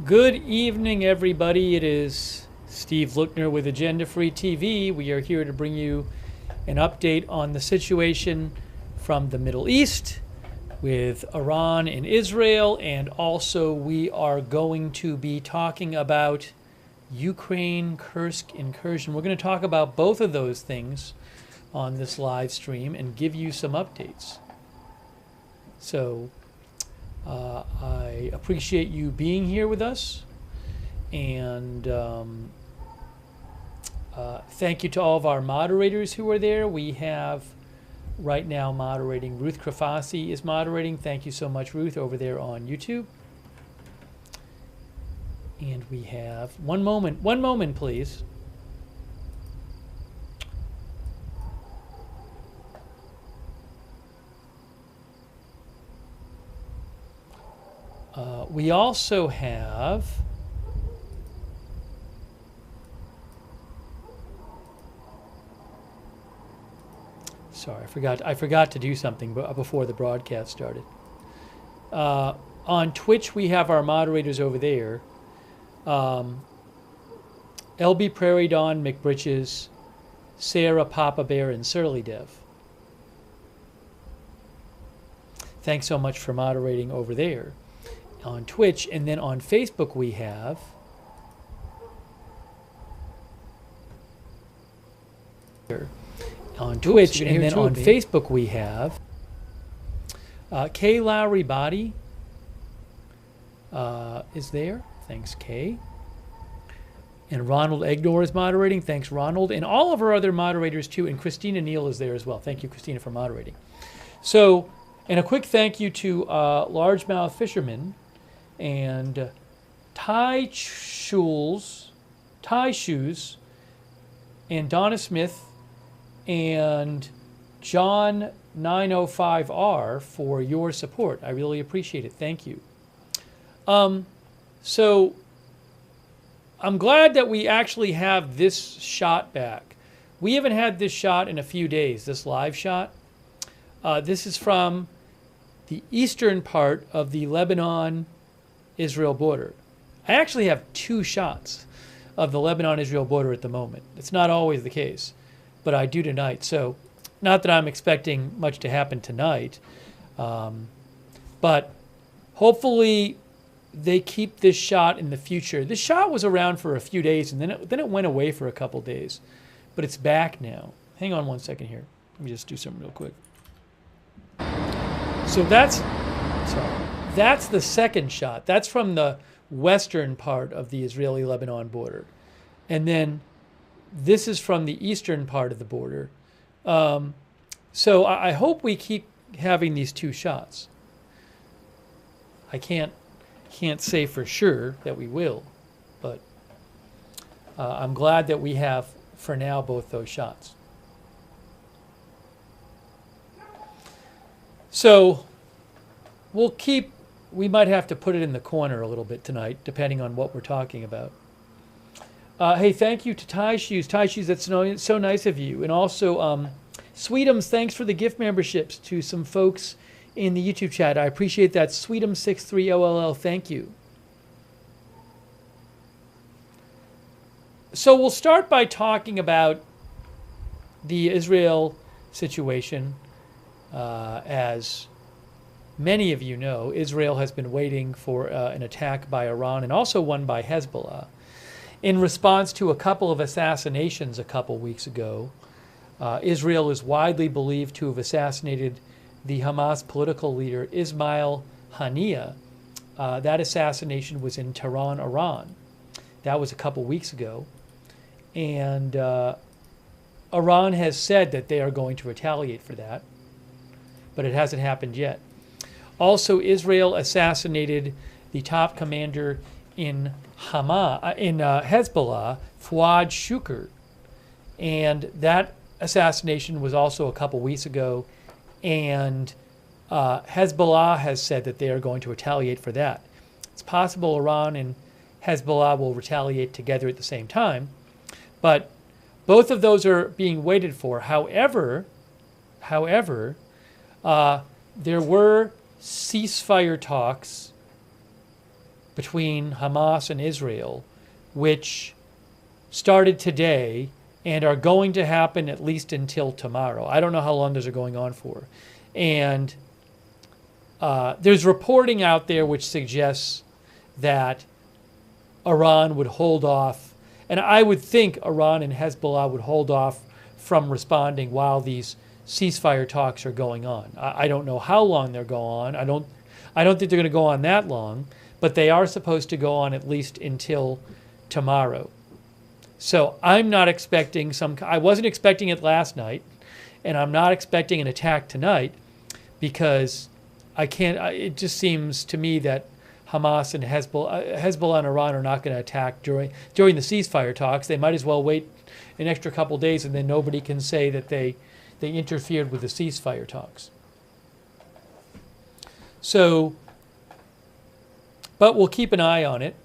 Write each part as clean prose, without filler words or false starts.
Good evening, everybody. It is Steve Lookner with Agenda Free TV. We are here to bring you an update on the situation from the Middle East with Iran and Israel, and also we are going to be talking about Ukraine Kursk Incursion. We're going to talk about both of those things on this live stream and give you some updates. So I appreciate you being here with us, and thank you to all of our moderators who are there. We have right now moderating, Ruth Krafasi is moderating. Thank you so much, Ruth, over there on YouTube. And we have one moment, please. We also have I forgot to do something before the broadcast started. On Twitch, we have our moderators over there. LB Prairie Dawn, McBritches, Sarah, Papa Bear, and Surly Dev. Thanks so much for moderating over there on Twitch. And then on Facebook we have on Twitch, and then on Facebook we have Kay Lowry Body is there. Thanks, Kay. And Ronald Egnor is moderating. Thanks, Ronald. And all of our other moderators too. And Christina Neal is there as well. Thank you, Christina, for moderating. So, and a quick thank you to Largemouth Fisherman and Ty Shoes, and Donna Smith and John 905R for your support. I really appreciate it. Thank you. So I'm glad that we actually have this shot back. We haven't had this shot in a few days, this live shot. This is from the eastern part of the Lebanon-Israel border. I actually have two shots of the Lebanon-Israel border at the moment. It's not always the case, but I do tonight. So not that I'm expecting much to happen tonight, but hopefully they keep this shot in the future. This shot was around for a few days, and then it went away for a couple days, but it's back now. Hang on one second here. Let me just do something real quick. So that's the second shot. That's from the western part of the Israeli-Lebanon border. And then this is from the eastern part of the border. So I hope we keep having these two shots. I can't say for sure that we will, but I'm glad that we have, for now, both those shots. So we might have to put it in the corner a little bit tonight, depending on what we're talking about. Hey, thank you to Ty Shoes. Ty Shoes, that's so nice of you. And also, Sweetums, thanks for the gift memberships to some folks in the YouTube chat. I appreciate that. Sweetums63OLL, thank you. So we'll start by talking about the Israel situation. As many of you know, Israel has been waiting for an attack by Iran and also one by Hezbollah in response to a couple of assassinations a couple weeks ago. Israel is widely believed to have assassinated the Hamas political leader Ismail Haniyeh. That assassination was in Tehran, Iran. That was a couple weeks ago. And Iran has said that they are going to retaliate for that, but it hasn't happened yet. Also, Israel assassinated the top commander in Hezbollah, Fuad Shukr. And that assassination was also a couple weeks ago. And Hezbollah has said that they are going to retaliate for that. It's possible Iran and Hezbollah will retaliate together at the same time. But both of those are being waited for. However, there were ceasefire talks between Hamas and Israel, which started today and are going to happen at least until tomorrow. I don't know how long those are going on for. And there's reporting out there which suggests that Iran would hold off, and I would think Iran and Hezbollah would hold off from responding while these ceasefire talks are going on. I don't know how long they'll go on. I don't think they're going to go on that long, but they are supposed to go on at least until tomorrow. So I'm not expecting I wasn't expecting it last night, and I'm not expecting an attack tonight because it just seems to me that Hamas and Hezbollah and Iran are not going to attack during the ceasefire talks. They might as well wait an extra couple days, and then nobody can say that they interfered with the ceasefire talks. So, but we'll keep an eye on it.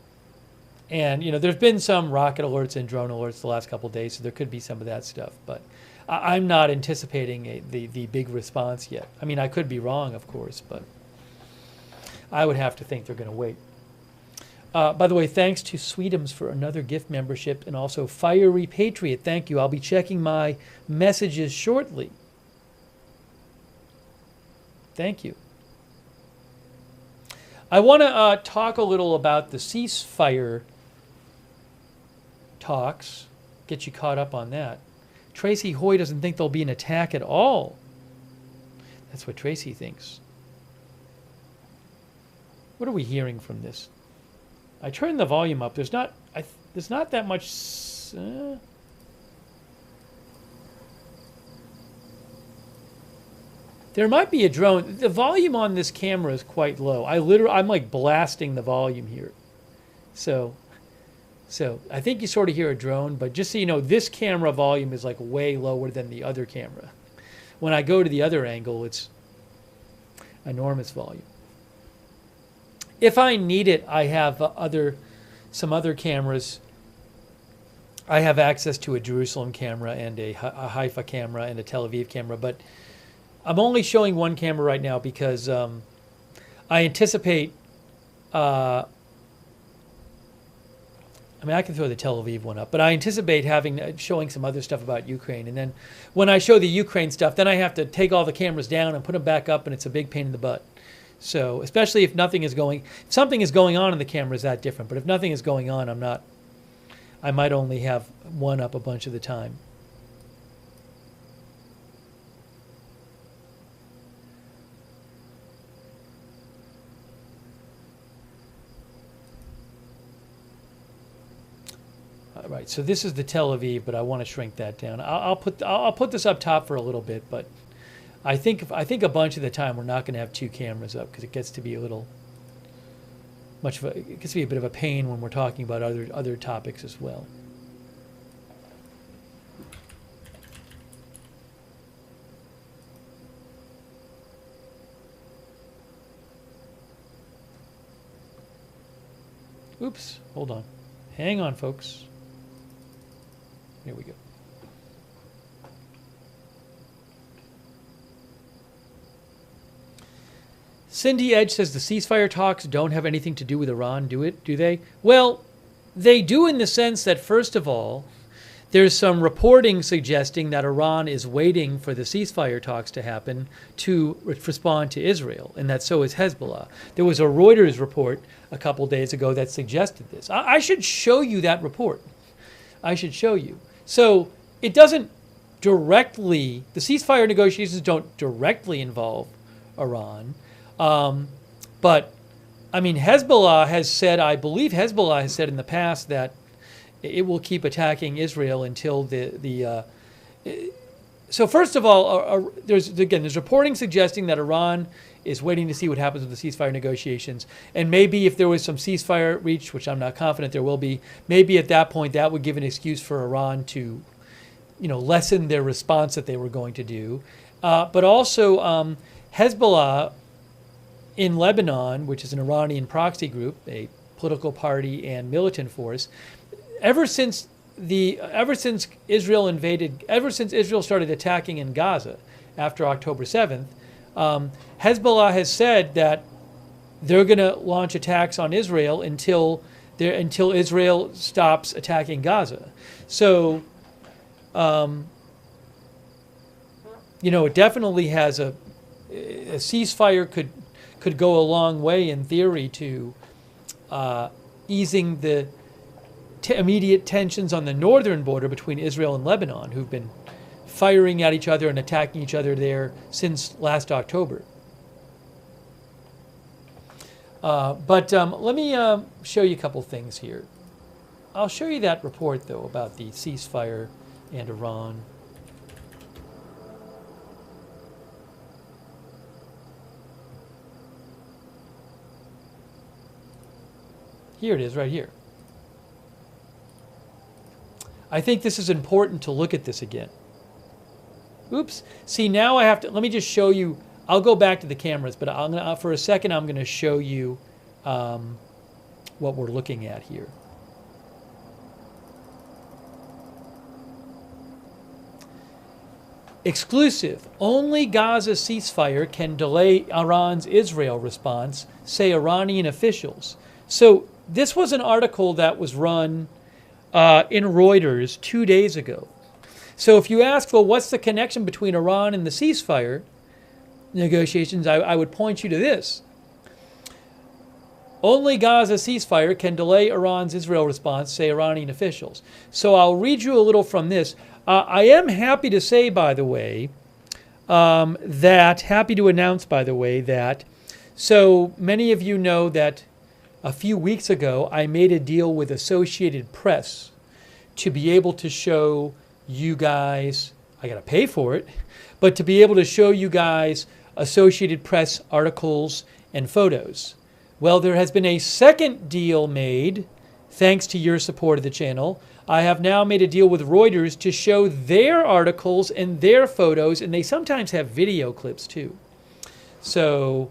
And, there's been some rocket alerts and drone alerts the last couple of days, so there could be some of that stuff. But I'm not anticipating the big response yet. I mean, I could be wrong, of course, but I would have to think they're going to wait. By the way, thanks to Sweetums for another gift membership, and also Fiery Patriot. Thank you. I'll be checking my messages shortly. Thank you. I want to talk a little about the ceasefire talks, get you caught up on that. Tracy Hoy doesn't think there'll be an attack at all. That's what Tracy thinks. What are we hearing from this? I turned the volume up. There's not that much. There might be a drone. The volume on this camera is quite low. I'm like blasting the volume here. So I think you sort of hear a drone, but just so you know, this camera volume is like way lower than the other camera. When I go to the other angle, it's enormous volume. If I need it, I have some other cameras. I have access to a Jerusalem camera and a Haifa camera and a Tel Aviv camera, but I'm only showing one camera right now because I anticipate. I can throw the Tel Aviv one up, but I anticipate showing some other stuff about Ukraine. And then when I show the Ukraine stuff, then I have to take all the cameras down and put them back up, and it's a big pain in the butt. So especially if something is going on in the camera is that different. But if nothing is going on, I might only have one up a bunch of the time. Right, so this is the Tel Aviv, but I want to shrink that down. I'll put this up top for a little bit, but I think a bunch of the time we're not going to have two cameras up because it gets to be it gets to be a bit of a pain when we're talking about other topics as well. Oops, hold on. Hang on, folks. Here we go. Cindy Edge says the ceasefire talks don't have anything to do with Iran, do they? Well, they do in the sense that, first of all, there's some reporting suggesting that Iran is waiting for the ceasefire talks to happen to respond to Israel, and that so is Hezbollah. There was a Reuters report a couple days ago that suggested this. I should show you that report. I should show you. So it doesn't directly, the ceasefire negotiations don't directly involve Iran. But, I mean, Hezbollah has said, I believe Hezbollah has said in the past that it will keep attacking Israel until so first of all, there's reporting suggesting that Iran is waiting to see what happens with the ceasefire negotiations. And maybe if there was some ceasefire reached, which I'm not confident there will be, maybe at that point that would give an excuse for Iran to, lessen their response that they were going to do. But also Hezbollah in Lebanon, which is an Iranian proxy group, a political party and militant force, ever since Israel started attacking in Gaza after October 7th, Hezbollah has said that they're going to launch attacks on Israel until Israel stops attacking Gaza. So, it definitely has a ceasefire could go a long way in theory to easing the immediate tensions on the northern border between Israel and Lebanon, who've been firing at each other and attacking each other there since last October. But let me show you a couple things here. I'll show you that report, though, about the ceasefire and Iran. Here it is, right here. I think this is important to look at this again. Oops. See, now I have to, let me just show you. I'll go back to the cameras, but for a second, I'm going to show you what we're looking at here. Exclusive. Only Gaza ceasefire can delay Iran's Israel response, say Iranian officials. So this was an article that was run in Reuters 2 days ago. So if you ask, well, what's the connection between Iran and the ceasefire negotiations, I would point you to this. Only Gaza ceasefire can delay Iran's Israel response, say Iranian officials. So I'll read you a little from this. I am happy to say, by the way, happy to announce, by the way, that so many of you know that a few weeks ago I made a deal with Associated Press to be able to show you guys, I got to pay for it, but to be able to show you guys Associated Press articles and photos. Well, there has been a second deal made, thanks to your support of the channel. I have now made a deal with Reuters to show their articles and their photos, and they sometimes have video clips too. So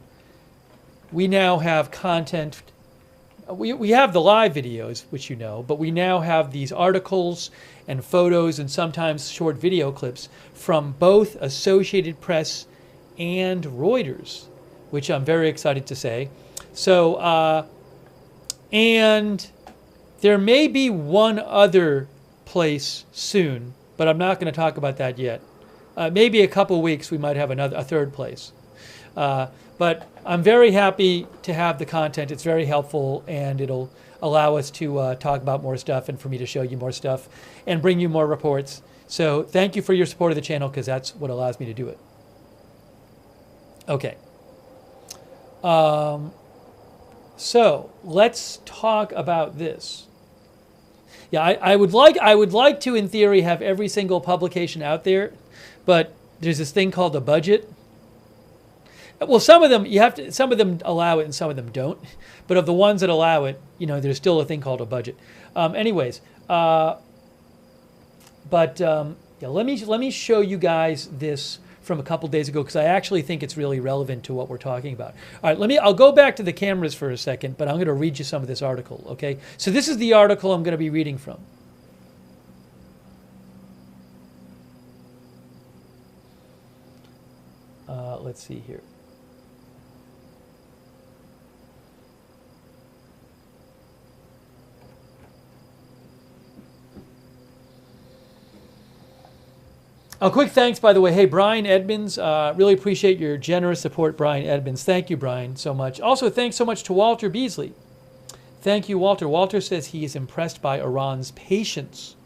we now have content. We have the live videos, which you know, but we now have these articles and photos and sometimes short video clips from both Associated Press and Reuters, which I'm very excited to say. So, and there may be one other place soon, but I'm not going to talk about that yet. Maybe a couple weeks we might have a third place. But I'm very happy to have the content. It's very helpful, and it'll allow us to talk about more stuff and for me to show you more stuff and bring you more reports. So thank you for your support of the channel, because that's what allows me to do it. Okay. So let's talk about this. Yeah, I would like to, in theory, have every single publication out there, but there's this thing called a budget. Well, some of them some of them allow it and some of them don't. But of the ones that allow it, there's still a thing called a budget. Anyways, yeah, let me show you guys this from a couple days ago, because I actually think it's really relevant to what we're talking about. All right, I'll go back to the cameras for a second, but I'm going to read you some of this article, okay? So this is the article I'm going to be reading from. Let's see here. A quick thanks, by the way. Hey, Brian Edmonds, really appreciate your generous support, Brian Edmonds. Thank you, Brian, so much. Also, thanks so much to Walter Beasley. Thank you, Walter. Walter says he is impressed by Iran's patience.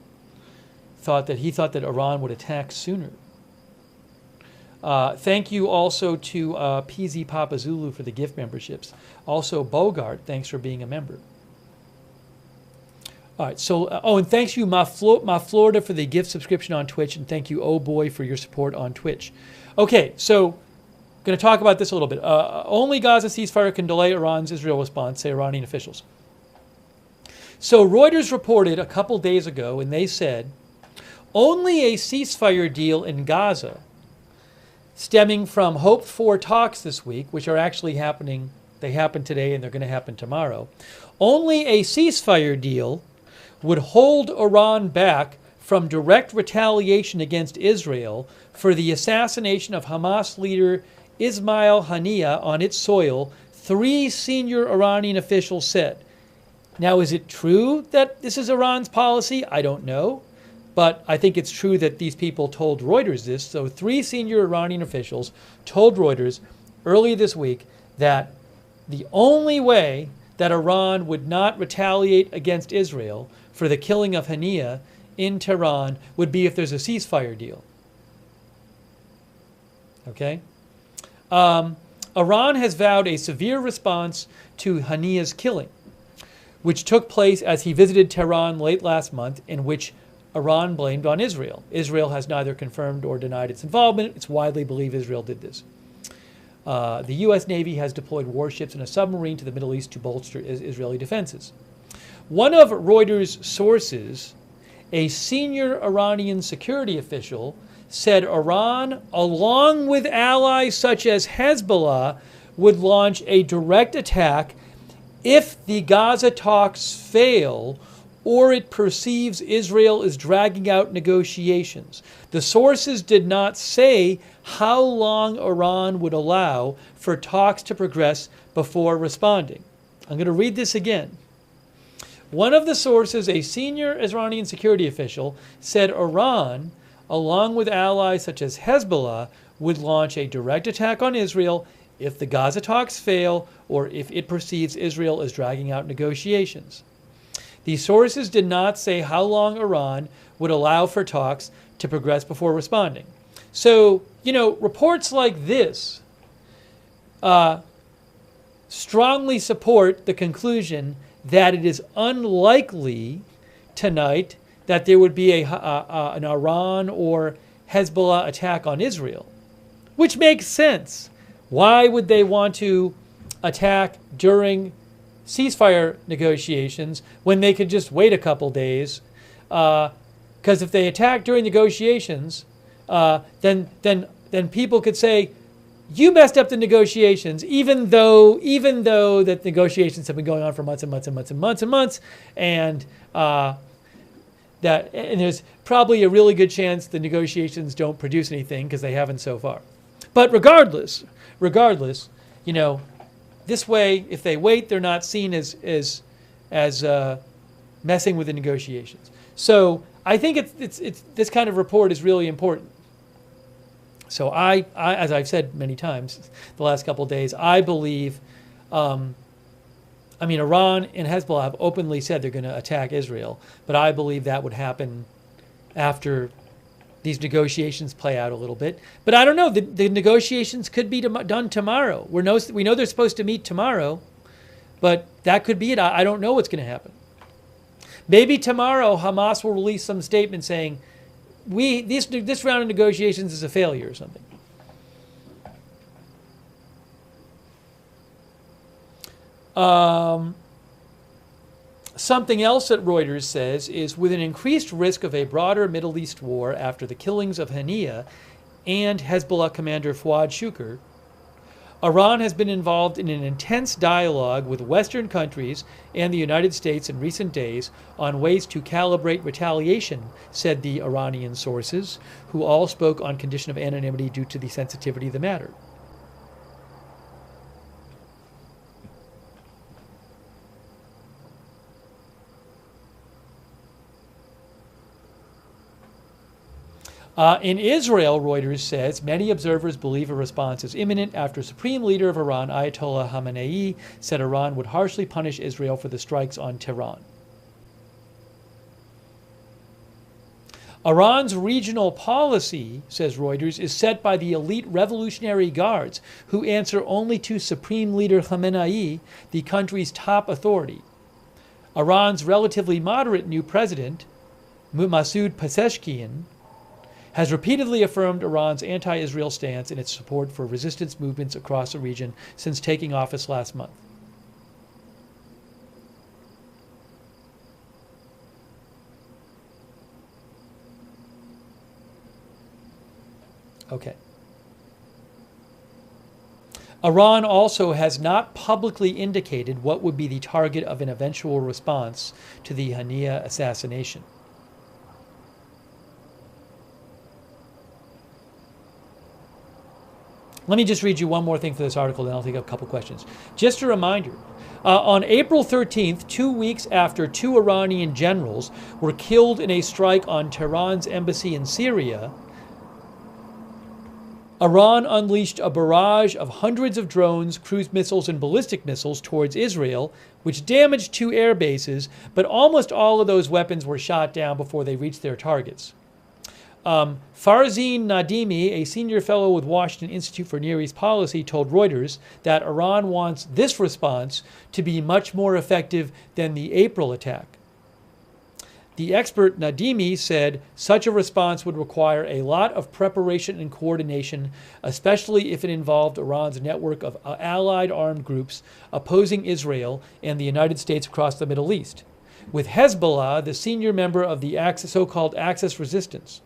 He thought that Iran would attack sooner. Thank you also to PZ Papa Zulu for the gift memberships. Also, Bogart, thanks for being a member. All right, so, and thanks you, Ma Florida, for the gift subscription on Twitch, and thank you, Oh Boy, for your support on Twitch. Okay, so, going to talk about this a little bit. Only Gaza ceasefire can delay Iran's Israel response, say Iranian officials. So, Reuters reported a couple days ago, and they said, only a ceasefire deal in Gaza, stemming from hoped-for talks this week, which are actually happening. They happened today, and they're going to happen tomorrow. Only a ceasefire deal would hold Iran back from direct retaliation against Israel for the assassination of Hamas leader Ismail Haniyeh on its soil 3 senior Iranian officials said. Now, is it true that this is Iran's policy? I don't know. But I think it's true that these people told Reuters this. So 3 senior Iranian officials told Reuters early this week that the only way that Iran would not retaliate against Israel for the killing of Haniyeh in Tehran would be if there's a ceasefire deal. Okay? Iran has vowed a severe response to Haniyeh's killing, which took place as he visited Tehran late last month, in which Iran blamed on Israel. Israel has neither confirmed or denied its involvement. It's widely believed Israel did this. The U.S. Navy has deployed warships and a submarine to the Middle East to bolster Israeli defenses. One of Reuters' sources, a senior Iranian security official, said Iran, along with allies such as Hezbollah, would launch a direct attack if the Gaza talks fail or it perceives Israel is dragging out negotiations. The sources did not say how long Iran would allow for talks to progress before responding. I'm going to read this again. One of the sources, a senior Iranian security official, said Iran, along with allies such as Hezbollah, would launch a direct attack on Israel if the Gaza talks fail or if it perceives Israel is dragging out negotiations. The sources did not say how long Iran would allow for talks to progress before responding. So, reports like this strongly support the conclusion that it is unlikely tonight that there would be an Iran or Hezbollah attack on Israel, which makes sense. Why would they want to attack during ceasefire negotiations when they could just wait a couple days? Because if they attack during negotiations, then people could say, you messed up the negotiations, even though that negotiations have been going on for months and months and months and months and months, and there's probably a really good chance the negotiations don't produce anything because they haven't so far. But regardless, this way, if they wait, they're not seen as messing with the negotiations. So I think it's this kind of report is really important. So I as I've said many times the last couple of days, I believe, Iran and Hezbollah have openly said they're going to attack Israel, but I believe that would happen after these negotiations play out a little bit. But I don't know. The negotiations could be done tomorrow. We know they're supposed to meet tomorrow, but that could be it. I don't know what's going to happen. Maybe tomorrow Hamas will release some statement saying, this round of negotiations is a failure or something. Something else that Reuters says is, with an increased risk of a broader Middle East war after the killings of Haniyeh and Hezbollah commander Fuad Shukr, Iran has been involved in an intense dialogue with Western countries and the United States in recent days on ways to calibrate retaliation, said the Iranian sources, who all spoke on condition of anonymity due to the sensitivity of the matter. In Israel, Reuters says, many observers believe a response is imminent after Supreme Leader of Iran, Ayatollah Khamenei, said Iran would harshly punish Israel for the strikes on Tehran. Iran's regional policy, says Reuters, is set by the elite Revolutionary Guards, who answer only to Supreme Leader Khamenei, the country's top authority. Iran's relatively moderate new president, Masoud Pezeshkian, has repeatedly affirmed Iran's anti-Israel stance in its support for resistance movements across the region since taking office last month. Okay. Iran also has not publicly indicated what would be the target of an eventual response to the Haniyeh assassination. Let me just read you one more thing for this article, then I'll take a couple questions. Just a reminder, on April 13th, 2 weeks after 2 Iranian generals were killed in a strike on Tehran's embassy in Syria, Iran unleashed a barrage of hundreds of drones, cruise missiles, and ballistic missiles towards Israel, which damaged 2 air bases, but almost all of those weapons were shot down before they reached their targets. Farzin Nadimi, a senior fellow with Washington Institute for Near East Policy, told Reuters that Iran wants this response to be much more effective than the April attack. The expert Nadimi said such a response would require a lot of preparation and coordination, especially if it involved Iran's network of allied armed groups opposing Israel and the United States across the Middle East, with Hezbollah the senior member of the so-called Axis resistance.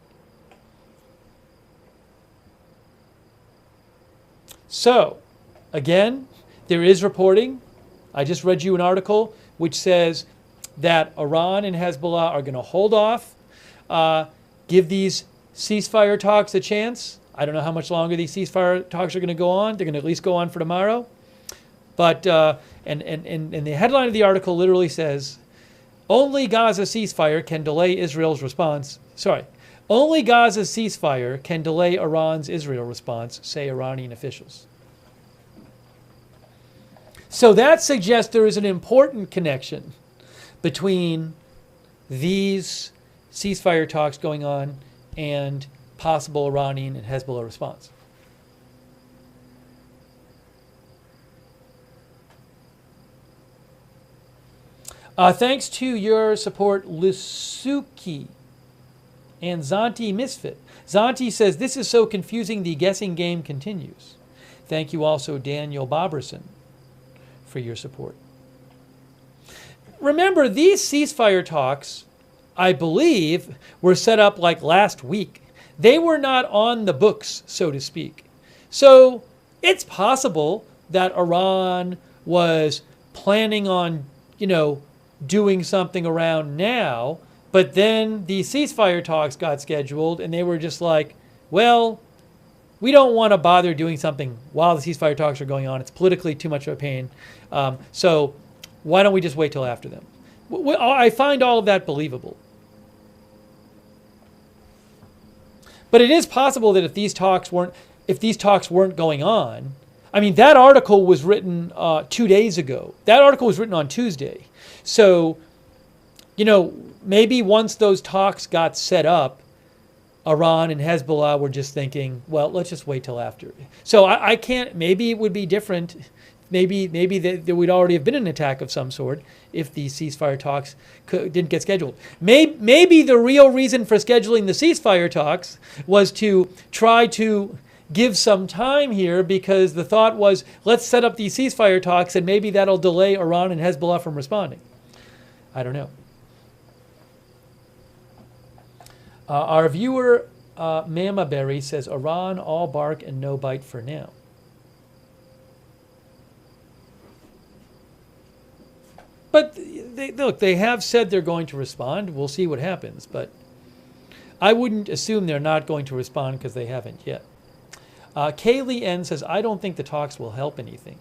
So, again, there is reporting. I just read you an article which says that Iran and Hezbollah are going to hold off, give these ceasefire talks a chance. I don't know how much longer these ceasefire talks are going to go on. They're going to at least go on for tomorrow. But, and the headline of the article literally says, only Gaza ceasefire can delay Israel's response. Only Gaza's ceasefire can delay Iran's Israel response, say Iranian officials. So that suggests there is an important connection between these ceasefire talks going on and possible Iranian and Hezbollah response. Thanks to your support, Lisuki and Zanti Misfit. Zanti says, this is so confusing, the guessing game continues. Thank you also, Daniel Boberson, for your support. Remember, these ceasefire talks, I believe, were set up like last week. They were not on the books, so to speak. So it's possible that Iran was planning on, doing something around now, but then the ceasefire talks got scheduled and they were just like, well, we don't want to bother doing something while the ceasefire talks are going on. It's politically too much of a pain. So why don't we just wait till after them? I find all of that believable. But it is possible that if these talks weren't going on, I mean, that article was written 2 days ago. That article was written on Tuesday. So, maybe once those talks got set up, Iran and Hezbollah were just thinking, well, let's just wait till after. So I can't, maybe it would be different. Maybe there would already have been an attack of some sort if the ceasefire talks didn't get scheduled. Maybe the real reason for scheduling the ceasefire talks was to try to give some time here, because the thought was, let's set up these ceasefire talks and maybe that'll delay Iran and Hezbollah from responding. I don't know. Our viewer, Mama Berry, says, Iran all bark and no bite for now. But they have said they're going to respond. We'll see what happens. But I wouldn't assume they're not going to respond because they haven't yet. Kaylee N says, I don't think the talks will help anything.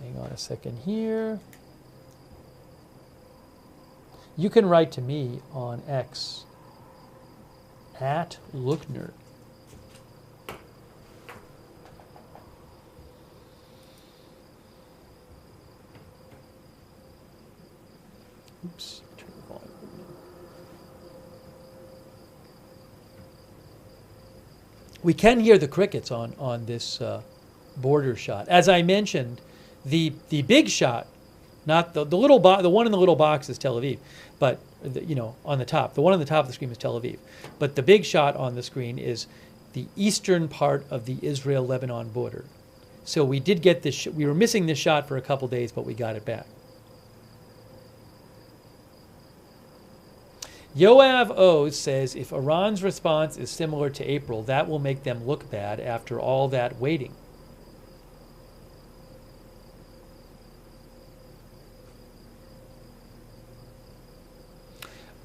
Hang on a second here. You can write to me on X @Lookner. Oops, turn the volume down. We can hear the crickets on this border shot. As I mentioned, the big shot, not the little the one in the little box is Tel Aviv, but on the top, the one on the top of the screen is Tel Aviv. But the big shot on the screen is the eastern part of the Israel-Lebanon border. So we did get this. We were missing this shot for a couple days, but we got it back. Yoav O says if Iran's response is similar to April, that will make them look bad after all that waiting.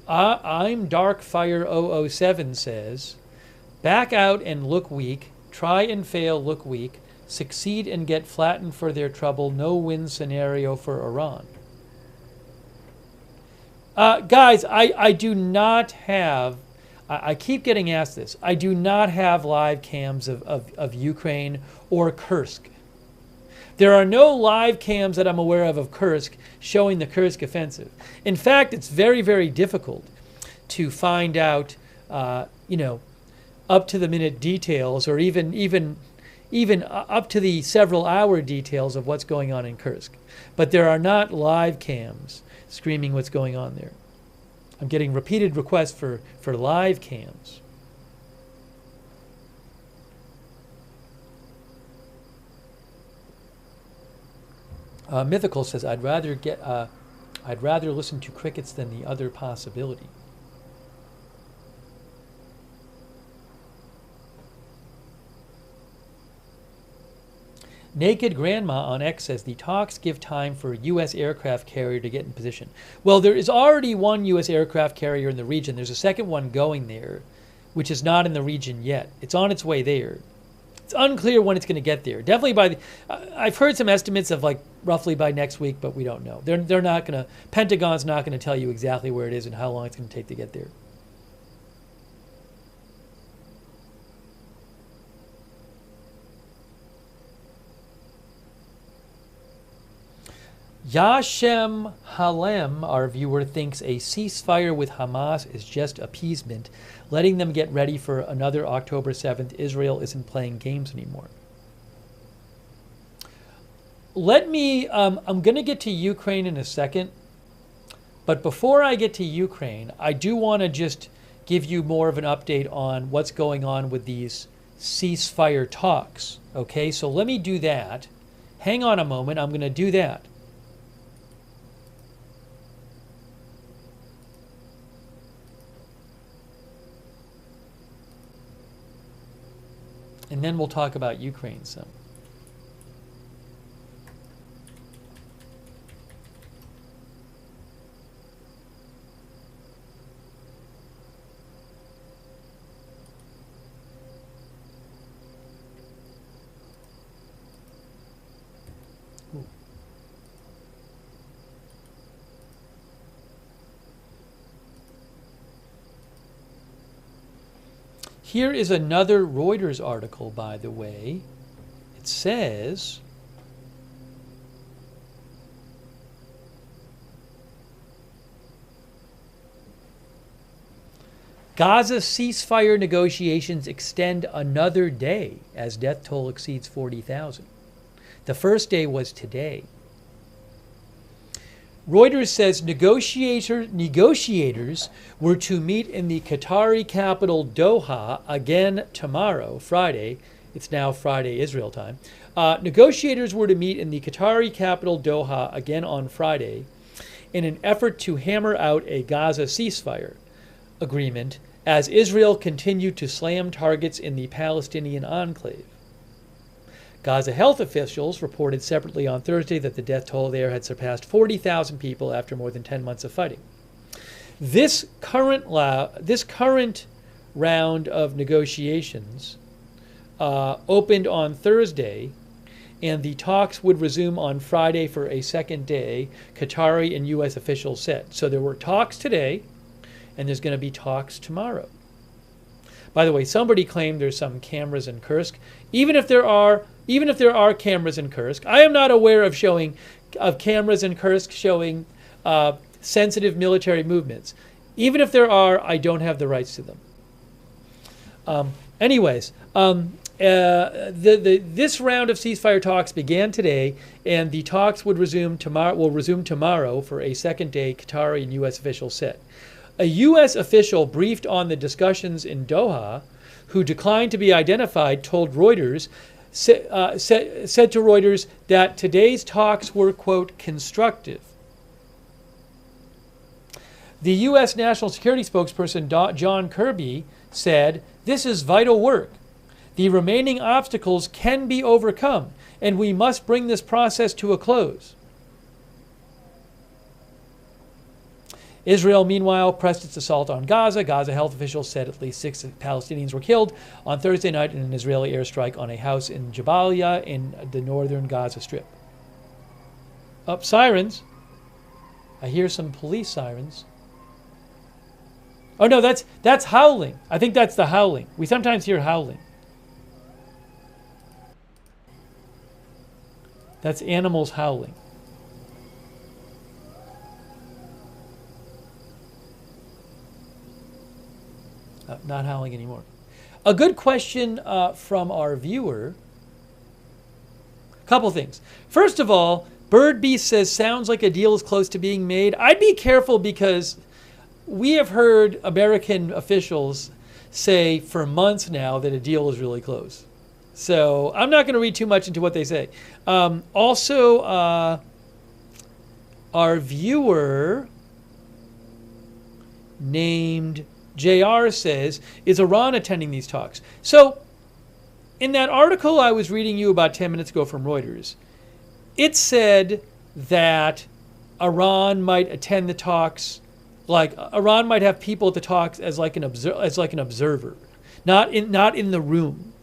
I'm Darkfire007 says, back out and look weak, try and fail, look weak, succeed and get flattened for their trouble, no win scenario for Iran. Guys, I do not have, I keep getting asked this, I do not have live cams of Ukraine or Kursk. There are no live cams that I'm aware of Kursk showing the Kursk offensive. In fact, it's very, very difficult to find out, up to the minute details, or even up to the several hour details of what's going on in Kursk. But there are not live cams screaming what's going on there. I'm getting repeated requests for live cams. Mythical says, I'd rather listen to crickets than the other possibility. Naked Grandma on X says the talks give time for a U.S. aircraft carrier to get in position. Well, there is already one U.S. aircraft carrier in the region. There's a second one going there, which is not in the region yet. It's on its way there. It's unclear when it's going to get there. Definitely by I've heard some estimates of like roughly by next week, but we don't know. They're not going to, Pentagon's not going to tell you exactly where it is and how long it's going to take to get there. Yashem Halem, our viewer, thinks a ceasefire with Hamas is just appeasement, letting them get ready for another October 7th. Israel isn't playing games anymore. I'm going to get to Ukraine in a second, but before I get to Ukraine, I do want to just give you more of an update on what's going on with these ceasefire talks. Okay, so let me do that. Hang on a moment, I'm going to do that. And then we'll talk about Ukraine some. Ooh. Here is another Reuters article, by the way. It says, Gaza ceasefire negotiations extend another day as death toll exceeds 40,000. The first day was today. Reuters says negotiators were to meet in the Qatari capital Doha again tomorrow, Friday. It's now Friday, Israel time. Negotiators were to meet in the Qatari capital Doha again on Friday in an effort to hammer out a Gaza ceasefire agreement as Israel continued to slam targets in the Palestinian enclave. Gaza health officials reported separately on Thursday that the death toll there had surpassed 40,000 people after more than 10 months of fighting. This current round of negotiations opened on Thursday, and the talks would resume on Friday for a second day, Qatari and U.S. officials said. So there were talks today, and there's going to be talks tomorrow. By the way, somebody claimed there's some cameras in Kursk. Even if there are cameras in Kursk, I am not aware of cameras in Kursk showing sensitive military movements. Even if there are, I don't have the rights to them. This round of ceasefire talks began today, and the talks will resume tomorrow for a second day, Qatari and U.S. officials said. A U.S. official briefed on the discussions in Doha, who declined to be identified, told Reuters, said to Reuters that today's talks were, quote, constructive. The U.S. National Security spokesperson John Kirby said, "This is vital work. The remaining obstacles can be overcome, and we must bring this process to a close." Israel, meanwhile, pressed its assault on Gaza. Gaza health officials said at least 6 Palestinians were killed on Thursday night in an Israeli airstrike on a house in Jabalia in the northern Gaza Strip. Up sirens. I hear some police sirens. Oh no, that's howling. I think that's the howling. We sometimes hear howling. That's animals howling. Not howling anymore. A good question from our viewer. A couple things. First of all, Birdbeast says, sounds like a deal is close to being made. I'd be careful because we have heard American officials say for months now that a deal is really close. So I'm not going to read too much into what they say. Also, our viewer named JR says, is Iran attending these talks? So in that article I was reading you about 10 minutes ago from Reuters, it said that Iran might attend the talks, like Iran might have people at the talks as like an observer, not in the room.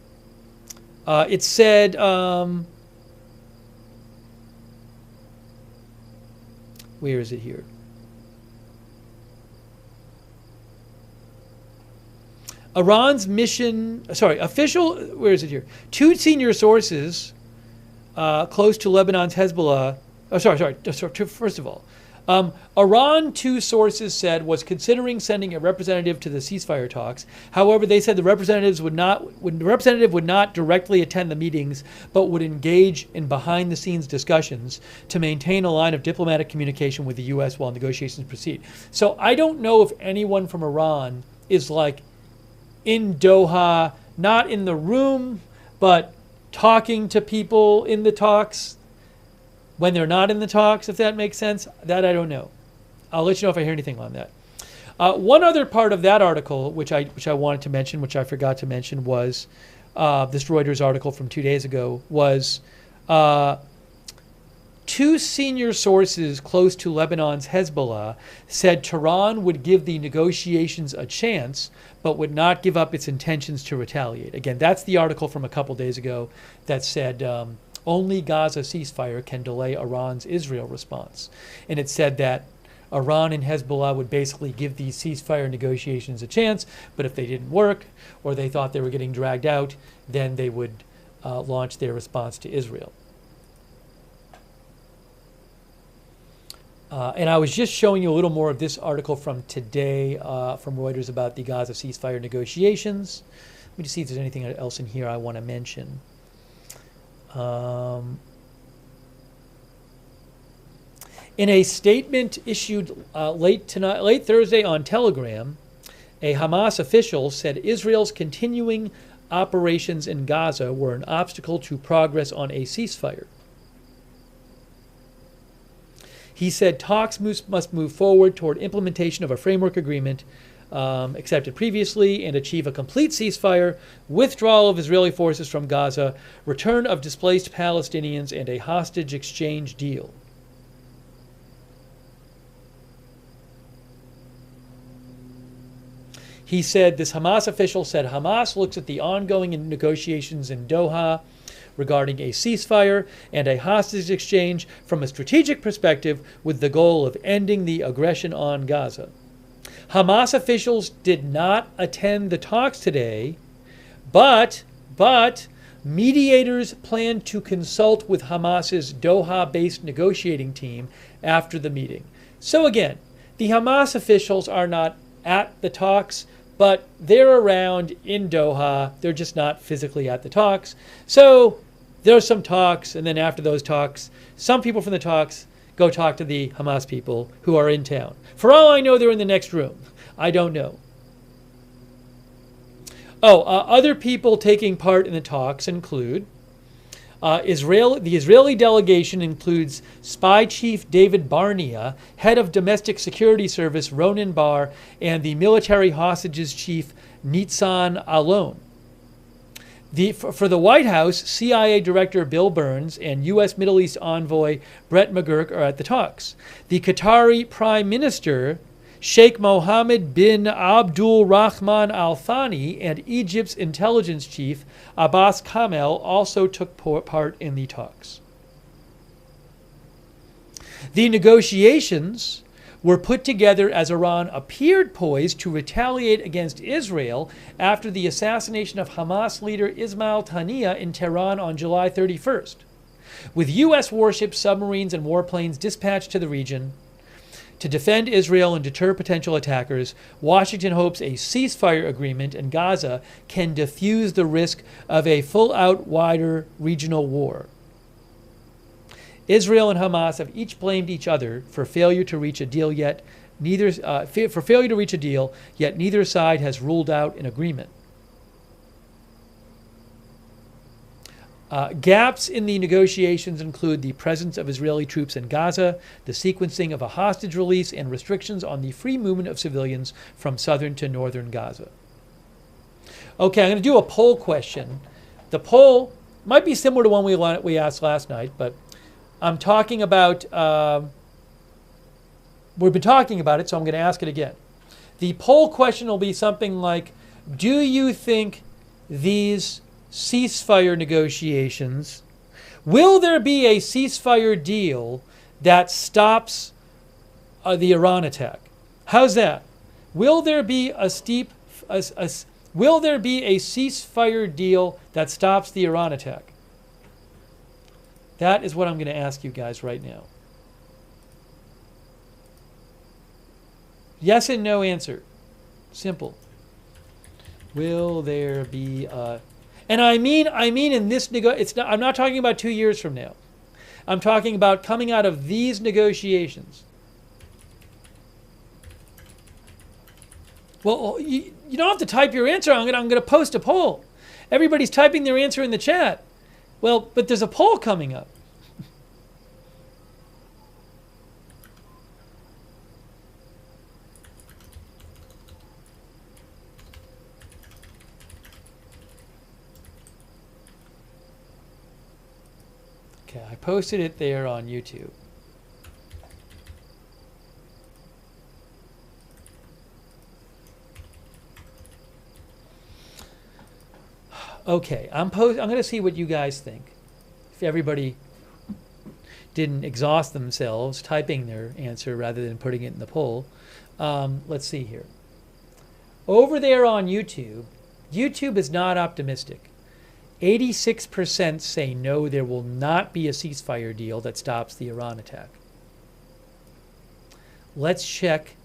It said where is it here? Iran's mission, where is it here? 2 senior sources close to Lebanon's Hezbollah, first of all, Iran, 2 sources said, was considering sending a representative to the ceasefire talks. However, they said the representative would not directly attend the meetings, but would engage in behind-the-scenes discussions to maintain a line of diplomatic communication with the U.S. while negotiations proceed. So I don't know if anyone from Iran is like in Doha, not in the room, but talking to people in the talks when they're not in the talks, if that makes sense. That I don't know. I'll let you know if I hear anything on that. One other part of that article, which I wanted to mention, which I forgot to mention, was this Reuters article from 2 days ago, was 2 senior sources close to Lebanon's Hezbollah said Tehran would give the negotiations a chance, but would not give up its intentions to retaliate. Again, that's the article from a couple days ago that said only Gaza ceasefire can delay Iran's Israel response. And it said that Iran and Hezbollah would basically give these ceasefire negotiations a chance, but if they didn't work or they thought they were getting dragged out, then they would launch their response to Israel. And I was just showing you a little more of this article from today from Reuters about the Gaza ceasefire negotiations. Let me just see if there's anything else in here I want to mention. In a statement issued late Thursday on Telegram, a Hamas official said Israel's continuing operations in Gaza were an obstacle to progress on a ceasefire. He said talks must move forward toward implementation of a framework agreement accepted previously and achieve a complete ceasefire, withdrawal of Israeli forces from Gaza, return of displaced Palestinians, and a hostage exchange deal. He said, this Hamas official said, Hamas looks at the ongoing negotiations in Doha regarding a ceasefire and a hostage exchange from a strategic perspective with the goal of ending the aggression on Gaza. Hamas officials did not attend the talks today, but mediators plan to consult with Hamas's Doha-based negotiating team after the meeting. So again, the Hamas officials are not at the talks, but they're around in Doha. They're just not physically at the talks. So there's some talks, and then after those talks, some people from the talks go talk to the Hamas people who are in town. For all I know, they're in the next room. I don't know. Other people taking part in the talks include The Israeli delegation includes Spy Chief David Barnea, Head of Domestic Security Service Ronen Bar, and the Military Hostages Chief Nitzan Alon. For the White House, CIA Director Bill Burns and U.S. Middle East Envoy Brett McGurk are at the talks. The Qatari Prime Minister Sheikh Mohammed bin Abdul Rahman Al Thani and Egypt's intelligence chief Abbas Kamel also took part in the talks. The negotiations were put together as Iran appeared poised to retaliate against Israel after the assassination of Hamas leader Ismail Haniyeh in Tehran on July 31st. With U.S. warships, submarines, and warplanes dispatched to the region to defend Israel and deter potential attackers, Washington hopes a ceasefire agreement in Gaza can defuse the risk of a full-out, wider regional war. Israel and Hamas have each blamed each other for failure to reach a deal, yet neither side has ruled out an agreement. Gaps in the negotiations include the presence of Israeli troops in Gaza, the sequencing of a hostage release, and restrictions on the free movement of civilians from southern to northern Gaza. Okay, I'm going to do a poll question. The poll might be similar to one we asked last night, but I'm talking about, we've been talking about it, so I'm going to ask it again. The poll question will be something like, do you think these ceasefire negotiations, will there be a ceasefire deal that stops the Iran attack? How's that? Will there be a ceasefire deal that stops the Iran attack? That is what I'm going to ask you guys right now. Yes and no answer. Simple. Will there be a... And I mean in this I'm not talking about 2 years from now. I'm talking about coming out of these negotiations. Well, you don't have to type your answer. I'm going to post a poll. Everybody's typing their answer in the chat. Well, but there's a poll coming up. Okay, I posted it there on YouTube. Okay, I'm going to see what you guys think. If everybody didn't exhaust themselves typing their answer rather than putting it in the poll. Let's see here. Over there on YouTube, YouTube is not optimistic. 86% say no, there will not be a ceasefire deal that stops the Iran attack. Let's check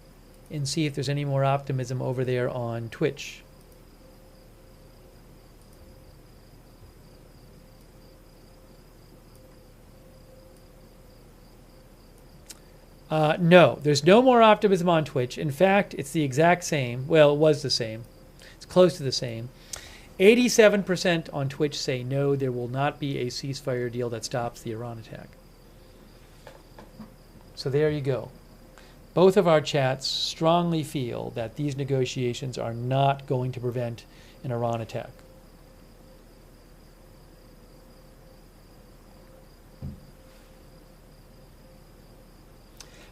and see if there's any more optimism over there on Twitch. No, there's no more optimism on Twitch. In fact, it's the exact same. Well, it was the same. It's close to the same. 87% on Twitch say no, there will not be a ceasefire deal that stops the Iran attack. So there you go. Both of our chats strongly feel that these negotiations are not going to prevent an Iran attack.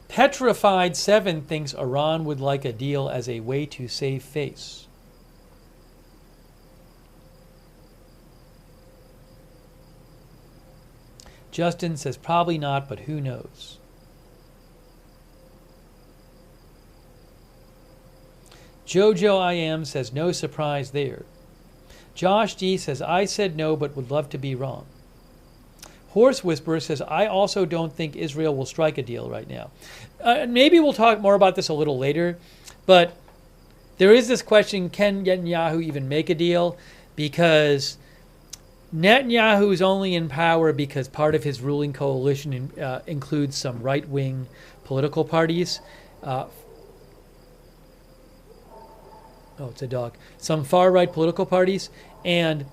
Petrified 7 thinks Iran would like a deal as a way to save face. Justin says probably not, but who knows? Jojo I Am says no surprise there. Josh D says I said no, but would love to be wrong. Horse Whisperer says, I also don't think Israel will strike a deal right now. Maybe we'll talk more about this a little later, but there is this question, can Netanyahu even make a deal? Because Netanyahu is only in power because part of his ruling coalition includes some right-wing political parties. Oh, it's a dog. Some far-right political parties, and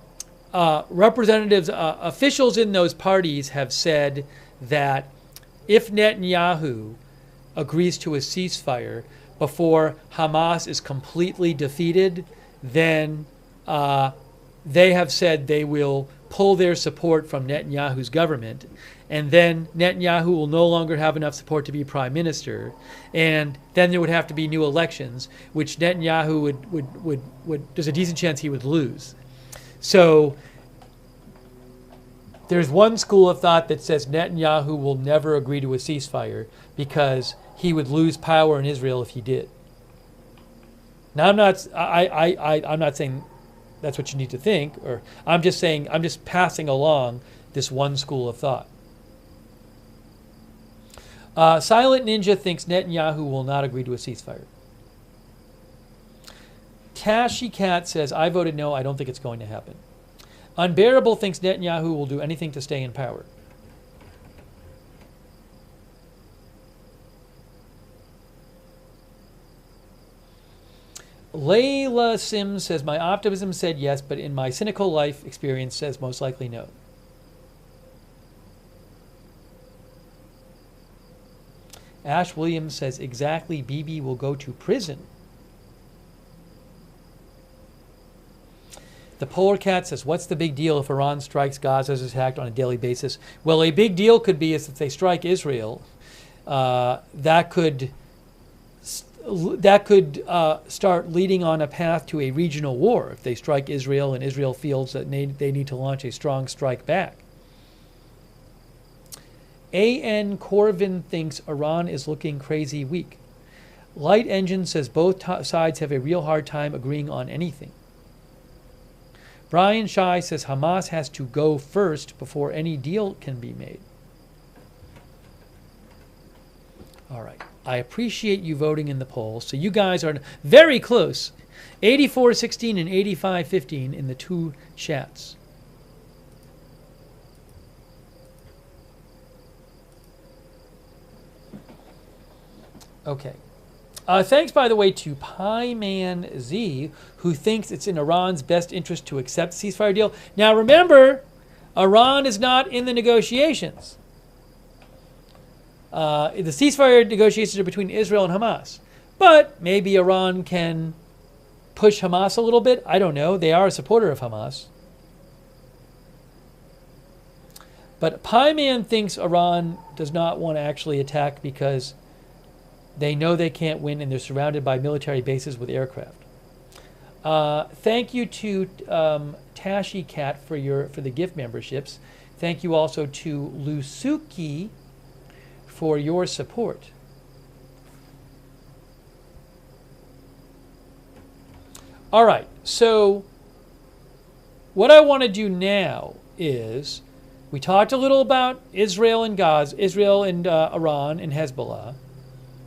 representatives, officials in those parties have said that if Netanyahu agrees to a ceasefire before Hamas is completely defeated, then they have said they will pull their support from Netanyahu's government, and then Netanyahu will no longer have enough support to be prime minister, and then there would have to be new elections, which Netanyahu would there's a decent chance he would lose. So there's one school of thought that says Netanyahu will never agree to a ceasefire because he would lose power in Israel if he did. Now I'm not saying that's what you need to think, or I'm just saying, I'm just passing along this one school of thought. Silent Ninja thinks Netanyahu will not agree to a ceasefire. Tashi Cat says, I voted no, I don't think it's going to happen. Unbearable thinks Netanyahu will do anything to stay in power. Layla Sims says, my optimism said yes, but in my cynical life experience says most likely no. Ash Williams says, exactly, Bibi will go to prison. The Polar Cat says, what's the big deal if Iran strikes Gaza as attacked on a daily basis? Well, a big deal could be is if they strike Israel, that could start leading on a path to a regional war if they strike Israel and Israel feels that they need to launch a strong strike back. A.N. Corvin thinks Iran is looking crazy weak. Light Engine says both sides have a real hard time agreeing on anything. Brian Shai says Hamas has to go first before any deal can be made. All right. I appreciate you voting in the poll. So you guys are very close. 84-16 and 85-15 in the two chats. Okay. Thanks, by the way, to Pieman Z, who thinks it's in Iran's best interest to accept the ceasefire deal. Now, remember, Iran is not in the negotiations. The ceasefire negotiations are between Israel and Hamas. But maybe Iran can push Hamas a little bit. I don't know. They are a supporter of Hamas. But Pieman thinks Iran does not want to actually attack because they know they can't win and they're surrounded by military bases with aircraft. Thank you to Tashi Cat for the gift memberships. Thank you also to Lusuki for your support. All right, so what I want to do now is we talked a little about Israel and Gaza, Israel and Iran and Hezbollah.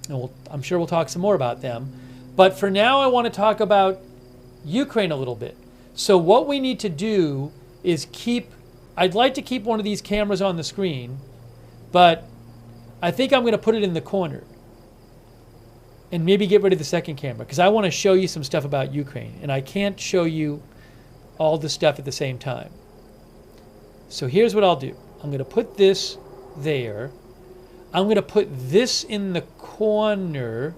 And I'm sure we'll talk some more about them. But for now, I want to talk about Ukraine a little bit. So what we need to do is I'd like to keep one of these cameras on the screen, but I think I'm going to put it in the corner and maybe get rid of the second camera because I want to show you some stuff about Ukraine, and I can't show you all the stuff at the same time. So here's what I'll do. I'm going to put this there. I'm going to put this in the corner.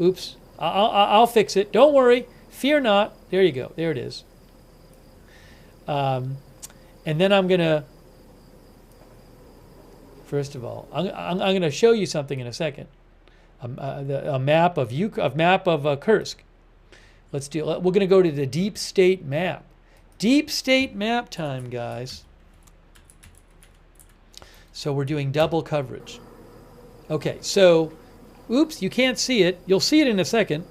Oops. I'll fix it. Don't worry. Fear not. There you go. There it is. And then I'm going to, first of all, I'm going to show you something in a second. A map of Kursk. Let's do. We're going to go to the deep state map. Deep state map time, guys. So we're doing double coverage. Okay, so, oops, you can't see it. You'll see it in a second.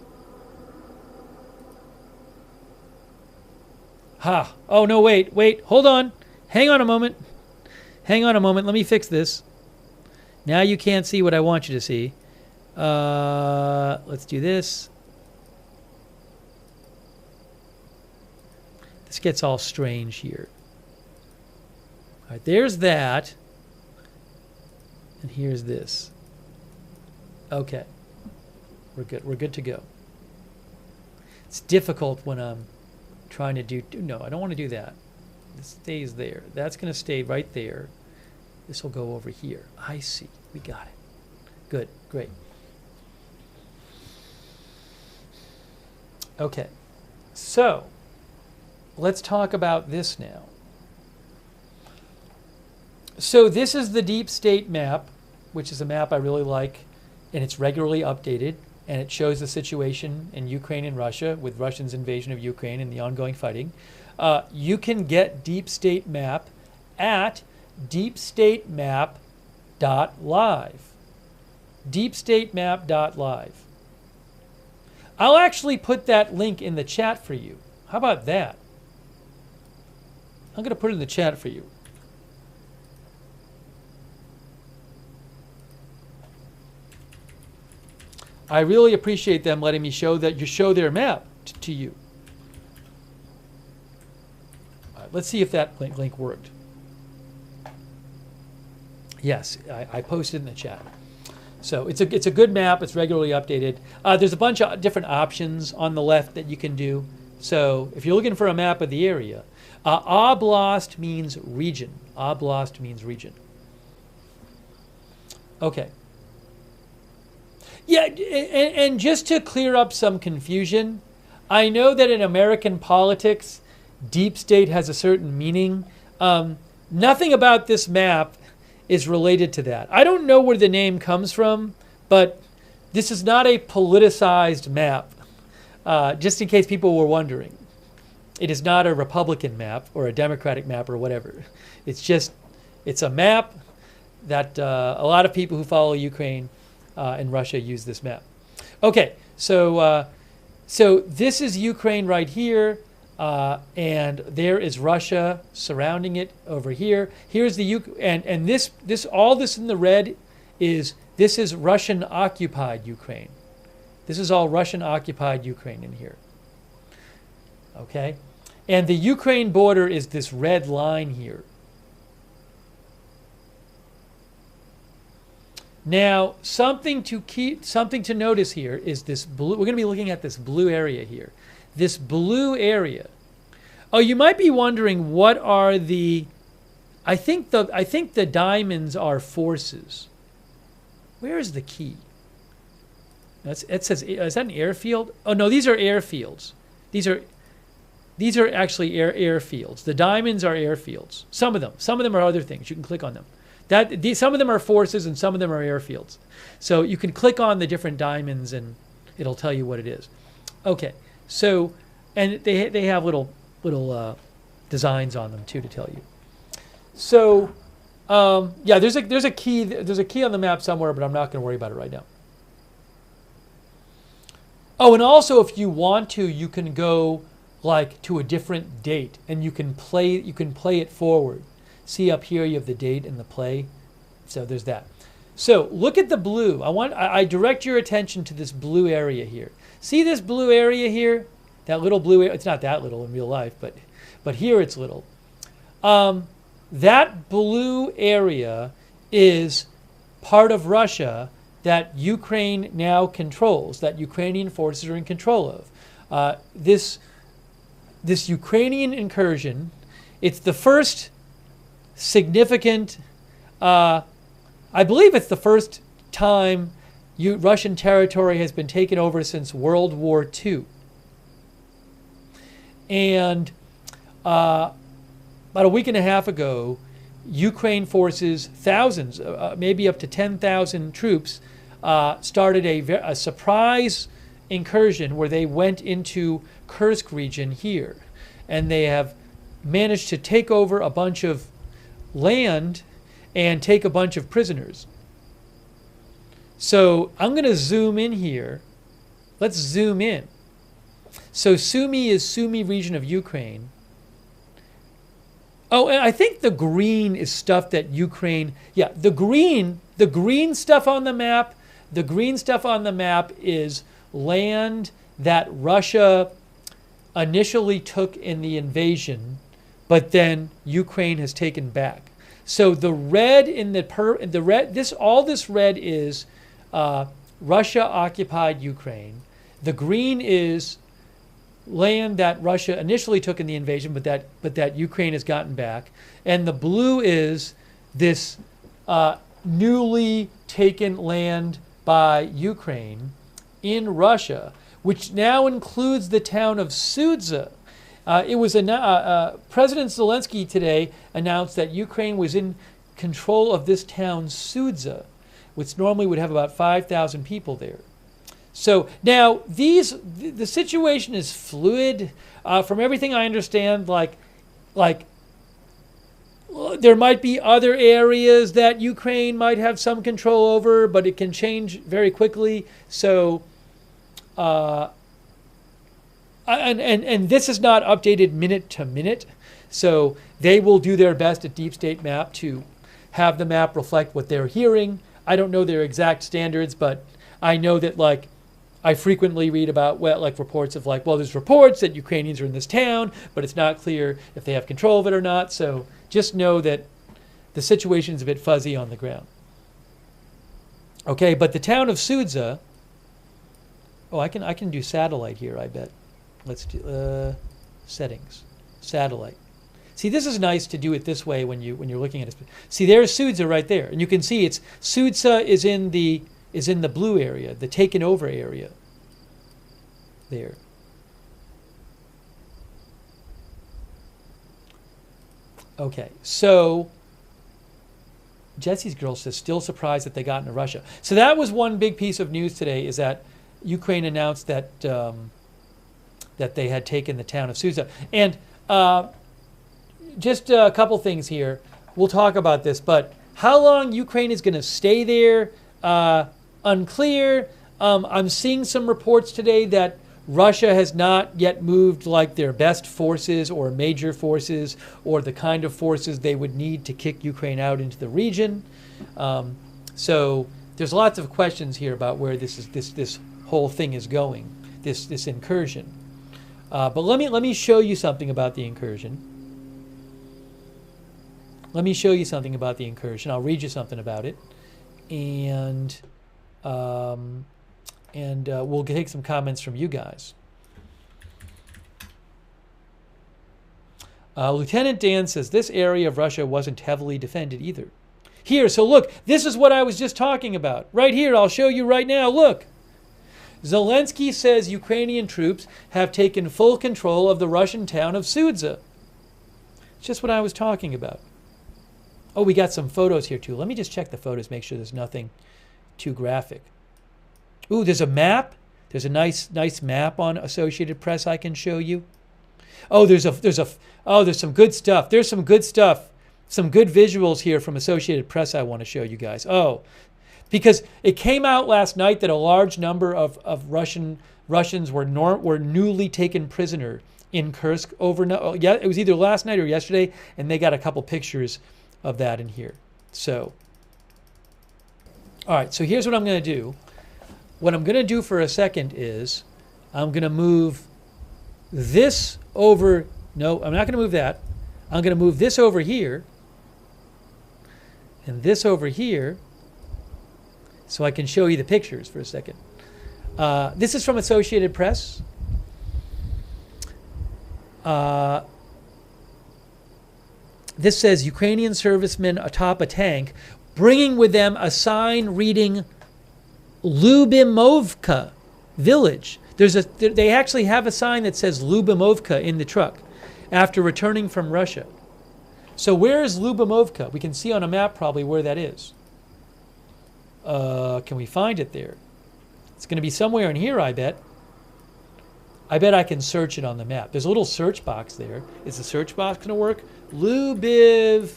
Ha. Oh, no, wait. Hold on. Hang on a moment. Let me fix this. Now you can't see what I want you to see. Let's do this. This gets all strange here. All right, there's that. And here's this. Okay. We're good to go. It's difficult when I'm trying to do. No, I don't want to do that. It stays there. That's going to stay right there. This will go over here. I see. We got it. Good. Great. Okay. So let's talk about this now. So this is the deep state map, which is a map I really like, and it's regularly updated, and it shows the situation in Ukraine and Russia with Russia's invasion of Ukraine and the ongoing fighting. You can get deep state map at deepstatemap.live. Deepstatemap.live. I'll actually put that link in the chat for you. How about that? I'm going to put it in the chat for you. I really appreciate them letting me show their map to you. All right, let's see if that link worked. Yes, I posted in the chat. So it's a good map. It's regularly updated. There's a bunch of different options on the left that you can do. So if you're looking for a map of the area, oblast means region. Oblast means region. Okay. Yeah, and just to clear up some confusion, I know that in American politics, deep state has a certain meaning. Nothing about this map is related to that. I don't know where the name comes from, but this is not a politicized map, just in case people were wondering. It is not a Republican map or a Democratic map or whatever. It's a map that a lot of people who follow Ukraine and Russia use this map. Okay, so this is Ukraine right here, and there is Russia surrounding it over here. Here's the and this all this in the red is Russian occupied Ukraine. This is all Russian occupied Ukraine in here. Okay, and the Ukraine border is this red line here. Now, something to notice here is this blue. We're going to be looking at this blue area here. This blue area. Oh, you might be wondering what are the? I think the diamonds are forces. Where is the key? It says, is that an airfield? Oh no, these are airfields. These are actually airfields. The diamonds are airfields. Some of them are other things. You can click on them. Some of them are forces and some of them are airfields. So you can click on the different diamonds and it'll tell you what it is. Okay, so and they have little designs on them too to tell you. So yeah, there's a key on the map somewhere, but I'm not going to worry about it right now. Oh, and also if you want to, you can go like to a different date and you can play it forward. See up here, you have the date and the play. So there's that. So look at the blue. I direct your attention to this blue area here. See this blue area here? That little blue area. It's not that little in real life, but here it's little. That blue area is part of Russia that Ukraine now controls, that Ukrainian forces are in control of. This Ukrainian incursion, it's the first significant, I believe it's the first time Russian territory has been taken over since World War II. And about a week and a half ago, Ukraine forces, thousands, maybe up to 10,000 troops, started a surprise incursion where they went into Kursk region here. And they have managed to take over a bunch of land and take a bunch of prisoners. So I'm going to zoom in here. Let's zoom in. So Sumy is Sumy region of Ukraine. Oh, and I think the green is stuff that Ukraine, yeah, the green stuff on the map, is land that Russia initially took in the invasion, but then Ukraine has taken back. So the red in all this red is Russia occupied Ukraine. The green is land that Russia initially took in the invasion, but that Ukraine has gotten back. And the blue is this newly taken land by Ukraine in Russia, which now includes the town of Sudzha. President Zelensky today announced that Ukraine was in control of this town, Sudzha, which normally would have about 5,000 people there. So now the situation is fluid. From everything I understand, like there might be other areas that Ukraine might have some control over, but it can change very quickly. So, and this is not updated minute to minute. So they will do their best at Deep State Map to have the map reflect what they're hearing. I don't know their exact standards, but I know that I frequently read about reports of there's reports that Ukrainians are in this town, but it's not clear if they have control of it or not. So just know that the situation is a bit fuzzy on the ground. Okay, but the town of Sudzha. Oh, I can do satellite here, I bet. Let's do settings, satellite. See, this is nice to do it this way when you're looking at it. See, there's Sudzha right there, and you can see Sudzha is in the blue area, the taken over area. There. Okay, so Jesse's girl says still surprised that they got into Russia. So that was one big piece of news today, is that Ukraine announced that that they had taken the town of Sudzha. And just a couple things here. We'll talk about this, but how long Ukraine is going to stay there, unclear. I'm seeing some reports today that Russia has not yet moved their best forces or major forces or the kind of forces they would need to kick Ukraine out into the region. So there's lots of questions here about where this whole thing is going, this incursion. But let me show you something about the incursion. Let me show you something about the incursion. I'll read you something about it, and we'll take some comments from you guys. Lieutenant Dan says this area of Russia wasn't heavily defended either. Here, so look, this is what I was just talking about. Right here, I'll show you right now. Look. Zelensky says Ukrainian troops have taken full control of the Russian town of Sudzha. It's just what I was talking about. Oh, we got some photos here too. Let me just check the photos, make sure there's nothing too graphic. Ooh, there's a map. There's a nice map on Associated Press I can show you. Oh, there's some good stuff. There's some good stuff. Some good visuals here from Associated Press I want to show you guys. Oh, because it came out last night that a large number of Russians were newly taken prisoner in Kursk overnight. Yeah, it was either last night or yesterday, and they got a couple pictures of that in here. So, all right. So here's what I'm going to do. What I'm going to do for a second is I'm going to move this over. No, I'm not going to move that. I'm going to move this over here and this over here, so I can show you the pictures for a second. This is from Associated Press. This says Ukrainian servicemen atop a tank, bringing with them a sign reading Lubimovka village. They actually have a sign that says Lubimovka in the truck after returning from Russia. So where is Lubimovka? We can see on a map probably where that is. Can we find it there? It's going to be somewhere in here, I bet. I bet I can search it on the map. There's a little search box there. Is the search box going to work? Lubivmovka.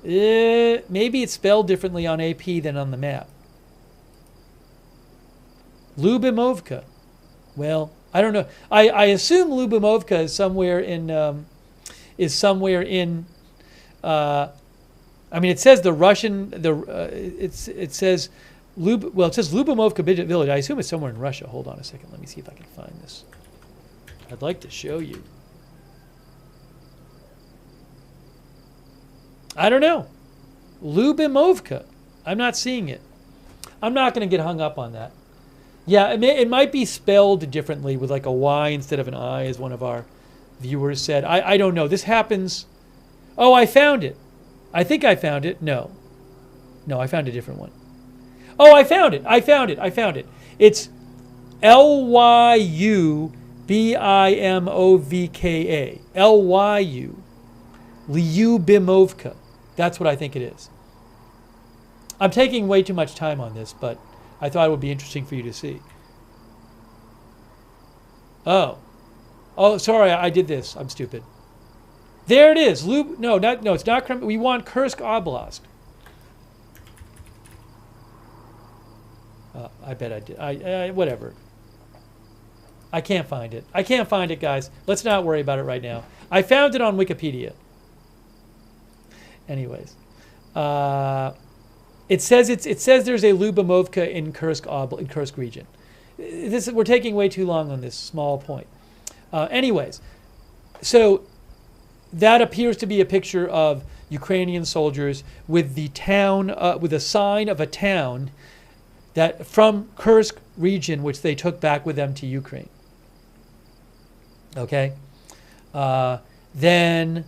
Maybe it's spelled differently on AP than on the map. Lubimovka. Well, I don't know. I assume Lubimovka is somewhere in. I mean, it says the Russian. It says it says Lubimovka village. I assume it's somewhere in Russia. Hold on a second. Let me see if I can find this. I'd like to show you. I don't know. Lubimovka. I'm not seeing it. I'm not going to get hung up on that. Yeah, it might be spelled differently with like a Y instead of an I, as one of our viewers said. I don't know. This happens. Oh, I found it. I think I found it. No. No, I found a different one. Oh, I found it. I found it. I found it. It's Lyubimovka. Lyu. Lyubimovka. That's what I think it is. I'm taking way too much time on this, but I thought it would be interesting for you to see. Oh. Oh, sorry, I did this. I'm stupid. There it is. No, it's not. We want Kursk Oblast. I bet I did. Whatever. I can't find it. I can't find it, guys. Let's not worry about it right now. I found it on Wikipedia. Anyways, it says there's a Lyubimovka in Kursk region. We're taking way too long on this small point. Anyways, so that appears to be a picture of Ukrainian soldiers with the town, with a sign of a town that from Kursk region, which they took back with them to Ukraine. Okay, then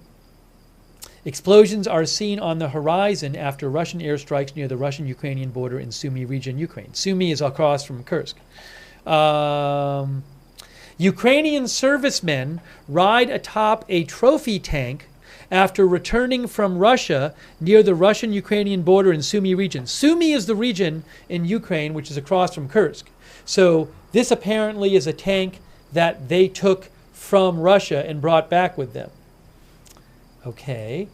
explosions are seen on the horizon after Russian airstrikes near the Russian-Ukrainian border in Sumy region, Ukraine. Sumy is across from Kursk. Ukrainian servicemen ride atop a trophy tank after returning from Russia near the Russian-Ukrainian border in Sumy region. Sumy is the region in Ukraine which is across from Kursk. So this apparently is a tank that they took from Russia and brought back with them. Okay.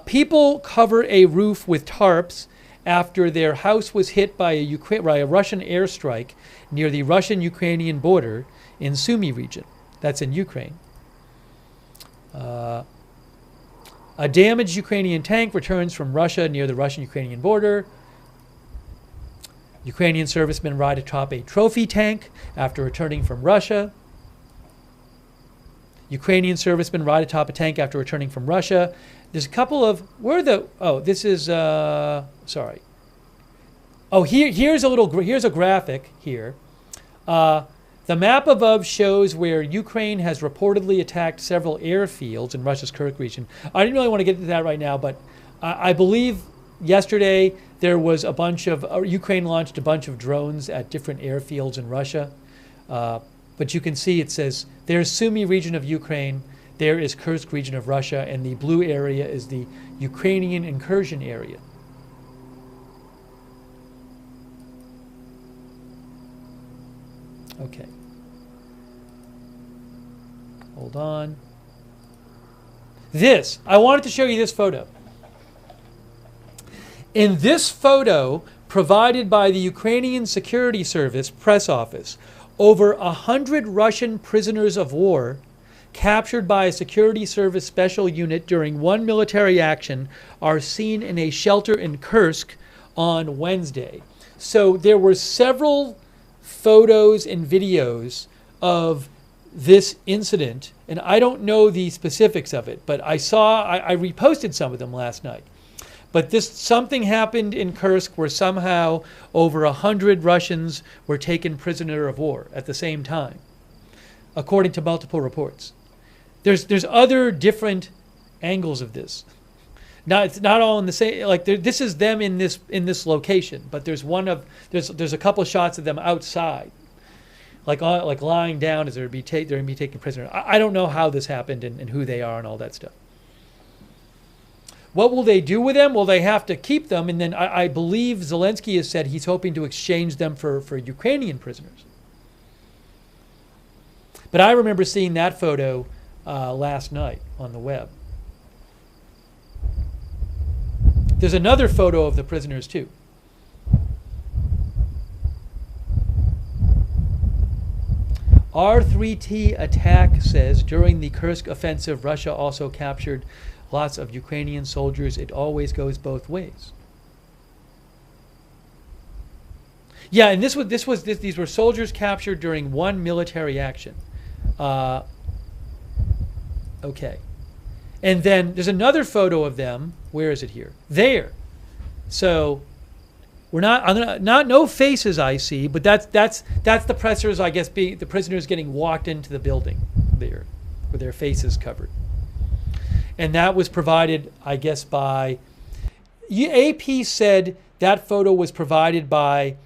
People cover a roof with tarps after their house was hit by a Russian airstrike near the Russian-Ukrainian border in Sumy region. That's in Ukraine. A damaged Ukrainian tank returns from Russia near the Russian-Ukrainian border. Ukrainian servicemen ride atop a trophy tank after returning from Russia. Ukrainian servicemen ride atop a tank after returning from Russia. There's a couple of this is sorry. Oh, here's a graphic here. The map above shows where Ukraine has reportedly attacked several airfields in Russia's Kursk region. I didn't really want to get into that right now, but I believe yesterday there was a bunch of Ukraine launched a bunch of drones at different airfields in Russia. But you can see it says there's Sumy region of Ukraine, there is Kursk region of Russia, and the blue area is the Ukrainian incursion area. Okay. Hold on. I wanted to show you this photo. In this photo, provided by the Ukrainian Security Service press office, over 100 Russian prisoners of war captured by a security service special unit during one military action are seen in a shelter in Kursk on Wednesday. So there were several photos and videos of this incident, and I don't know the specifics of it, but I reposted some of them last night. But something happened in Kursk where somehow over 100 Russians were taken prisoner of war at the same time, according to multiple reports. There's other different angles of this. Now it's not all in the same. Like this is them in this location, but there's a couple of shots of them outside, like lying down as they're going to be taken prisoner. I don't know how this happened and who they are and all that stuff. What will they do with them? Well, they have to keep them, and then I believe Zelensky has said he's hoping to exchange them for Ukrainian prisoners. But I remember seeing that photo last night on the web. There's another photo of the prisoners too. R3T attack says during the Kursk offensive, Russia also captured lots of Ukrainian soldiers. It always goes both ways. Yeah, and these were soldiers captured during one military action. Okay. And then there's another photo of them. Where is it here? There. So We're not no faces I see, but that's the pressers, I guess, the prisoners getting walked into the building there with their faces covered. And that was provided, I guess, by AP said that photo was provided by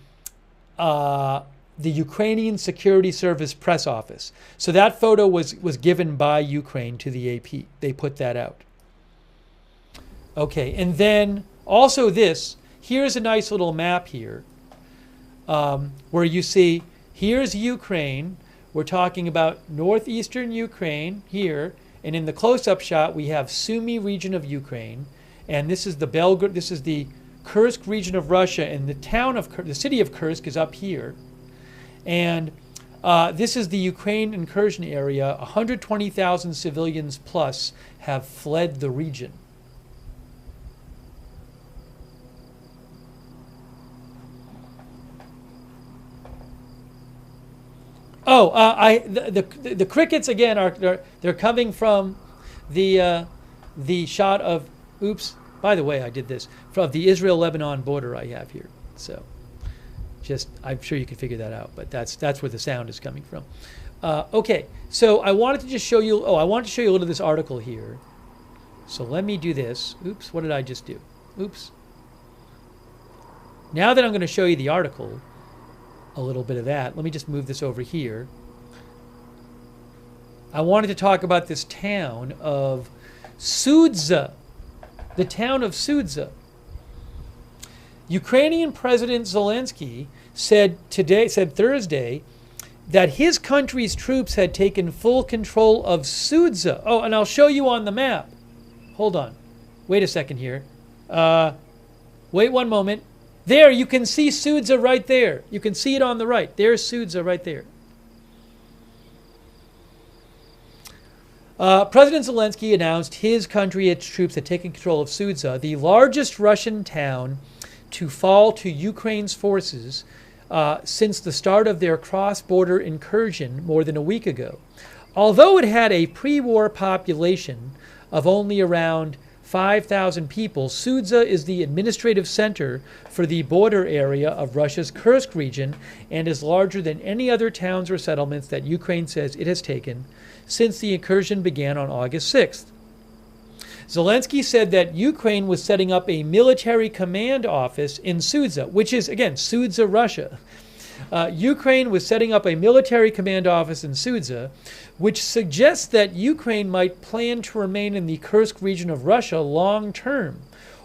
the Ukrainian Security Service press office. So that photo was given by Ukraine to the AP. They put that out. Okay, and then also this. Here's a nice little map here where you see, here's Ukraine. We're talking about northeastern Ukraine here. And in the close-up shot, we have Sumy region of Ukraine. And this is the Kursk region of Russia. And the city of Kursk is up here. And this is the Ukraine incursion area. 120,000 civilians plus have fled the region. The crickets again they're coming from the shot of, oops, by the way, I did this, from the Israel-Lebanon border I have here. So I'm sure you can figure that out, but that's where the sound is coming from. Okay, so I wanted to just show you, I wanted to show you a little of this article here. So let me do this. Oops, what did I just do? Oops. Now that I'm going to show you the article, a little bit of that. Let me just move this over here. I wanted to talk about this town of Sudza. The town of Sudza. Ukrainian President Zelensky said Thursday that his country's troops had taken full control of Sudza. Oh, and I'll show you on the map. Hold on. Wait a second here. Wait one moment. There, you can see Sudza right there. You can see it on the right. There's Sudza right there. President Zelensky announced his country, its troops had taken control of Sudza, the largest Russian town to fall to Ukraine's forces since the start of their cross-border incursion more than a week ago. Although it had a pre-war population of only around 5,000 people, Sudza is the administrative center for the border area of Russia's Kursk region and is larger than any other towns or settlements that Ukraine says it has taken since the incursion began on August 6th. Zelensky said that Ukraine was setting up a military command office in Sudza, which is, again, Sudza, Russia. Ukraine was setting up a military command office in Sudza, which suggests that Ukraine might plan to remain in the Kursk region of Russia long term,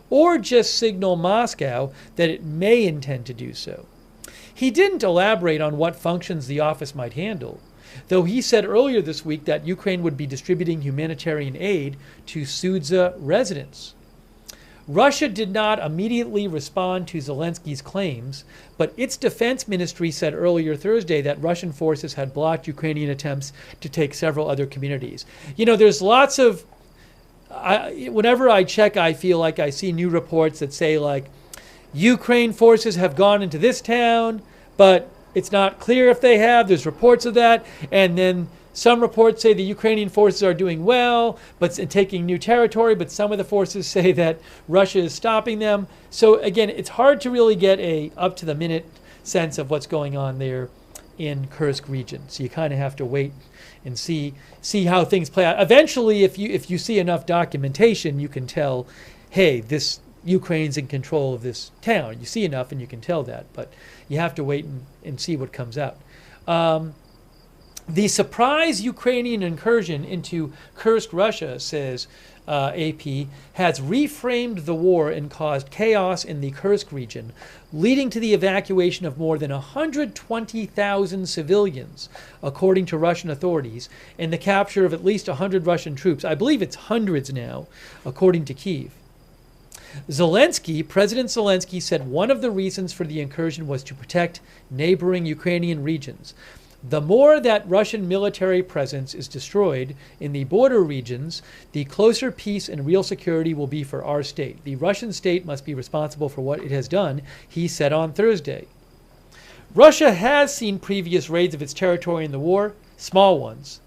or just signal Moscow that it may intend to do so. He didn't elaborate on what functions the office might handle, though he said earlier this week that Ukraine would be distributing humanitarian aid to Sudza residents. Russia did not immediately respond to Zelensky's claims, but its defense ministry said earlier Thursday that Russian forces had blocked Ukrainian attempts to take several other communities. You know, there's lots of, whenever I check, I feel like I see new reports that say, like, Ukraine forces have gone into this town, but it's not clear if they have. There's reports of that. And then some reports say the Ukrainian forces are doing well, but taking new territory, but some of the forces say that Russia is stopping them. So again, it's hard to really get a up-to-the-minute sense of what's going on there in Kursk region. So you kind of have to wait and see how things play out. Eventually, if you see enough documentation, you can tell, hey, this Ukraine's in control of this town. You see enough and you can tell that, but you have to wait and see what comes out. The surprise Ukrainian incursion into Kursk, Russia, says AP, has reframed the war and caused chaos in the Kursk region, leading to the evacuation of more than 120,000 civilians, according to Russian authorities, and the capture of at least 100 Russian troops. I believe it's hundreds now, according to Kyiv. President Zelensky said one of the reasons for the incursion was to protect neighboring Ukrainian regions. The more that Russian military presence is destroyed in the border regions, the closer peace and real security will be for our state. The Russian state must be responsible for what it has done, he said on Thursday. Russia has seen previous raids of its territory in the war, small ones.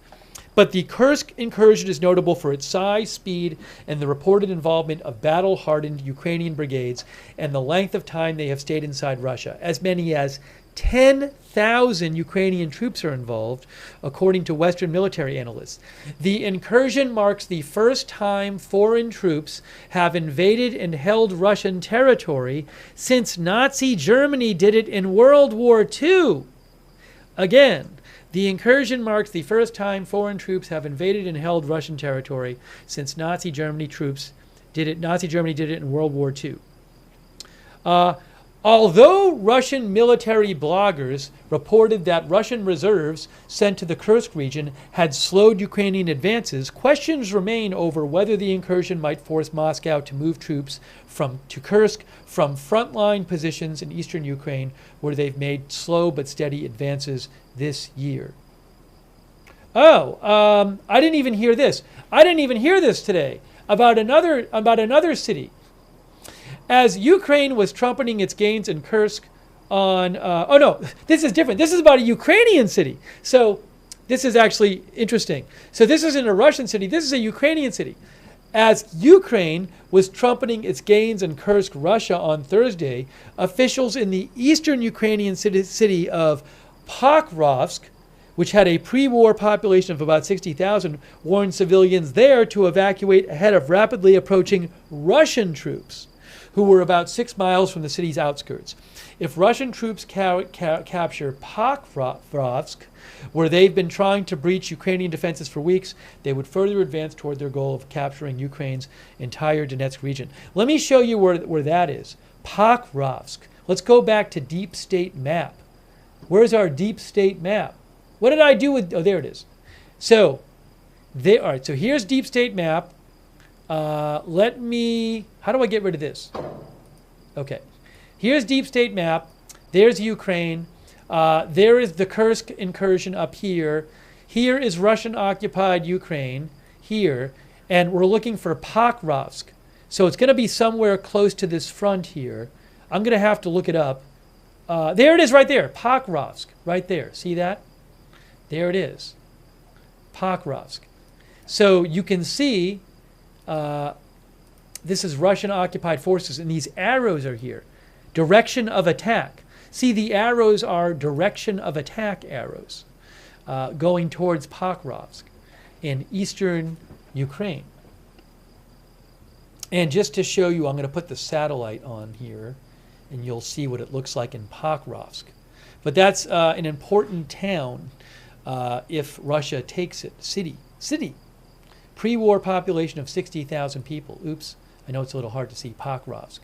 But the Kursk incursion is notable for its size, speed, and the reported involvement of battle-hardened Ukrainian brigades and the length of time they have stayed inside Russia. As many as 10,000 Ukrainian troops are involved, according to Western military analysts. The incursion marks the first time foreign troops have invaded and held Russian territory since Nazi Germany did it in World War II. Again, the incursion marks the first time foreign troops have invaded and held Russian territory since Nazi Germany did it in World War II. Although Russian military bloggers reported that Russian reserves sent to the Kursk region had slowed Ukrainian advances, questions remain over whether the incursion might force Moscow to move troops to Kursk from frontline positions in eastern Ukraine, where they've made slow but steady advances this year. I didn't even hear this. I didn't even hear this today about another city. As Ukraine was trumpeting its gains in Kursk this is different. This is about a Ukrainian city. So this is actually interesting. So this isn't a Russian city. This is a Ukrainian city. As Ukraine was trumpeting its gains in Kursk, Russia on Thursday, officials in the eastern Ukrainian city of Pokrovsk, which had a pre-war population of about 60,000, warned civilians there to evacuate ahead of rapidly approaching Russian troops, who were about 6 miles from the city's outskirts. If Russian troops capture Pokrovsk, where they've been trying to breach Ukrainian defenses for weeks, they would further advance toward their goal of capturing Ukraine's entire Donetsk region. Let me show you where that is. Pokrovsk. Let's go back to Deep State Map. Where's our Deep State Map? What did I do with... Oh, there it is. So, all right, so here's Deep State Map. How do I get rid of this? Okay. Here's Deep State Map. There's Ukraine. There is the Kursk incursion up here. Here is Russian-occupied Ukraine, here. And we're looking for Pokrovsk. So it's going to be somewhere close to this front here. I'm going to have to look it up. There it is right there. Pokrovsk. Right there. See that? There it is. Pokrovsk. So you can see... this is Russian-occupied forces, and these arrows are here. Direction of attack. See, the arrows are direction of attack arrows going towards Pokrovsk in eastern Ukraine. And just to show you, I'm going to put the satellite on here, and you'll see what it looks like in Pokrovsk. But that's an important town if Russia takes it. City. Pre-war population of 60,000 people. Oops, I know it's a little hard to see. Pokrovsk.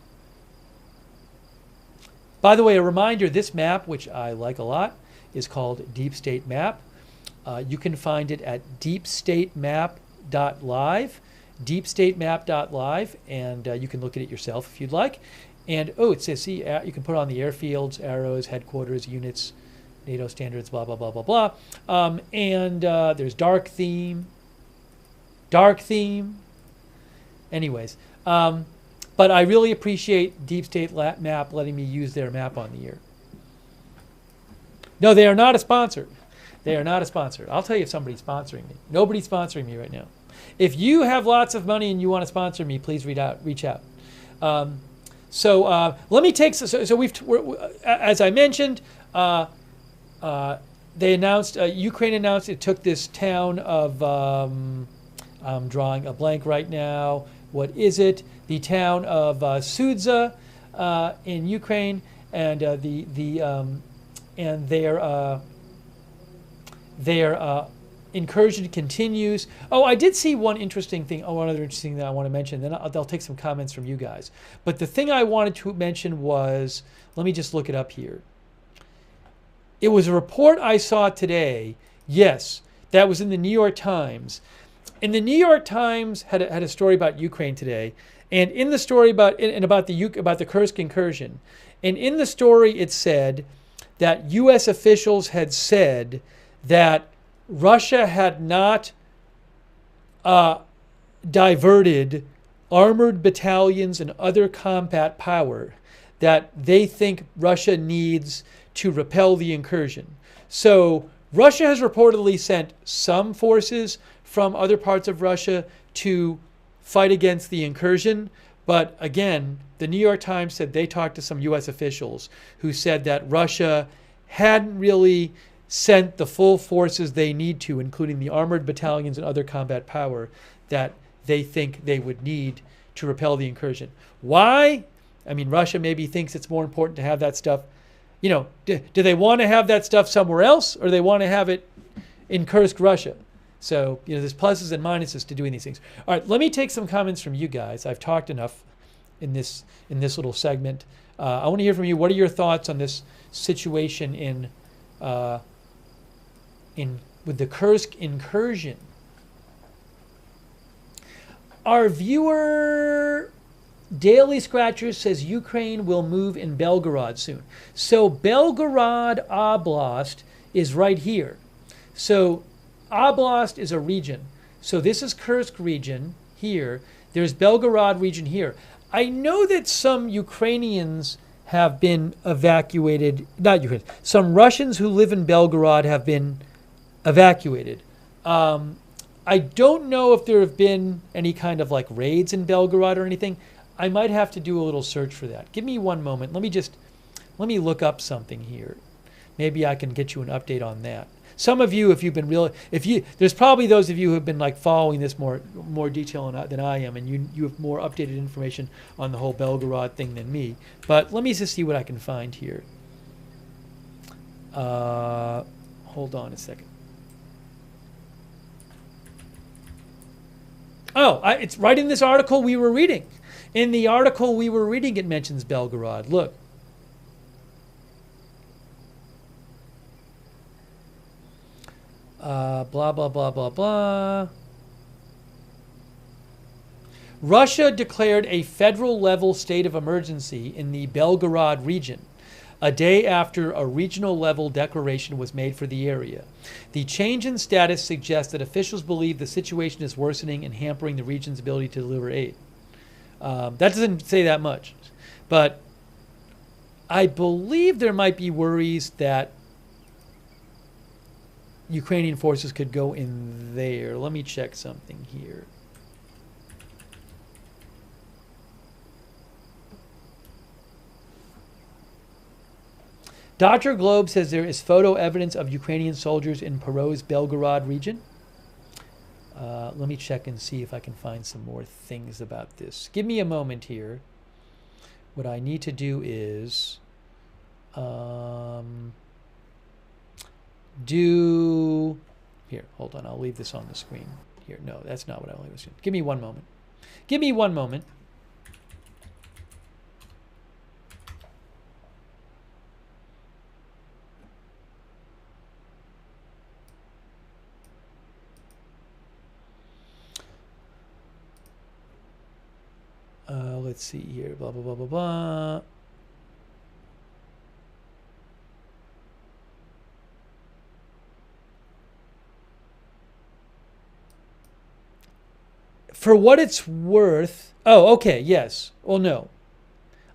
By the way, a reminder, this map, which I like a lot, is called Deep State Map. You can find it at deepstatemap.live, deepstatemap.live, and you can look at it yourself if you'd like. And, it says, see, you can put on the airfields, arrows, headquarters, units, NATO standards, blah, blah, blah, blah, blah. And there's dark theme. Anyways, but I really appreciate Deep State Map letting me use their map on the air. No, they are not a sponsor. They are not a sponsor. I'll tell you if somebody's sponsoring me. Nobody's sponsoring me right now. If you have lots of money and you want to sponsor me, please reach out. Let me take. As I mentioned, they announced. Ukraine announced it took this town of. I'm drawing a blank right now. What is it? The town of Sudza in Ukraine, and their incursion continues. Oh, I did see one interesting thing. One other interesting thing that I want to mention. Then I'll take some comments from you guys. But the thing I wanted to mention was, let me just look it up here. It was a report I saw today. Yes, that was in the New York Times. And the New York Times had a story about Ukraine today, and in the story about the Kursk incursion, and in the story it said that U.S. officials had said that Russia had not diverted armored battalions and other combat power that they think Russia needs to repel the incursion. So Russia has reportedly sent some forces from other parts of Russia to fight against the incursion. But again, the New York Times said they talked to some U.S. officials who said that Russia hadn't really sent the full forces they need to, including the armored battalions and other combat power that they think they would need to repel the incursion. Why? I mean, Russia maybe thinks it's more important to have that stuff. You know, do they want to have that stuff somewhere else, or do they want to have it in Kursk, Russia? So, you know, there's pluses and minuses to doing these things. All right, let me take some comments from you guys. I've talked enough in this little segment. I want to hear from you. What are your thoughts on this situation with the Kursk incursion? Our viewer Daily Scratcher says Ukraine will move in Belgorod soon. So Belgorod Oblast is right here. So Oblast is a region. So this is Kursk region here. There's Belgorod region here. I know that some Ukrainians have been evacuated, not Ukraine, some Russians who live in Belgorod have been evacuated. I don't know if there have been any kind of like raids in Belgorod or anything. I might have to do a little search for that. Give me one moment. Let me look up something here. Maybe I can get you an update on that. Some of you, if you've been there's probably those of you who have been like following this more detail than I am, and you have more updated information on the whole Belgorod thing than me. But let me just see what I can find here. Hold on a second. Oh, it's right in this article we were reading. In the article we were reading, it mentions Belgorod. Look. Blah, blah, blah, blah, blah. Russia declared a federal-level state of emergency in the Belgorod region, a day after a regional-level declaration was made for the area. The change in status suggests that officials believe the situation is worsening and hampering the region's ability to deliver aid. That doesn't say that much, but I believe there might be worries that Ukrainian forces could go in there. Let me check something here. Dr. Globe says there is photo evidence of Ukrainian soldiers in Perot's Belgorod region. Let me check and see if I can find some more things about this. Give me a moment here. What I need to do is here, hold on, I'll leave this on the screen. Here, no, that's not what I was doing. Give me one moment. Give me one moment. Let's see here, blah, blah, blah, blah, blah. For what it's worth, oh, okay, yes. Well, no.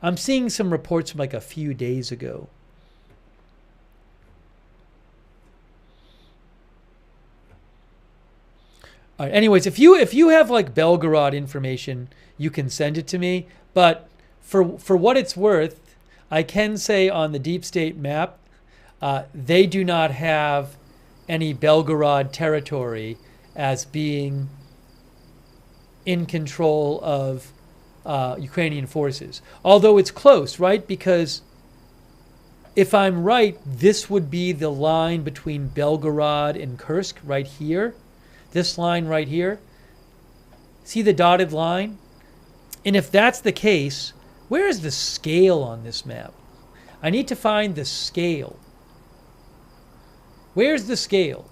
I'm seeing some reports from like a few days ago. All right, anyways, if you have like Belgorod information, you can send it to me. But for what it's worth, I can say on the deep state map, they do not have any Belgorod territory as being in control of Ukrainian forces. Although it's close, right? Because if I'm right, this would be the line between Belgorod and Kursk right here. This line right here. See the dotted line? And if that's the case, where is the scale on this map? I need to find the scale. Where's the scale?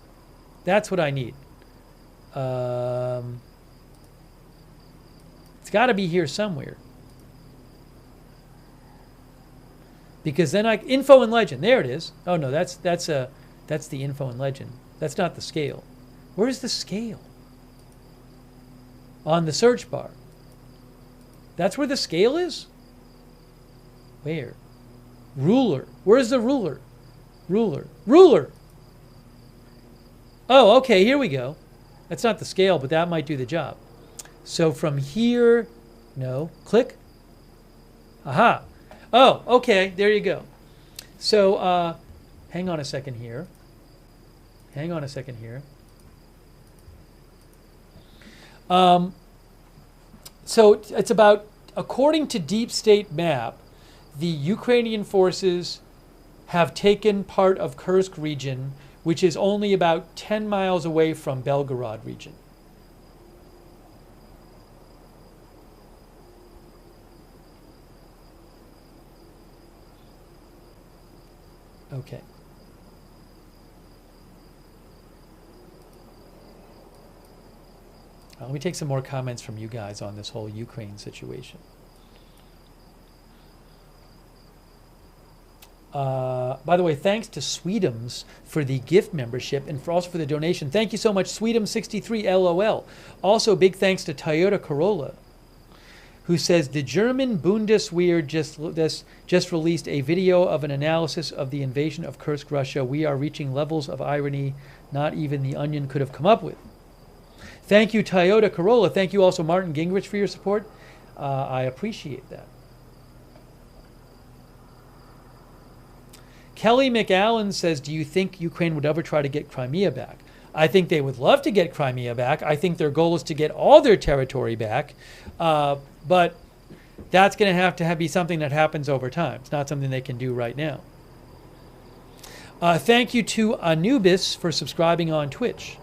That's what I need. It's got to be here somewhere. Because then info and legend. There it is. Oh no, that's the info and legend. That's not the scale. Where's the scale? On the search bar. That's where the scale is? Where? Ruler. Where's the ruler? Ruler. Ruler! Oh, okay, here we go. That's not the scale, but that might do the job. So from here, no, click. Aha. Oh, okay, there you go. So hang on a second here. Hang on a second here. So it's about, according to Deep State Map, the Ukrainian forces have taken part of Kursk region, which is only about 10 miles away from Belgorod region. Okay. Let me take some more comments from you guys on this whole Ukraine situation. By the way, thanks to Sweetums for the gift membership and also for the donation. Thank you so much, Sweetums63 LOL. Also, big thanks to Toyota Corolla, who says the German Bundeswehr just released a video of an analysis of the invasion of Kursk, Russia. We are reaching levels of irony not even the Onion could have come up with. Thank you, Toyota Corolla. Thank you also, Martin Gingrich, for your support. I appreciate that. Kelly McAllen says, do you think Ukraine would ever try to get Crimea back? I think they would love to get Crimea back. I think their goal is to get all their territory back. But that's going to have to be something that happens over time. It's not something they can do right now. Thank you to Anubis for subscribing on Twitch,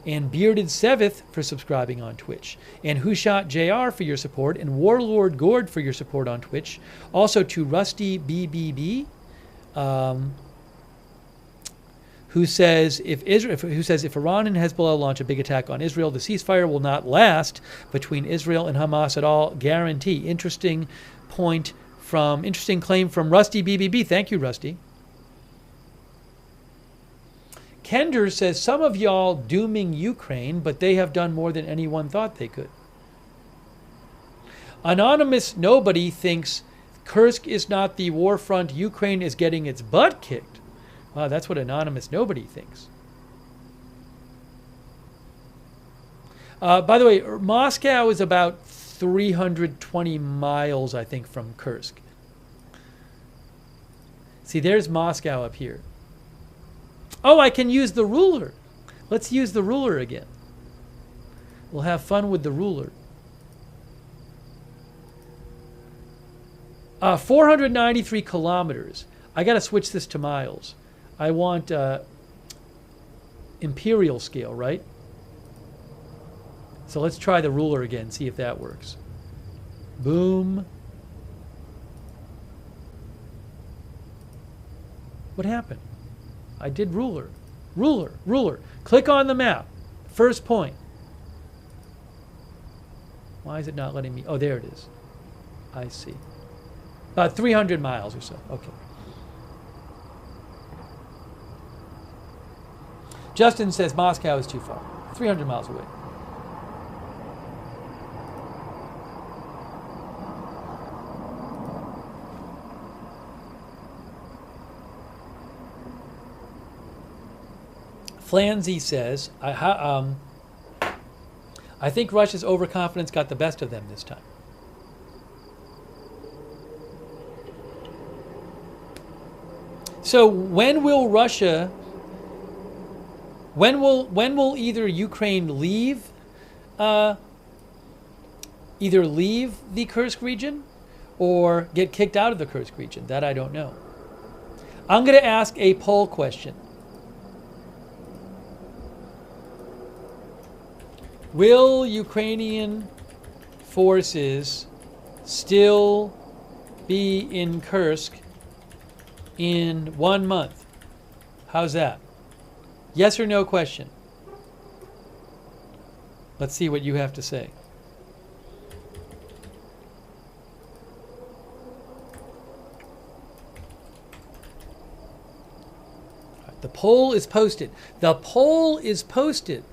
and Bearded Seveth for subscribing on Twitch, and Whoshot JR for your support, and Warlord Gord for your support on Twitch. Also to Rusty BBB, who says if Iran and Hezbollah launch a big attack on Israel, the ceasefire will not last between Israel and Hamas at all. Guarantee. Interesting claim from Rusty BBB. Thank you, Rusty. Kender says, some of y'all dooming Ukraine, but they have done more than anyone thought they could. Anonymous Nobody thinks Kursk is not the war front. Ukraine is getting its butt kicked. Wow, that's what Anonymous Nobody thinks. By the way, Moscow is about 320 miles, I think, from Kursk. See, there's Moscow up here. Oh, I can use the ruler. Let's use the ruler again. We'll have fun with the ruler. 493 kilometers. I got to switch this to miles. I want imperial scale, right? So let's try the ruler again, see if that works. Boom. What happened? I did ruler. Ruler, ruler. Click on the map. First point. Why is it not letting me? Oh, there it is. I see. About 300 miles or so. Okay. Justin says Moscow is too far. 300 miles away. Flanzy says, I think Russia's overconfidence got the best of them this time. So when will Russia, when will either Ukraine leave the Kursk region or get kicked out of the Kursk region? That I don't know. I'm going to ask a poll question. Will Ukrainian forces still be in Kursk in 1 month? How's that? Yes or no question? Let's see what you have to say. The poll is posted. The poll is posted.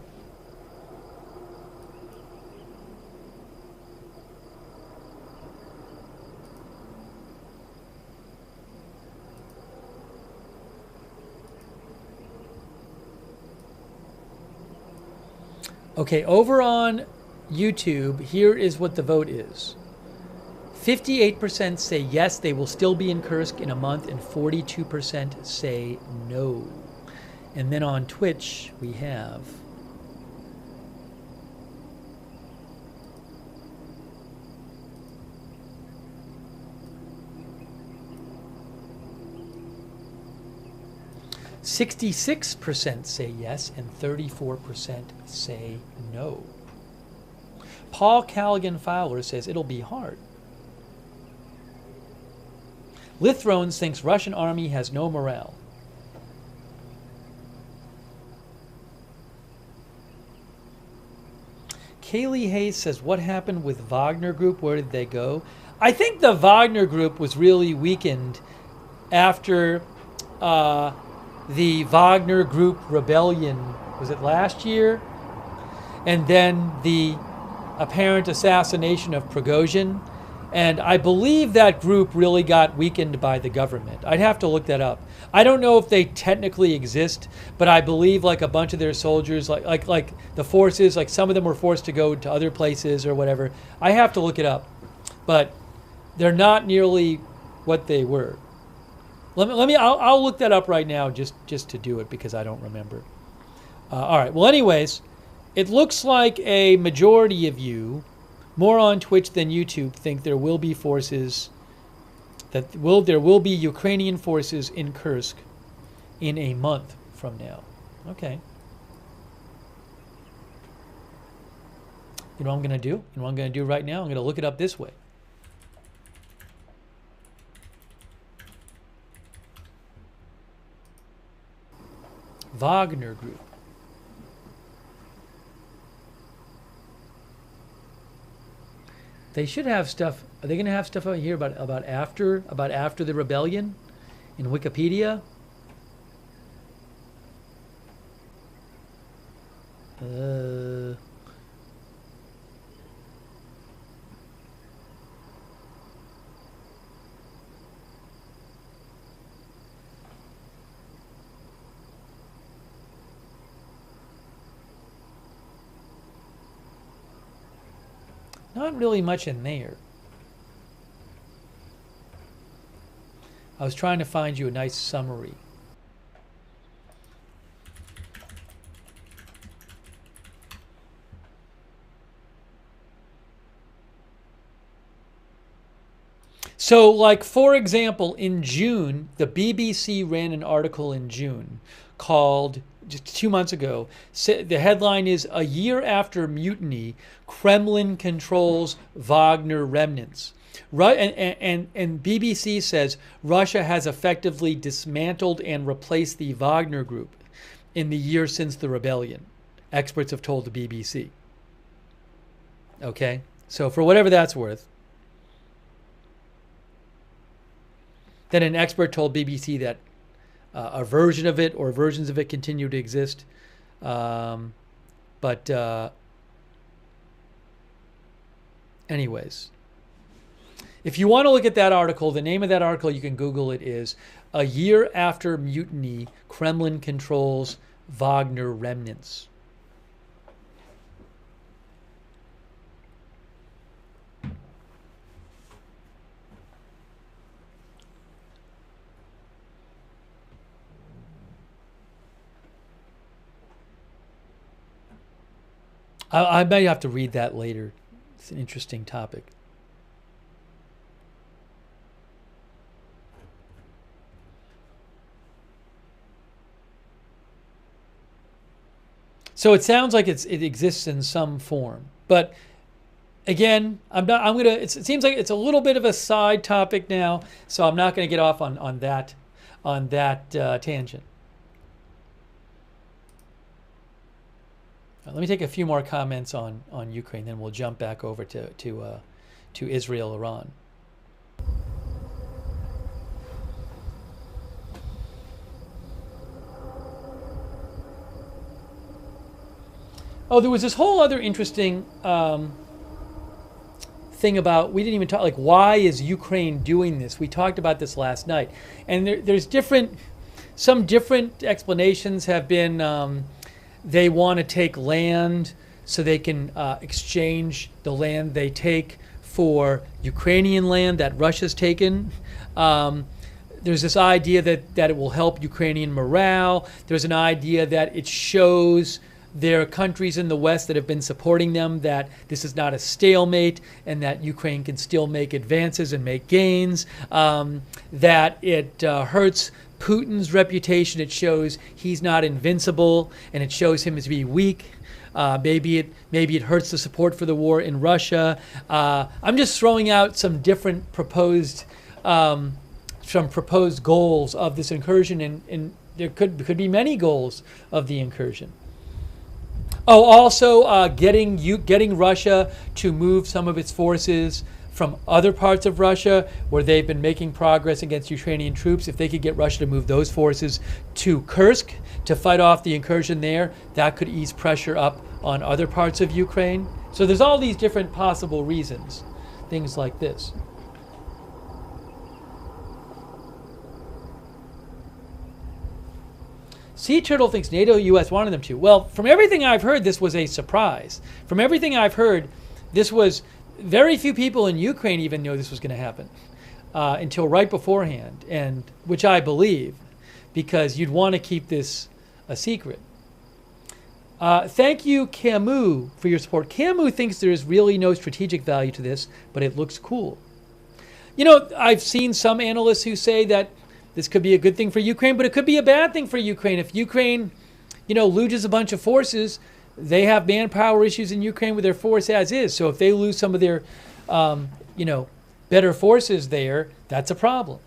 Okay, over on YouTube, here is what the vote is. 58% say yes, they will still be in Kursk in a month, and 42% say no. And then on Twitch, we have 66% say yes, and 34% say no. Paul Callaghan Fowler says it'll be hard. Lithrones thinks Russian army has no morale. Kaylee Hayes says, what happened with Wagner Group? Where did they go? I think the Wagner Group was really weakened after the Wagner Group rebellion. Was it last year? And then the apparent assassination of Prigozhin. And I believe that group really got weakened by the government. I'd have to look that up. I don't know if they technically exist, but I believe like a bunch of their soldiers, like the forces, like some of them were forced to go to other places or whatever. I have to look it up, but they're not nearly what they were. I'll look that up right now just to do it because I don't remember. All right. Well, anyways, it looks like a majority of you, more on Twitch than YouTube, think there will be forces there will be Ukrainian forces in Kursk in a month from now. Okay. You know what I'm going to do? You know what I'm going to do right now? I'm going to look it up this way. Wagner Group. They should have stuff. Are they going to have stuff out here about after the rebellion in Wikipedia? Not really much in there. I was trying to find you a nice summary. So, like, for example, in June, the BBC ran an article in June called, just 2 months ago, the headline is, "A year after mutiny, Kremlin controls Wagner remnants." And BBC says Russia has effectively dismantled and replaced the Wagner Group in the year since the rebellion. Experts have told the BBC. Okay? So for whatever that's worth. Then an expert told BBC that a version of it or versions of it continue to exist. Anyways, if you want to look at that article, the name of that article, you can Google it, is "A Year After Mutiny, Kremlin Controls Wagner Remnants." I may have to read that later. It's an interesting topic. So it sounds like it exists in some form, but again, it seems like it's a little bit of a side topic now, so I'm not going to get off on that tangent. Let me take a few more comments on Ukraine, then we'll jump back over to Israel-Iran. Oh, there was this whole other interesting thing about, we didn't even talk, like, why is Ukraine doing this? We talked about this last night, and there's some different explanations have been. They want to take land so they can exchange the land they take for Ukrainian land that Russia's taken. There's this idea that it will help Ukrainian morale. There's an idea that it shows there are countries in the West that have been supporting them that this is not a stalemate and that Ukraine can still make advances and make gains, that it hurts Putin's reputation. It shows he's not invincible and it shows him as being weak. Maybe it hurts the support for the war in Russia. I'm just throwing out some different proposed goals of this incursion, and there could be many goals of the incursion. Oh, also getting Russia to move some of its forces from other parts of Russia where they've been making progress against Ukrainian troops. If they could get Russia to move those forces to Kursk to fight off the incursion there, that could ease pressure up on other parts of Ukraine. So there's all these different possible reasons, things like this. Sea Turtle thinks NATO U.S. wanted them to. Well, from everything I've heard, this was a surprise. From everything I've heard, this was very few people in Ukraine even knew this was going to happen until right beforehand, and which I believe, because you'd want to keep this a secret. Thank you, Camus, for your support. Camus thinks there is really no strategic value to this, but it looks cool. You know, I've seen some analysts who say that this could be a good thing for Ukraine, but it could be a bad thing for Ukraine. If Ukraine, loses a bunch of forces, they have manpower issues in Ukraine with their force as is. So if they lose some of their, better forces there, that's a problem.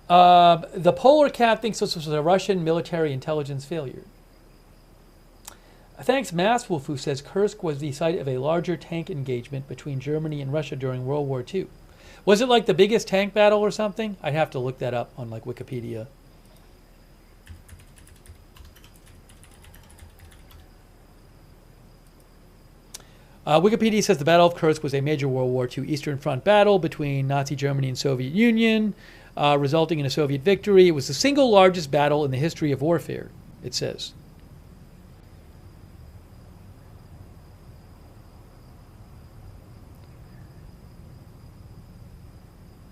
The Polar Cat thinks this was a Russian military intelligence failure. Thanks, Masswolf, who says Kursk was the site of a larger tank engagement between Germany and Russia during World War II. Was it like the biggest tank battle or something? I'd have to look that up on Wikipedia. Wikipedia says the Battle of Kursk was a major World War II Eastern Front battle between Nazi Germany and Soviet Union, resulting in a Soviet victory. It was the single largest battle in the history of warfare, it says.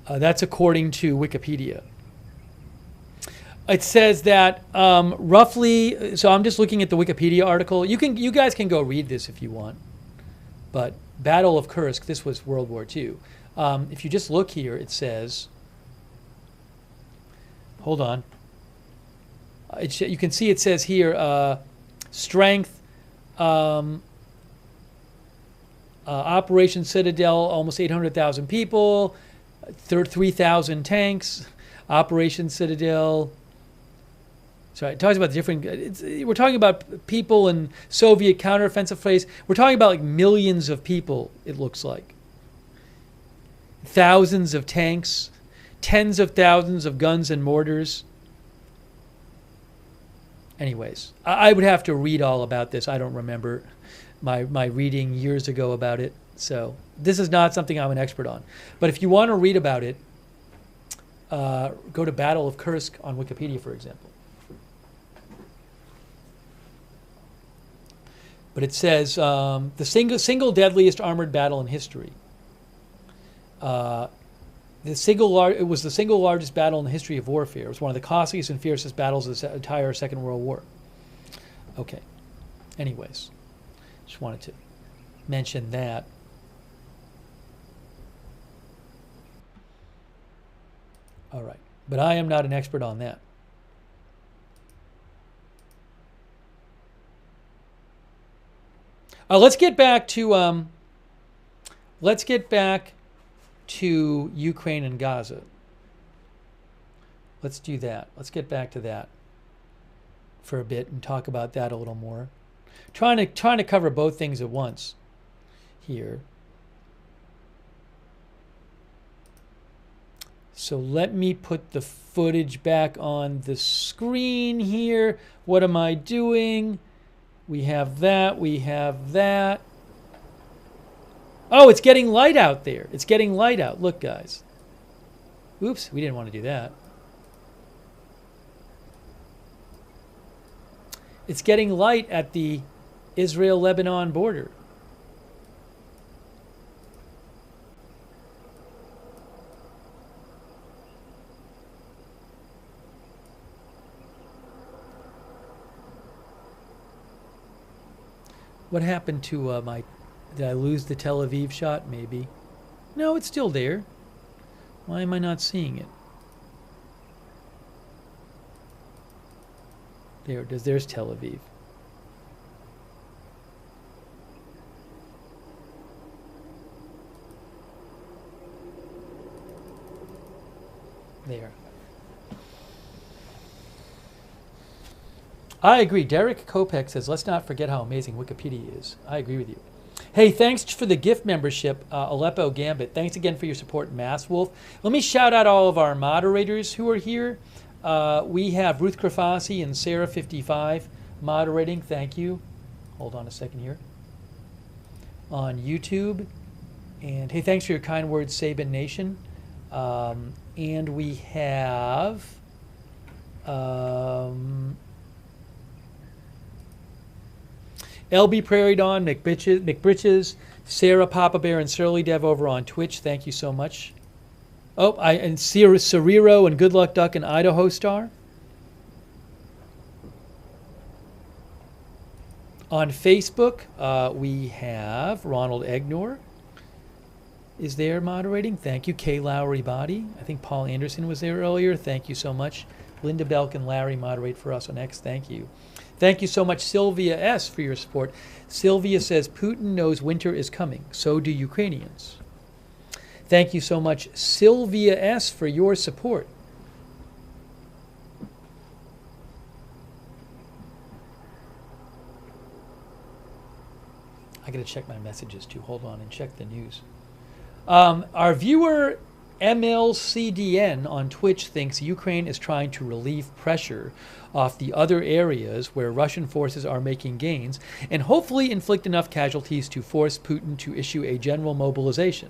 That's according to Wikipedia. It says that roughly, so I'm just looking at the Wikipedia article. You guys can go read this if you want. But Battle of Kursk, this was World War II. If you just look here, it says, hold on. You can see it says here, strength, Operation Citadel, almost 800,000 people, 3,000 tanks. Operation Citadel. Sorry, it talks about the different. We're talking about people in Soviet counteroffensive phase. We're talking about millions of people. It looks like thousands of tanks, tens of thousands of guns and mortars. Anyways, I would have to read all about this. I don't remember my reading years ago about it. So this is not something I'm an expert on. But if you want to read about it, go to Battle of Kursk on Wikipedia, for example. But it says the single deadliest armored battle in history. It was the single largest battle in the history of warfare. It was one of the costliest and fiercest battles of the entire Second World War. Okay. Anyways, just wanted to mention that. All right, but I am not an expert on that. Let's get back to Ukraine and Gaza. Let's do that. Let's get back to that for a bit and talk about that a little more. Trying to cover both things at once here. So let me put the footage back on the screen here. What am I doing? We have that. We have that. Oh, it's getting light out there. It's getting light out. Look, guys. Oops, we didn't want to do that. It's getting light at the Israel-Lebanon border. What happened to did I lose the Tel Aviv shot? Maybe. No, it's still there. Why am I not seeing it? There it is. There's Tel Aviv. There. I agree. Derek Kopek says, let's not forget how amazing Wikipedia is. I agree with you. Hey, thanks for the gift membership, Aleppo Gambit. Thanks again for your support, Mass Wolf. Let me shout out all of our moderators who are here. We have Ruth Krafasi and Sarah55 moderating. Thank you. Hold on a second here. On YouTube. And hey, thanks for your kind words, Sabin Nation. And we have... LB Prairie Dawn, McBritches, Sarah Papa Bear, and Surly Dev over on Twitch. Thank you so much. Oh, and Cerero and Good Luck Duck and Idaho Star. On Facebook, we have Ronald Egnor is there moderating. Thank you. Kay Lowry Body. I think Paul Anderson was there earlier. Thank you so much. Linda Belk and Larry moderate for us on X. Thank you. Thank you so much, Sylvia S., for your support. Sylvia says, Putin knows winter is coming. So do Ukrainians. Thank you so much, Sylvia S., for your support. I got to check my messages, too. Hold on and check the news. Our viewer, MLCDN on Twitch, thinks Ukraine is trying to relieve pressure off the other areas where Russian forces are making gains and hopefully inflict enough casualties to force Putin to issue a general mobilization.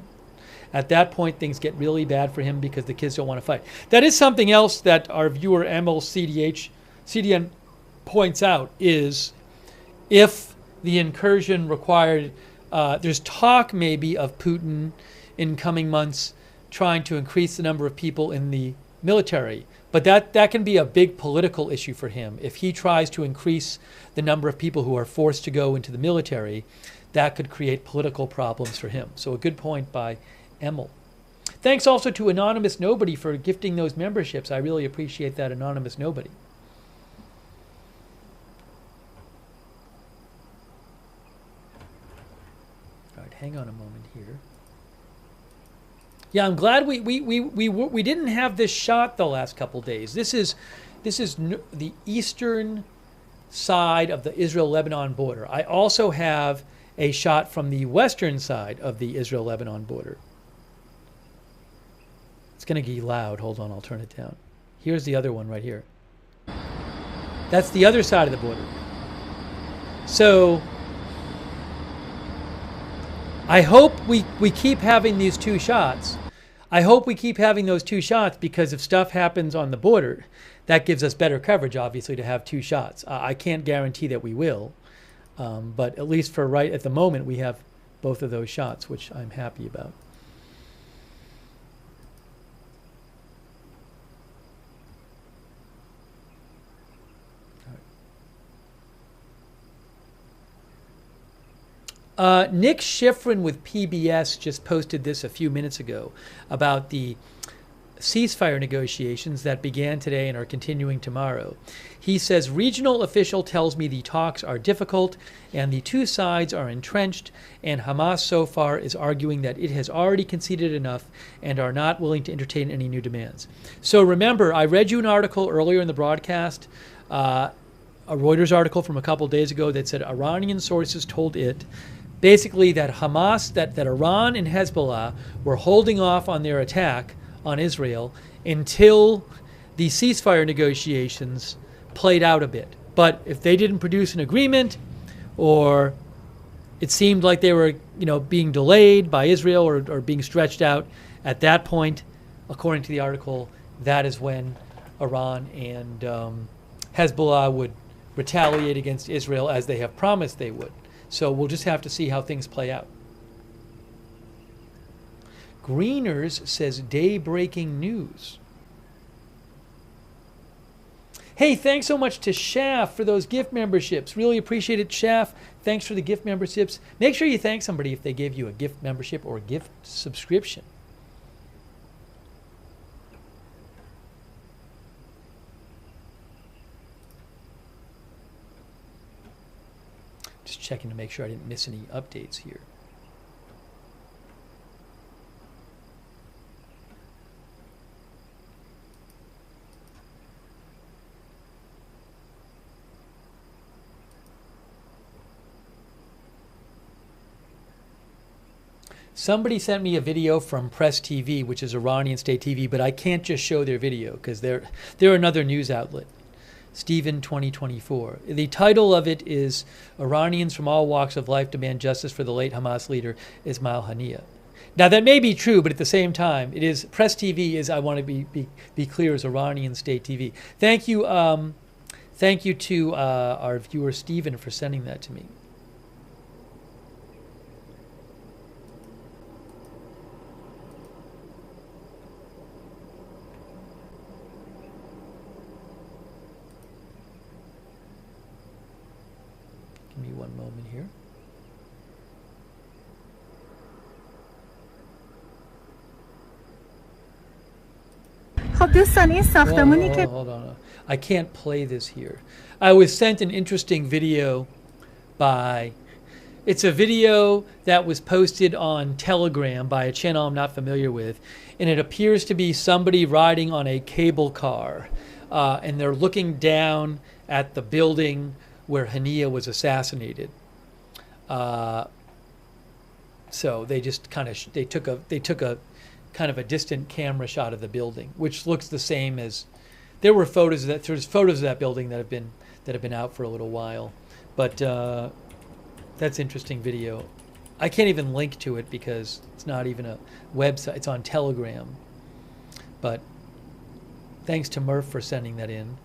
At that point, things get really bad for him because the kids don't want to fight. That is something else that our viewer MLCDN points out is if the incursion required, there's talk maybe of Putin in coming months trying to increase the number of people in the military. But that can be a big political issue for him. If he tries to increase the number of people who are forced to go into the military, that could create political problems for him. So a good point by Emil. Thanks also to Anonymous Nobody for gifting those memberships. I really appreciate that, Anonymous Nobody. All right, hang on a moment here. Yeah, I'm glad we didn't have this shot the last couple days. This is the eastern side of the Israel-Lebanon border. I also have a shot from the western side of the Israel-Lebanon border. It's going to be loud. Hold on, I'll turn it down. Here's the other one right here. That's the other side of the border. So I hope we keep having these two shots. I hope we keep having those two shots because if stuff happens on the border, that gives us better coverage, obviously, to have two shots. I can't guarantee that we will, but at least for right at the moment, we have both of those shots, which I'm happy about. Nick Schifrin with PBS just posted this a few minutes ago about the ceasefire negotiations that began today and are continuing tomorrow. He says, regional official tells me the talks are difficult and the two sides are entrenched, and Hamas so far is arguing that it has already conceded enough and are not willing to entertain any new demands. So remember, I read you an article earlier in the broadcast, a Reuters article from a couple days ago that said Iranian sources told it basically that Hamas, that Iran and Hezbollah were holding off on their attack on Israel until the ceasefire negotiations played out a bit. But if they didn't produce an agreement, or it seemed like they were, being delayed by Israel or being stretched out, at that point, according to the article, that is when Iran and Hezbollah retaliate against Israel as they have promised they would. So we'll just have to see how things play out. Greeners says day-breaking news. Hey, thanks so much to Shaf for those gift memberships. Really appreciate it, Shaf. Thanks for the gift memberships. Make sure you thank somebody if they gave you a gift membership or a gift subscription. Just checking to make sure I didn't miss any updates here. Somebody sent me a video from Press TV, which is Iranian state TV, but I can't just show their video because they're another news outlet. Stephen 2024. The title of it is Iranians from all walks of life demand justice for the late Hamas leader Ismail Haniyeh. Now that may be true, but at the same time, it is Press TV is, I want to be clear, is Iranian state TV. Thank you to our viewer Stephen for sending that to me. Give me one moment here. Hold on. I can't play this here. I was sent an interesting video by... It's a video that was posted on Telegram by a channel I'm not familiar with, and it appears to be somebody riding on a cable car, and they're looking down at the building where Haniyeh was assassinated. So they just kind of they took a kind of a distant camera shot of the building, which looks the same as there were photos of that. There's photos of that building that have been out for a little while, but that's interesting video. I can't even link to it because it's not even a website. It's on Telegram. But thanks to Murph for sending that in.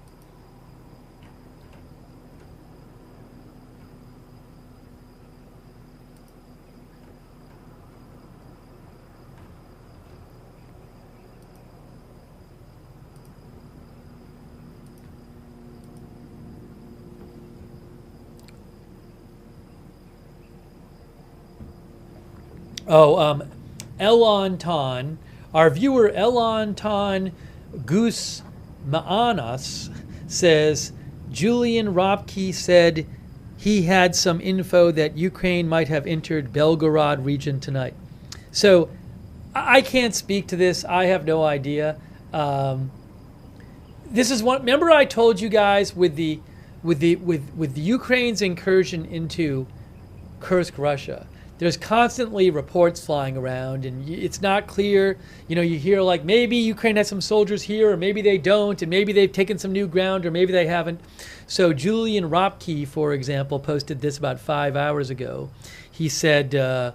Elon Tan, our viewer Elon Tan Goose Maanas says Julian Ropke said he had some info that Ukraine might have entered Belgorod region tonight. So I can't speak to this. I have no idea. This is one. Remember, I told you guys with the Ukraine's incursion into Kursk, Russia. There's constantly reports flying around, and it's not clear. You know, you hear like maybe Ukraine has some soldiers here, or maybe they don't, and maybe they've taken some new ground, or maybe they haven't. So Julian Ropke, for example, posted this about 5 hours ago. He said, oops,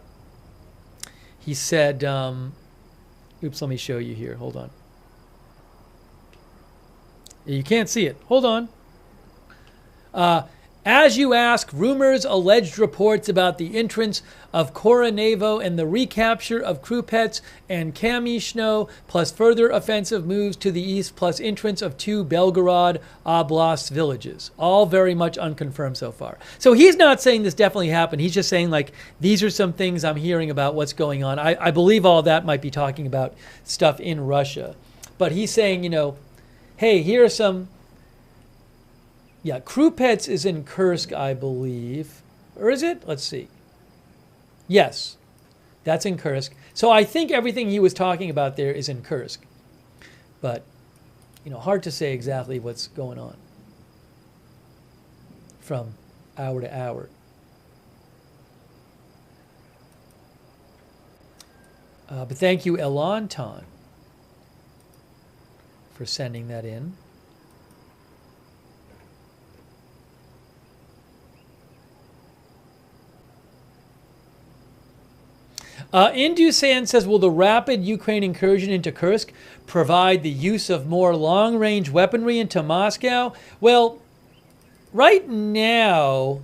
let me show you here. Hold on. You can't see it. Hold on. As you ask, rumors, alleged reports about the entrance of Koronevo and the recapture of Krupets and Kamyshno, plus further offensive moves to the east, plus entrance of 2 Belgorod Oblast villages. All very much unconfirmed so far. So he's not saying this definitely happened. He's just saying, like, these are some things I'm hearing about what's going on. I believe all that might be talking about stuff in Russia. But he's saying, you know, hey, here are some... Yeah, Krupets is in Kursk, I believe. Or is it? Let's see. Yes, that's in Kursk. So I think everything he was talking about there is in Kursk. But, you know, hard to say exactly what's going on from hour to hour. But thank you, Elon Tan, for sending that in. Indusan says, will the rapid Ukraine incursion into Kursk provide the use of more long-range weaponry into Moscow? Well, right now,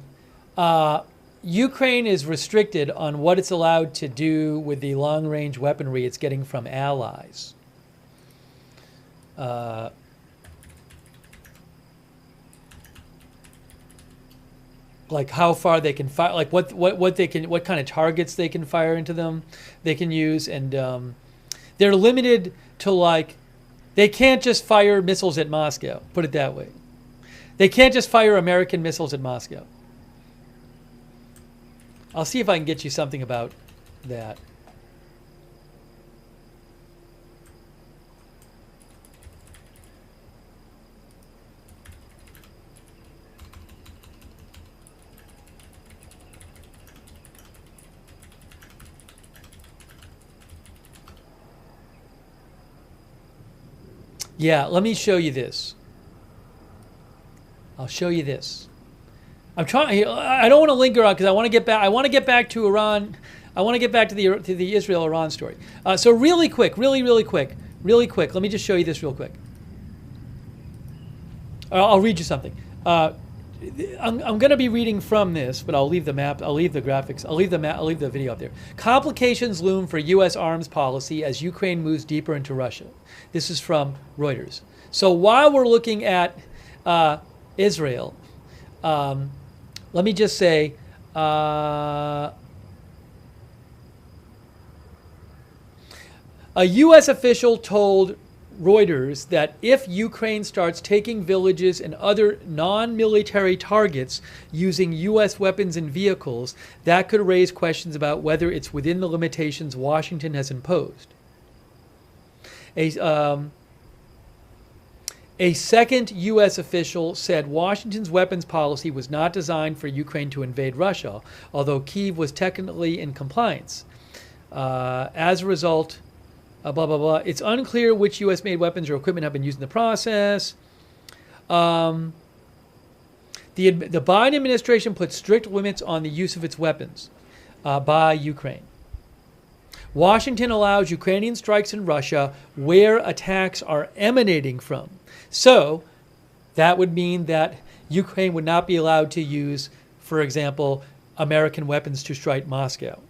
Ukraine is restricted on what it's allowed to do with the long-range weaponry it's getting from allies. Like how far they can fire, like what kind of targets they can fire into them, they can use, and they're limited to, like, they can't just fire missiles at Moscow. Put it that way. They can't just fire American missiles at Moscow. I'll see if I can get you something about that. Yeah, let me show you this. I'll show you this. I'm trying. I don't want to linger on because I want to get back. I want to get back to Iran. I want to get back to the Israel-Iran story. So really quick. Let me just show you this real quick. I'll read you something. I'm going to be reading from this, but I'll leave the map. I'll leave the graphics. I'll leave the map. I'll leave the video up there. Complications loom for U.S. arms policy as Ukraine moves deeper into Russia. This is from Reuters. So while we're looking at Israel, let me just say, a U.S. official told Reuters that if Ukraine starts taking villages and other non-military targets using U.S. weapons and vehicles, that could raise questions about whether it's within the limitations Washington has imposed. A second U.S. official said Washington's weapons policy was not designed for Ukraine to invade Russia, although Kyiv was technically in compliance. As a result, blah, blah, blah. It's unclear which U.S.-made weapons or equipment have been used in the process. The Biden administration put strict limits on the use of its weapons by Ukraine. Washington allows Ukrainian strikes in Russia where attacks are emanating from. So that would mean that Ukraine would not be allowed to use, for example, American weapons to strike Moscow.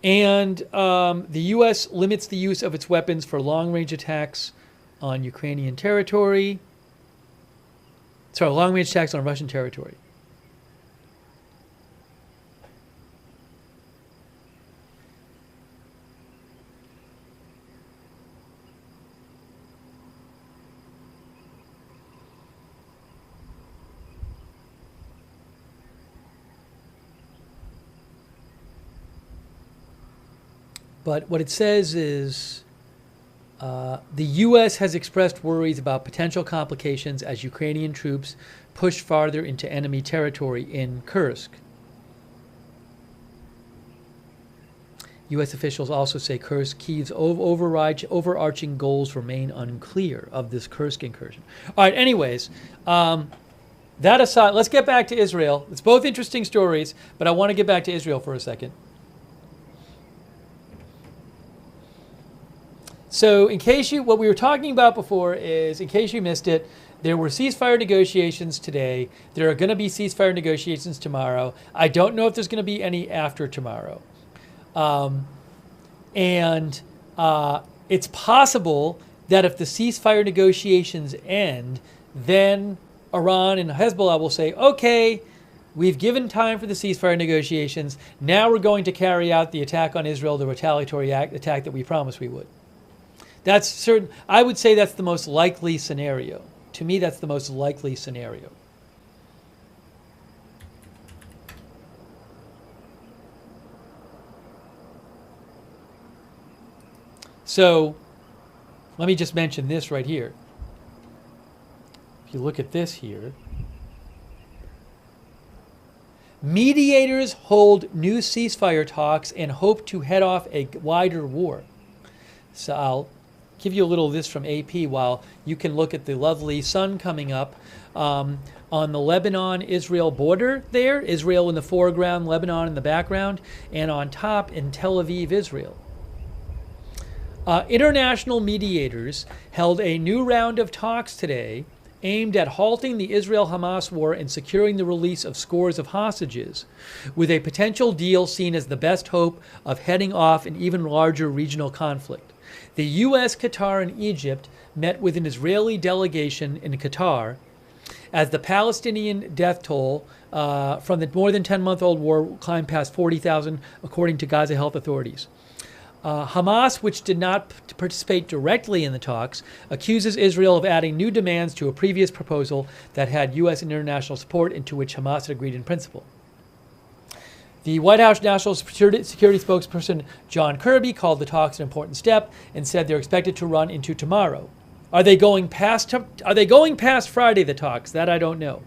And the U.S. limits the use of its weapons for long-range attacks on Ukrainian territory. Sorry, long-range attacks on Russian territory. But what it says is the U.S. has expressed worries about potential complications as Ukrainian troops push farther into enemy territory in Kursk. U.S. officials also say Kursk, Kyiv's overarching goals remain unclear of this Kursk incursion. All right, anyways, that aside, let's get back to Israel. It's both interesting stories, but I want to get back to Israel for a second. So what we were talking about before is, in case you missed it, there were ceasefire negotiations today. There are going to be ceasefire negotiations tomorrow. I don't know if there's going to be any after tomorrow. It's possible that if the ceasefire negotiations end, then Iran and Hezbollah will say, okay, we've given time for the ceasefire negotiations. Now we're going to carry out the attack on Israel, the retaliatory attack that we promised we would. That's certain. I would say that's the most likely scenario. To me, that's the most likely scenario. So let me just mention this right here. If you look at this here, mediators hold new ceasefire talks and hope to head off a wider war. So I'll give you a little of this from AP while you can look at the lovely sun coming up on the Lebanon-Israel border there. Israel in the foreground, Lebanon in the background, and on top in Tel Aviv, Israel. International mediators held a new round of talks today aimed at halting the Israel-Hamas war and securing the release of scores of hostages, with a potential deal seen as the best hope of heading off an even larger regional conflict. The U.S., Qatar, and Egypt met with an Israeli delegation in Qatar as the Palestinian death toll from the more than 10-month-old war climbed past 40,000, according to Gaza health authorities. Hamas, which did not participate directly in the talks, accuses Israel of adding new demands to a previous proposal that had U.S. and international support and to which Hamas had agreed in principle. The White House National Security spokesperson John Kirby called the talks an important step and said they're expected to run into tomorrow. Are they going past Friday, the talks? That I don't know.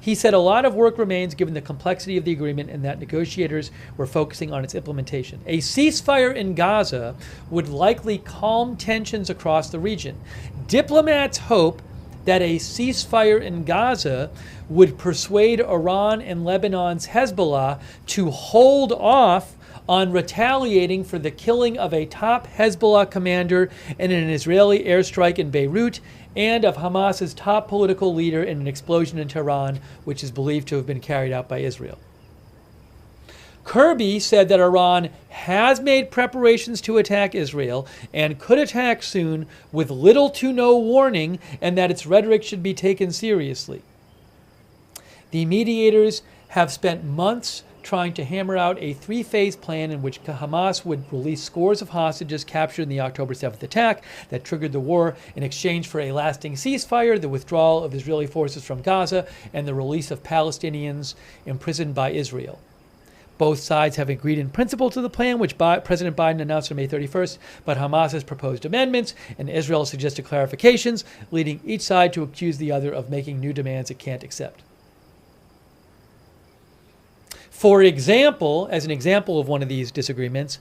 He said a lot of work remains given the complexity of the agreement and that negotiators were focusing on its implementation. A ceasefire in Gaza would likely calm tensions across the region. Diplomats hope that a ceasefire in Gaza would persuade Iran and Lebanon's Hezbollah to hold off on retaliating for the killing of a top Hezbollah commander in an Israeli airstrike in Beirut and of Hamas's top political leader in an explosion in Tehran, which is believed to have been carried out by Israel. Kirby said that Iran has made preparations to attack Israel and could attack soon with little to no warning, and that its rhetoric should be taken seriously. The mediators have spent months trying to hammer out a three-phase plan in which Hamas would release scores of hostages captured in the October 7th attack that triggered the war in exchange for a lasting ceasefire, the withdrawal of Israeli forces from Gaza, and the release of Palestinians imprisoned by Israel. Both sides have agreed in principle to the plan, which President Biden announced on May 31st, but Hamas has proposed amendments, and Israel suggested clarifications, leading each side to accuse the other of making new demands it can't accept. For example, as an example of one of these disagreements,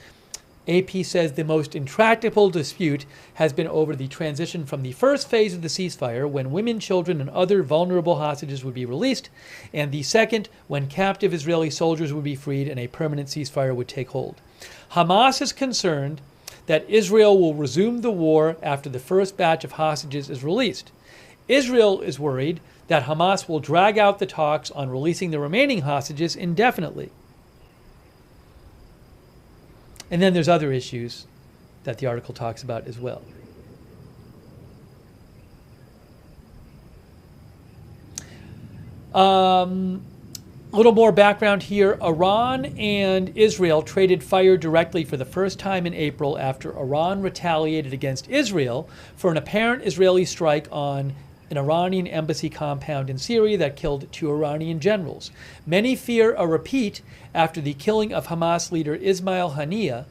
AP says the most intractable dispute has been over the transition from the first phase of the ceasefire, when women, children, and other vulnerable hostages would be released, and the second, when captive Israeli soldiers would be freed and a permanent ceasefire would take hold. Hamas is concerned that Israel will resume the war after the first batch of hostages is released. Israel is worried that Hamas will drag out the talks on releasing the remaining hostages indefinitely. And then there's other issues that the article talks about as well. A little more background here. Iran and Israel traded fire directly for the first time in April after Iran retaliated against Israel for an apparent Israeli strike on an Iranian embassy compound in Syria that killed 2 Iranian generals. Many fear a repeat after the killing of Hamas leader Ismail Haniyeh,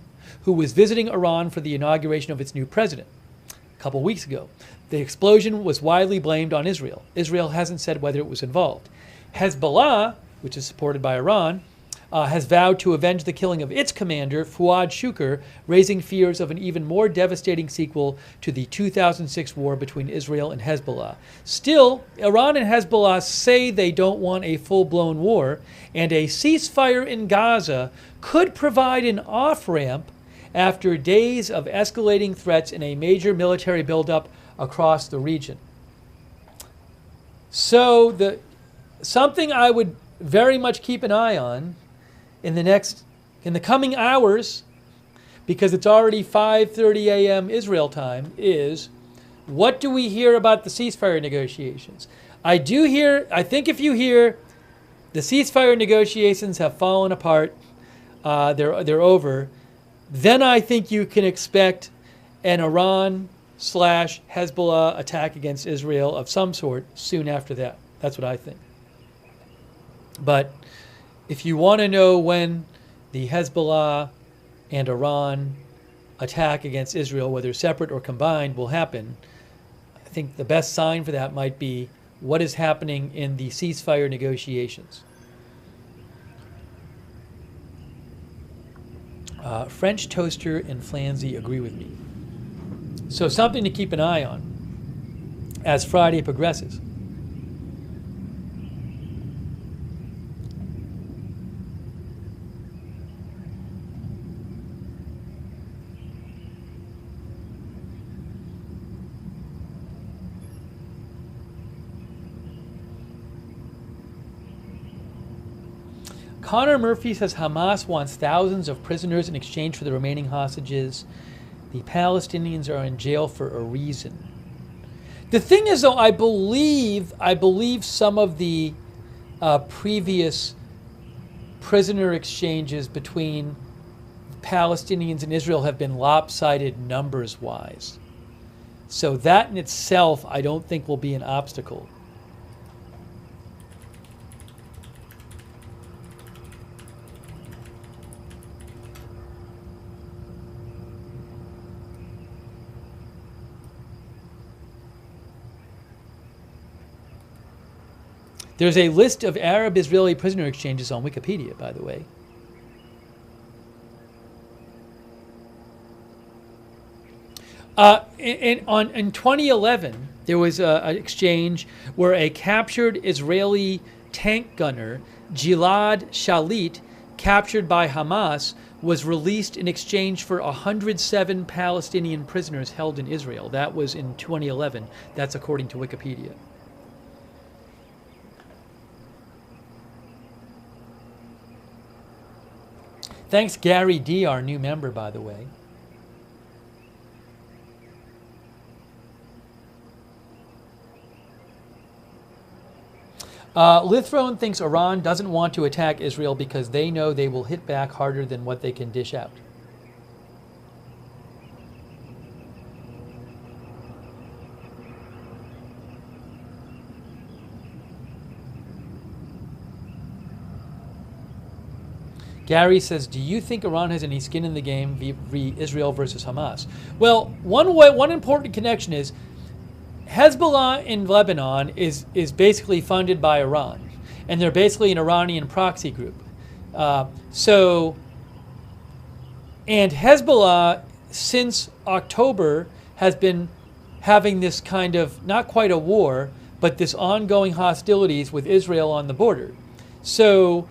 who was visiting Iran for the inauguration of its new president a couple weeks ago. The explosion was widely blamed on Israel. Israel hasn't said whether it was involved. Hezbollah, which is supported by Iran, has vowed to avenge the killing of its commander, Fuad Shukr, raising fears of an even more devastating sequel to the 2006 war between Israel and Hezbollah. Still, Iran and Hezbollah say they don't want a full-blown war, and a ceasefire in Gaza could provide an off-ramp after days of escalating threats and a major military buildup across the region. So something I would very much keep an eye on in the coming hours, because it's already 5:30 a.m. Israel time, is what do we hear about the ceasefire negotiations? I think if you hear the ceasefire negotiations have fallen apart, they're over, then I think you can expect an Iran/Hezbollah attack against Israel of some sort soon after that. That's what I think. But if you want to know when the Hezbollah and Iran attack against Israel, whether separate or combined, will happen, I think the best sign for that might be what is happening in the ceasefire negotiations. French Toaster and Flanzy agree with me. So something to keep an eye on as Friday progresses. Connor Murphy says Hamas wants thousands of prisoners in exchange for the remaining hostages. The Palestinians are in jail for a reason. The thing is, though, I believe some of the previous prisoner exchanges between Palestinians and Israel have been lopsided numbers-wise. So that in itself, I don't think will be an obstacle. There's a list of Arab-Israeli prisoner exchanges on Wikipedia, by the way. In 2011, there was an exchange where a captured Israeli tank gunner, Gilad Shalit, captured by Hamas, was released in exchange for 107 Palestinian prisoners held in Israel. That was in 2011. That's according to Wikipedia. Thanks, Gary D., our new member, by the way. Lithrone thinks Iran doesn't want to attack Israel because they know they will hit back harder than what they can dish out. Gary says, do you think Iran has any skin in the game v. Israel versus Hamas? Well, one important connection is Hezbollah in Lebanon is basically funded by Iran, and they're basically an Iranian proxy group. And Hezbollah, since October, has been having this kind of, not quite a war, but this ongoing hostilities with Israel on the border. So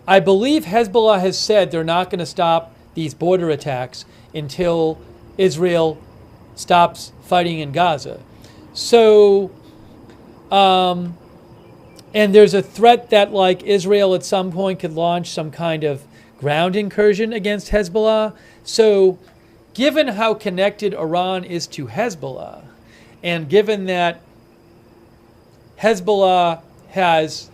I believe Hezbollah has said they're not going to stop these border attacks until Israel stops fighting in Gaza. So, and there's a threat that like Israel at some point could launch some kind of ground incursion against Hezbollah. So, given how connected Iran is to Hezbollah, and given that Hezbollah has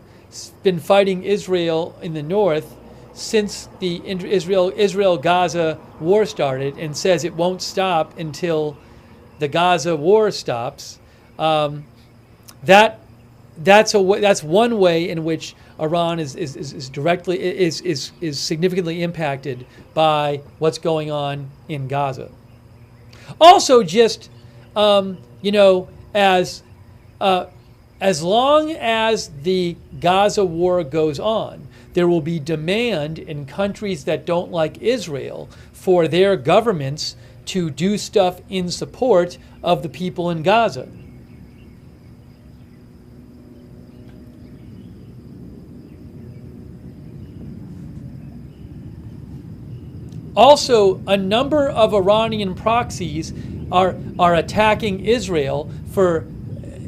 been fighting Israel in the north since the Israel-Gaza war started, and says it won't stop until the Gaza war stops. That's one way in which Iran is significantly impacted by what's going on in Gaza. Also, just as long as the Gaza war goes on, there will be demand in countries that don't like Israel for their governments to do stuff in support of the people in Gaza. Also, a number of Iranian proxies are attacking Israel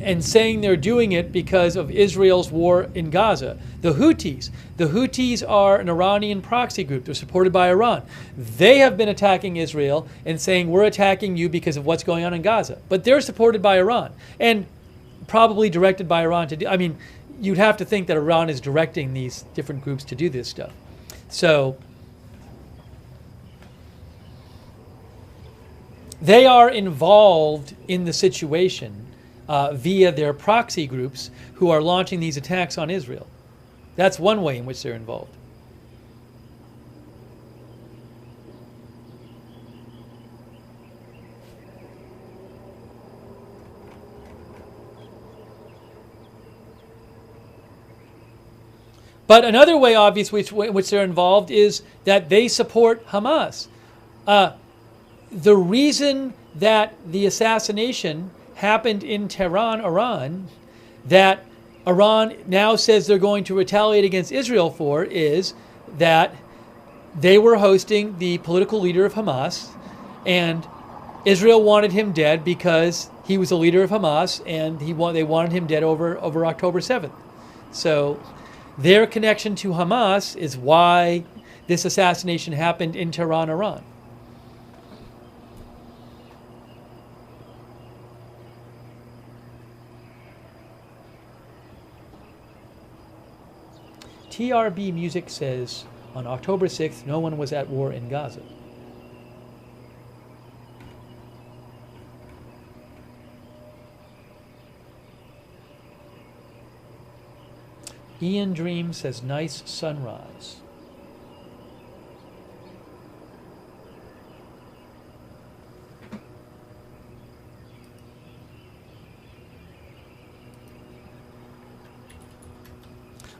and saying they're doing it because of Israel's war in Gaza. The Houthis are an Iranian proxy group. They're supported by Iran. They have been attacking Israel and saying, we're attacking you because of what's going on in Gaza. But they're supported by Iran and probably directed by Iran to do. I mean, you'd have to think that Iran is directing these different groups to do this stuff. So they are involved in the situation via their proxy groups who are launching these attacks on Israel. That's one way in which they're involved. But another way, obviously, in which they're involved is that they support Hamas. The reason that the assassination happened in Tehran, Iran, that Iran now says they're going to retaliate against Israel for, is that they were hosting the political leader of Hamas, and Israel wanted him dead because he was a leader of Hamas, and they wanted him dead over October 7th. So Their connection to Hamas is why this assassination happened in Tehran, Iran. TRB Music says, on October 6th, no one was at war in Gaza. Ian Dream says, nice sunrise.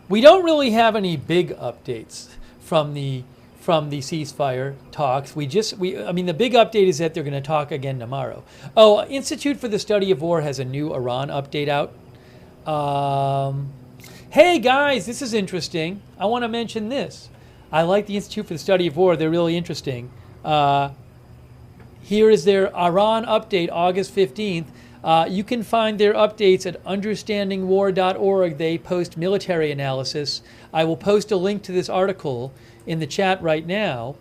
We don't really have any big updates from the ceasefire talks. I mean, the big update is that they're going to talk again tomorrow. Oh, Institute for the Study of War has a new Iran update out. Hey guys, this is interesting. I want to mention this. I like the Institute for the Study of War. They're really interesting. Here is their Iran update, August 15th. You can find their updates at understandingwar.org. They post military analysis. I will post a link to this article in the chat right now.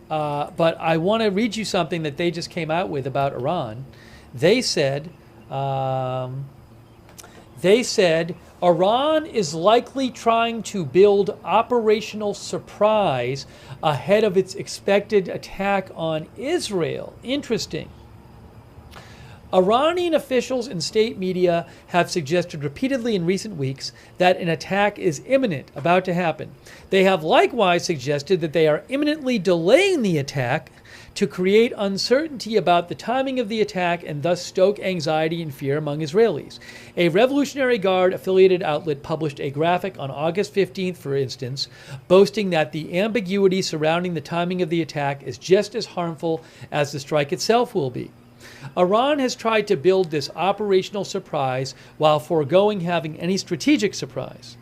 But I want to read you something that they just came out with about Iran. They said Iran is likely trying to build operational surprise ahead of its expected attack on Israel. Interesting. Iranian officials and state media have suggested repeatedly in recent weeks that an attack is imminent, about to happen. They have likewise suggested that they are imminently delaying the attack to create uncertainty about the timing of the attack and thus stoke anxiety and fear among Israelis. A Revolutionary Guard affiliated outlet published a graphic on August 15th, for instance, boasting that the ambiguity surrounding the timing of the attack is just as harmful as the strike itself will be. Iran has tried to build this operational surprise while foregoing having any strategic surprise.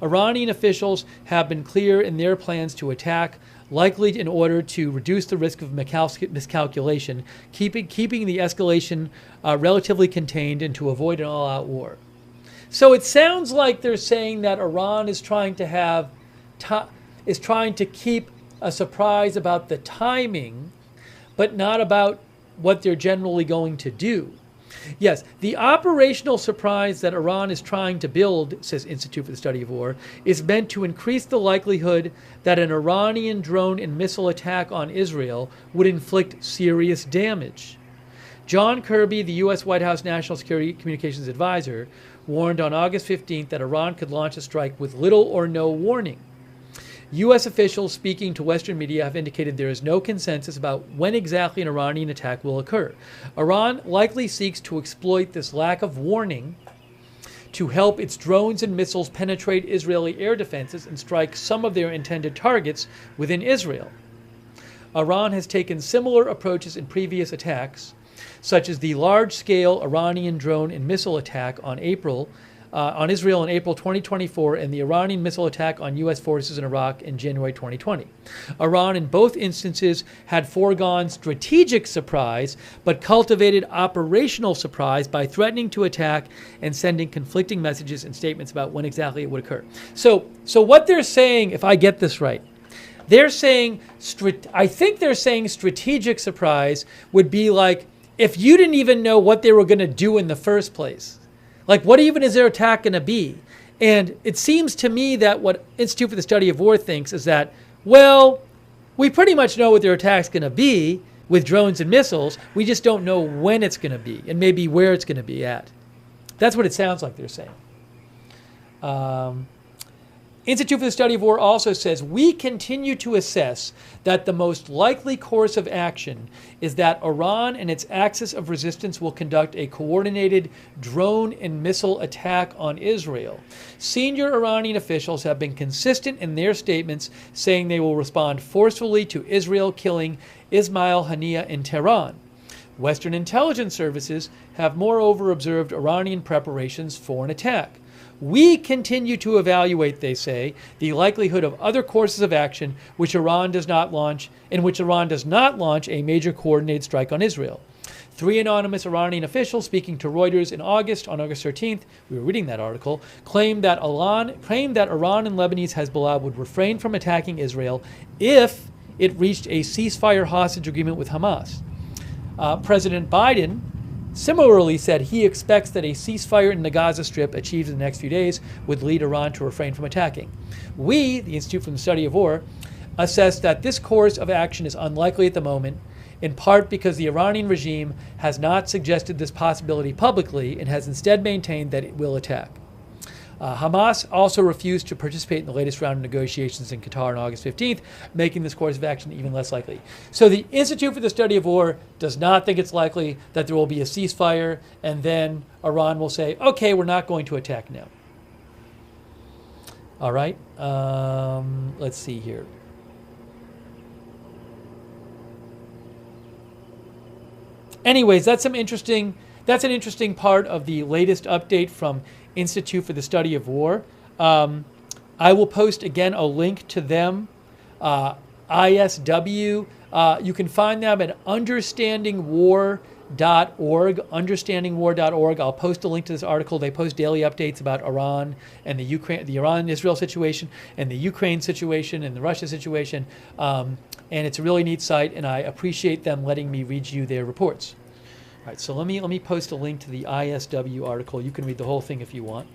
Iranian officials have been clear in their plans to attack, likely in order to reduce the risk of miscalculation, keeping the escalation relatively contained and to avoid an all-out war. So it sounds like they're saying that Iran is trying to keep a surprise about the timing, but not about what they're generally going to do. Yes, the operational surprise that Iran is trying to build, says Institute for the Study of War, is meant to increase the likelihood that an Iranian drone and missile attack on Israel would inflict serious damage. John Kirby, the U.S. White House National Security Communications Advisor, warned on August 15th that Iran could launch a strike with little or no warning. U.S. officials speaking to Western media have indicated there is no consensus about when exactly an Iranian attack will occur. Iran likely seeks to exploit this lack of warning to help its drones and missiles penetrate Israeli air defenses and strike some of their intended targets within Israel. Iran has taken similar approaches in previous attacks, such as the large-scale Iranian drone and missile attack on Israel in April 2024 and the Iranian missile attack on U.S. forces in Iraq in January 2020. Iran in both instances had foregone strategic surprise, but cultivated operational surprise by threatening to attack and sending conflicting messages and statements about when exactly it would occur. So what they're saying, if I get this right, they're saying, I think they're saying strategic surprise would be like if you didn't even know what they were going to do in the first place. Like, what even is their attack going to be? And it seems to me that what Institute for the Study of War thinks is that, well, we pretty much know what their attack's going to be with drones and missiles. We just don't know when it's going to be and maybe where it's going to be at. That's what it sounds like they're saying. Institute for the Study of War also says, we continue to assess that the most likely course of action is that Iran and its axis of resistance will conduct a coordinated drone and missile attack on Israel. Senior Iranian officials have been consistent in their statements, saying they will respond forcefully to Israel killing Ismail Haniyeh in Tehran. Western intelligence services have moreover observed Iranian preparations for an attack. We continue to evaluate, they say, the likelihood of other courses of action in which Iran does not launch a major coordinated strike on Israel. Three anonymous Iranian officials speaking to Reuters in August, on August 13th, we were reading that article, claimed that Iran and Lebanese Hezbollah would refrain from attacking Israel if it reached a ceasefire hostage agreement with Hamas. President Biden similarly said he expects that a ceasefire in the Gaza Strip achieved in the next few days would lead Iran to refrain from attacking. We, the Institute for the Study of War, assess that this course of action is unlikely at the moment, in part because the Iranian regime has not suggested this possibility publicly and has instead maintained that it will attack. Hamas also refused to participate in the latest round of negotiations in Qatar on August 15th, making this course of action even less likely. So the Institute for the Study of War does not think it's likely that there will be a ceasefire and then Iran will say, okay, we're not going to attack now. All right, let's see here. Anyways, that's an interesting part of the latest update from Institute for the Study of War. I will post again a link to them. ISW. You can find them at understandingwar.org. Understandingwar.org. I'll post a link to this article. They post daily updates about Iran and the Iran-Israel situation, and the Ukraine situation, and the Russia situation. And it's a really neat site, and I appreciate them letting me read you their reports. All right, so let me post a link to the ISW article. You can read the whole thing if you want.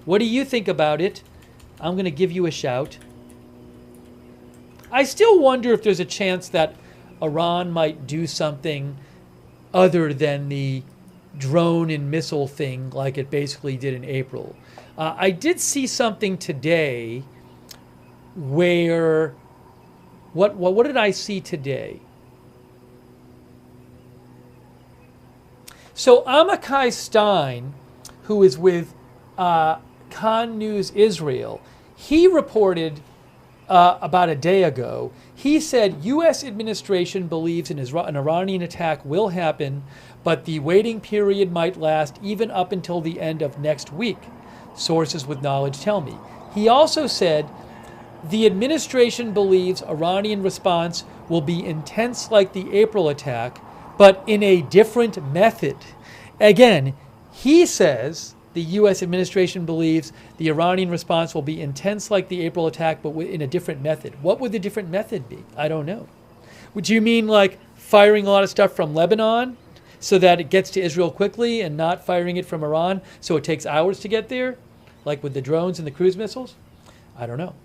What do you think about it? I'm going to give you a shout. I still wonder if there's a chance that Iran might do something other than the drone and missile thing like it basically did in April. I did see something today where... What did I see today? So Amikai Stein, who is with Khan News Israel, he reported about a day ago, he said U.S. administration believes an Iranian attack will happen, but the waiting period might last even up until the end of next week, sources with knowledge tell me. He also said the administration believes Iranian response will be intense like the April attack, but in a different method. Again, he says the U.S. administration believes the Iranian response will be intense like the April attack, but in a different method. What would the different method be? I don't know. Would you mean like firing a lot of stuff from Lebanon so that it gets to Israel quickly and not firing it from Iran so it takes hours to get there, like with the drones and the cruise missiles? I don't know.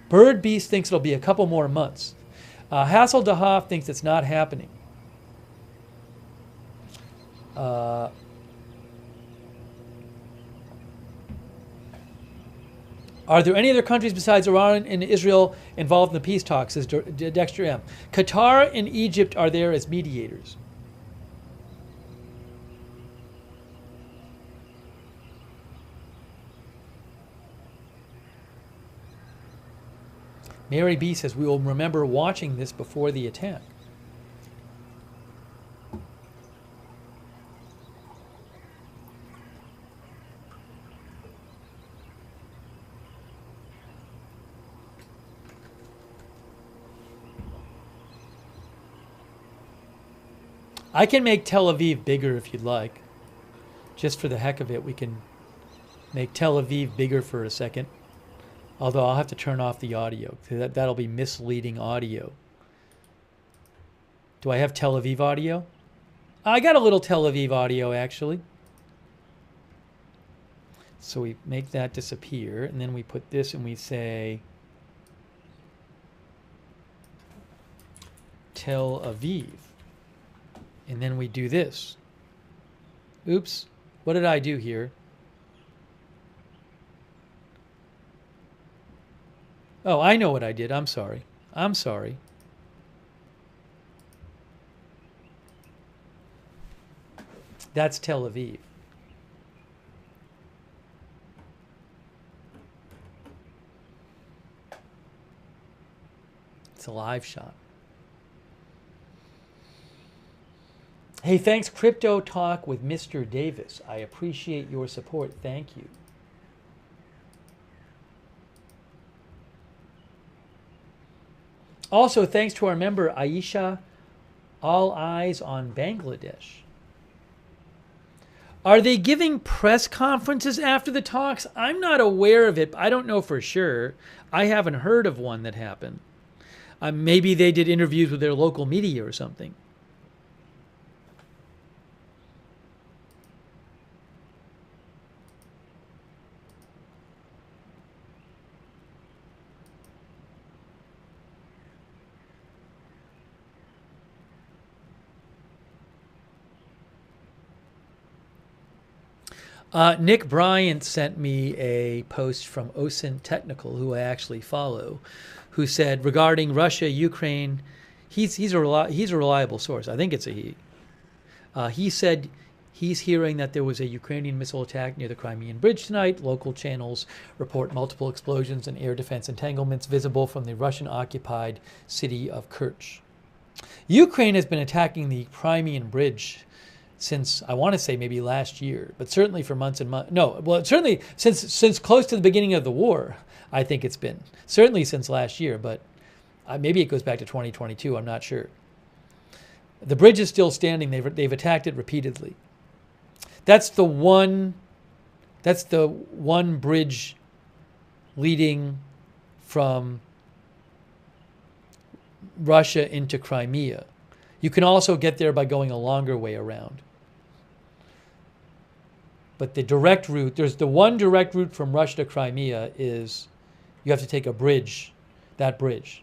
Bird Beast thinks it'll be a couple more months. Hassel Dahoff thinks it's not happening. Are there any other countries besides Iran and Israel involved in the peace talks, says Dexter M. Qatar and Egypt are there as mediators. Mary B says, we will remember watching this before the attack. I can make Tel Aviv bigger if you'd like. Just for the heck of it, we can make Tel Aviv bigger for a second. Although I'll have to turn off the audio. That'll be misleading audio. Do I have Tel Aviv audio? I got a little Tel Aviv audio, actually. So we make that disappear, and then we put this and we say Tel Aviv. And then we do this. Oops. What did I do here? Oh, I know what I did. I'm sorry. I'm sorry. That's Tel Aviv. It's a live shot. Hey, thanks, Crypto Talk with Mr. Davis. I appreciate your support. Thank you. Also, thanks to our member, Aisha All eyes on Bangladesh. Are they giving press conferences after the talks? I'm not aware of it. I don't know for sure. I haven't heard of one that happened. Maybe they did interviews with their local media or something. Nick Bryant sent me a post from OSINT Technical, who I actually follow, who said regarding Russia, Ukraine, he's a reliable source. I think it's a he. He said he's hearing that there was a Ukrainian missile attack near the Crimean Bridge tonight. Local channels report multiple explosions and air defense entanglements visible from the Russian-occupied city of Kerch. Ukraine has been attacking the Crimean Bridge since, I want to say, maybe last year, but certainly for months and months. No, well, certainly since close to the beginning of the war, I think it's been. Certainly since last year, but maybe it goes back to 2022. I'm not sure. The bridge is still standing. They've attacked it repeatedly. That's the one bridge leading from Russia into Crimea. You can also get there by going a longer way around. But the direct route, there's the one direct route from Russia to Crimea is you have to take a bridge, that bridge.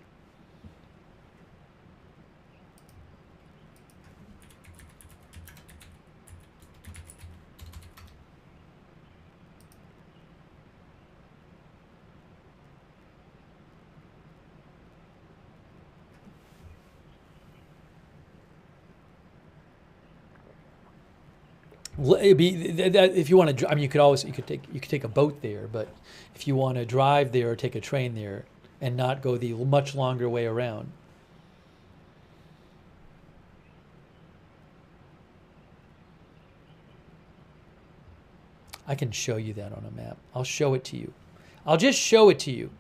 If you want to, I mean, you could take a boat there, but if you want to drive there or take a train there and not go the much longer way around. I can show you that on a map. I'll show it to you. I'll just show it to you.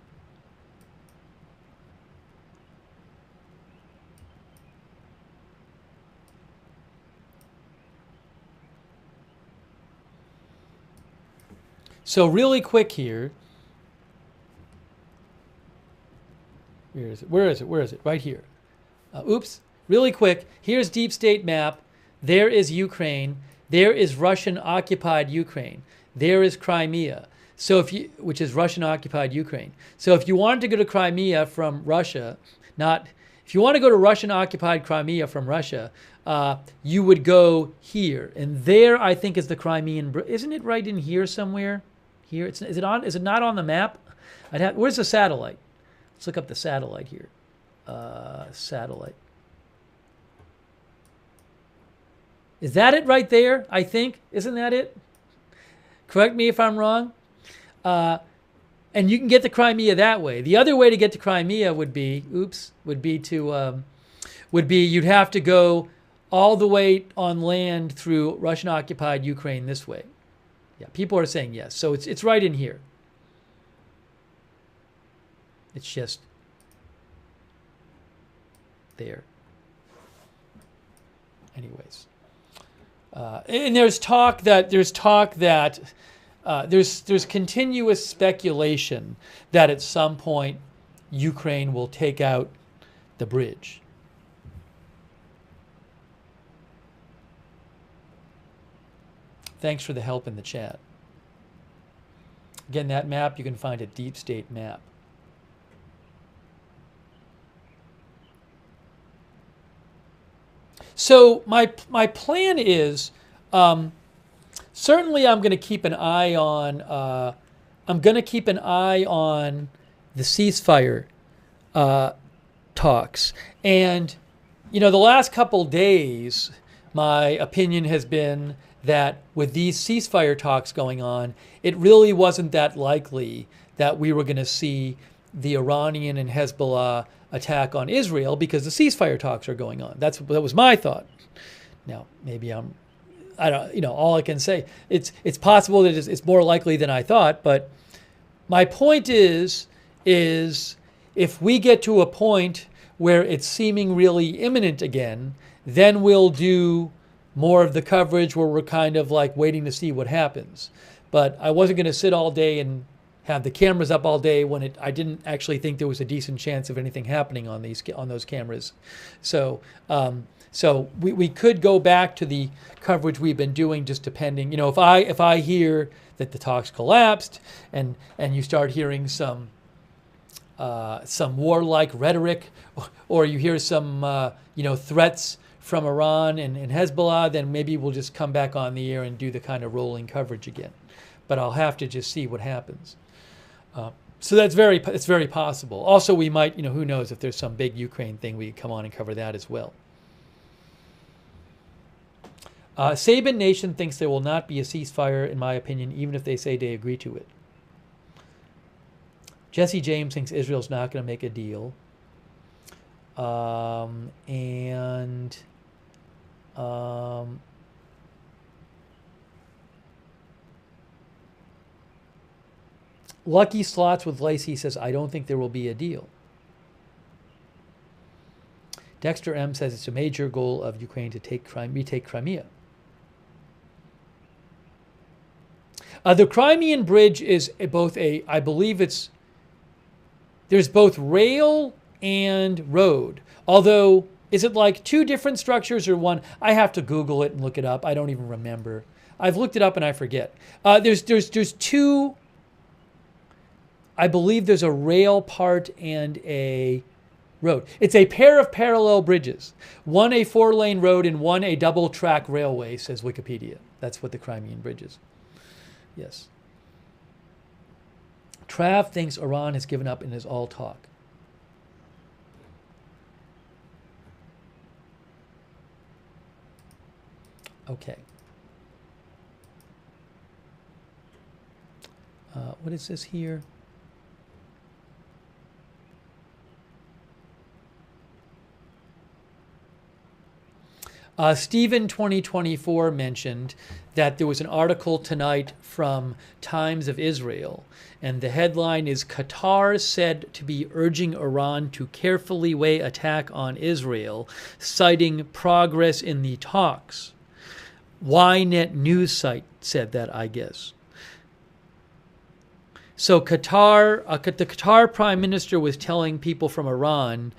So really quick here. Where is it? Where is it? Where is it? Right here. Oops. Really quick. Here's deep state map. There is Ukraine. There is Russian occupied Ukraine. There is Crimea. So which is Russian occupied Ukraine. So if you wanted to go to Crimea from Russia, if you want to go to Russian occupied Crimea from Russia, you would go here. And there, I think, is the Crimean. Isn't it right in here somewhere? Here, is it not on the map? Where's the satellite? Let's look up the satellite here. Satellite. Is that it right there? I think. Isn't that it? Correct me if I'm wrong. And you can get to Crimea that way. The other way to get to Crimea would be you'd have to go all the way on land through Russian occupied Ukraine this way. Yeah, people are saying yes. So it's right in here. It's just there. Anyways, and there's continuous speculation that at some point Ukraine will take out the bridge. Thanks for the help in the chat. Again, that map you can find at Deep State Map. So my plan is certainly I'm going to keep an eye on the ceasefire talks, and the last couple days my opinion has been that with these ceasefire talks going on, it really wasn't that likely that we were going to see the Iranian and Hezbollah attack on Israel because the ceasefire talks are going on. That was my thought. Now, maybe all I can say, it's possible that it's more likely than I thought, but my point is if we get to a point where it's seeming really imminent again, then we'll do more of the coverage where we're kind of like waiting to see what happens. But I wasn't going to sit all day and have the cameras up all day when I didn't actually think there was a decent chance of anything happening on those cameras. So we could go back to the coverage we've been doing, just depending. If I hear that the talks collapsed and you start hearing some warlike rhetoric, or you hear some threats from Iran and Hezbollah, then maybe we'll just come back on the air and do the kind of rolling coverage again. But I'll have to just see what happens. So it's very possible. Also, we might, who knows, if there's some big Ukraine thing, we could come on and cover that as well. Saban Nation thinks there will not be a ceasefire, in my opinion, even if they say they agree to it. Jesse James thinks Israel's not going to make a deal. Lucky Slots with Lacey says, I don't think there will be a deal. Dexter M says it's a major goal of Ukraine to retake Crimea. The Crimean Bridge is both I believe there's both rail and road. Although, is it like two different structures or one? I have to Google it and look it up. I don't even remember. I've looked it up and I forget. There's two. I believe there's a rail part and a road. It's a pair of parallel bridges. One a 4-lane road and one a double-track railway, says Wikipedia. That's what the Crimean Bridge is. Yes. Trav thinks Iran has given up and is all talk. Okay. What is this here? Stephen 2024 mentioned that there was an article tonight from Times of Israel, and the headline is Qatar said to be urging Iran to carefully weigh attack on Israel, citing progress in the talks. Ynet news site said that, I guess. So the Qatar prime minister was telling people from Iran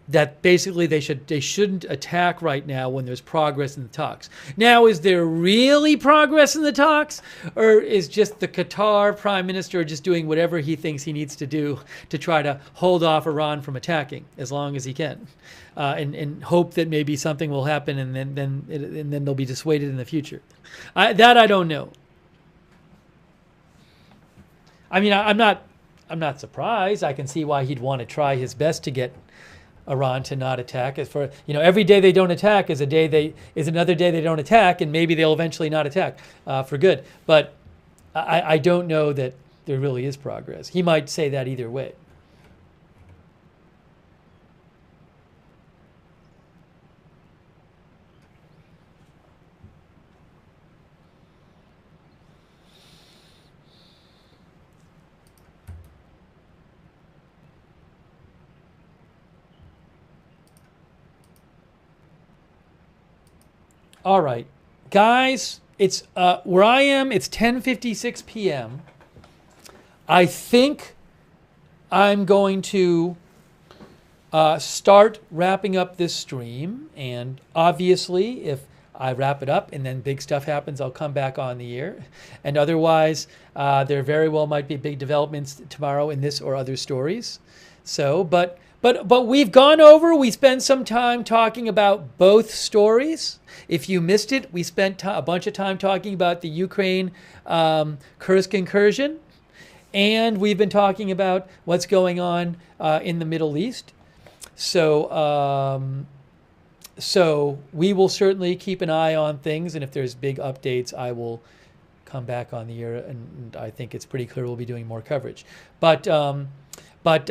that basically they shouldn't attack right now when there's progress in the talks. Now, is there really progress in the talks, or is just the Qatar prime minister just doing whatever he thinks he needs to do to try to hold off Iran from attacking as long as he can, and hope that maybe something will happen and then they'll be dissuaded in the future? I don't know. I mean, I'm not surprised. I can see why he'd want to try his best to get Iran to not attack. As for every day they don't attack is another day they don't attack, and maybe they'll eventually not attack for good. But I don't know that there really is progress. He might say that either way. All right, guys, it's where I am. It's 10:56 p.m. I think I'm going to start wrapping up this stream, and obviously, if I wrap it up and then big stuff happens, I'll come back on the air. And otherwise, there very well might be big developments tomorrow in this or other stories. So, but we've gone over, we spent some time talking about both stories. If you missed it, we spent a bunch of time talking about the Ukraine Kursk incursion. And we've been talking about what's going on in the Middle East. So we will certainly keep an eye on things. And if there's big updates, I will come back on the air. And I think it's pretty clear we'll be doing more coverage. But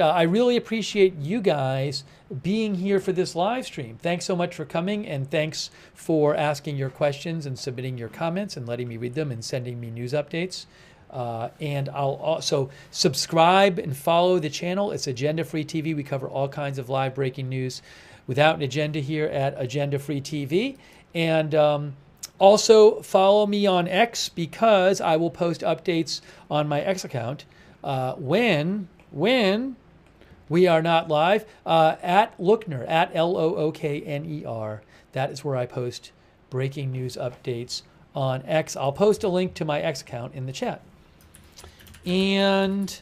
I really appreciate you guys being here for this live stream. Thanks so much for coming, and thanks for asking your questions and submitting your comments and letting me read them and sending me news updates. And I'll also subscribe and follow the channel. It's Agenda Free TV. We cover all kinds of live breaking news without an agenda here at Agenda Free TV. And also follow me on X, because I will post updates on my X account when we are not live, at Lookner, at Lookner. That is where I post breaking news updates on X. I'll post a link to my X account in the chat. And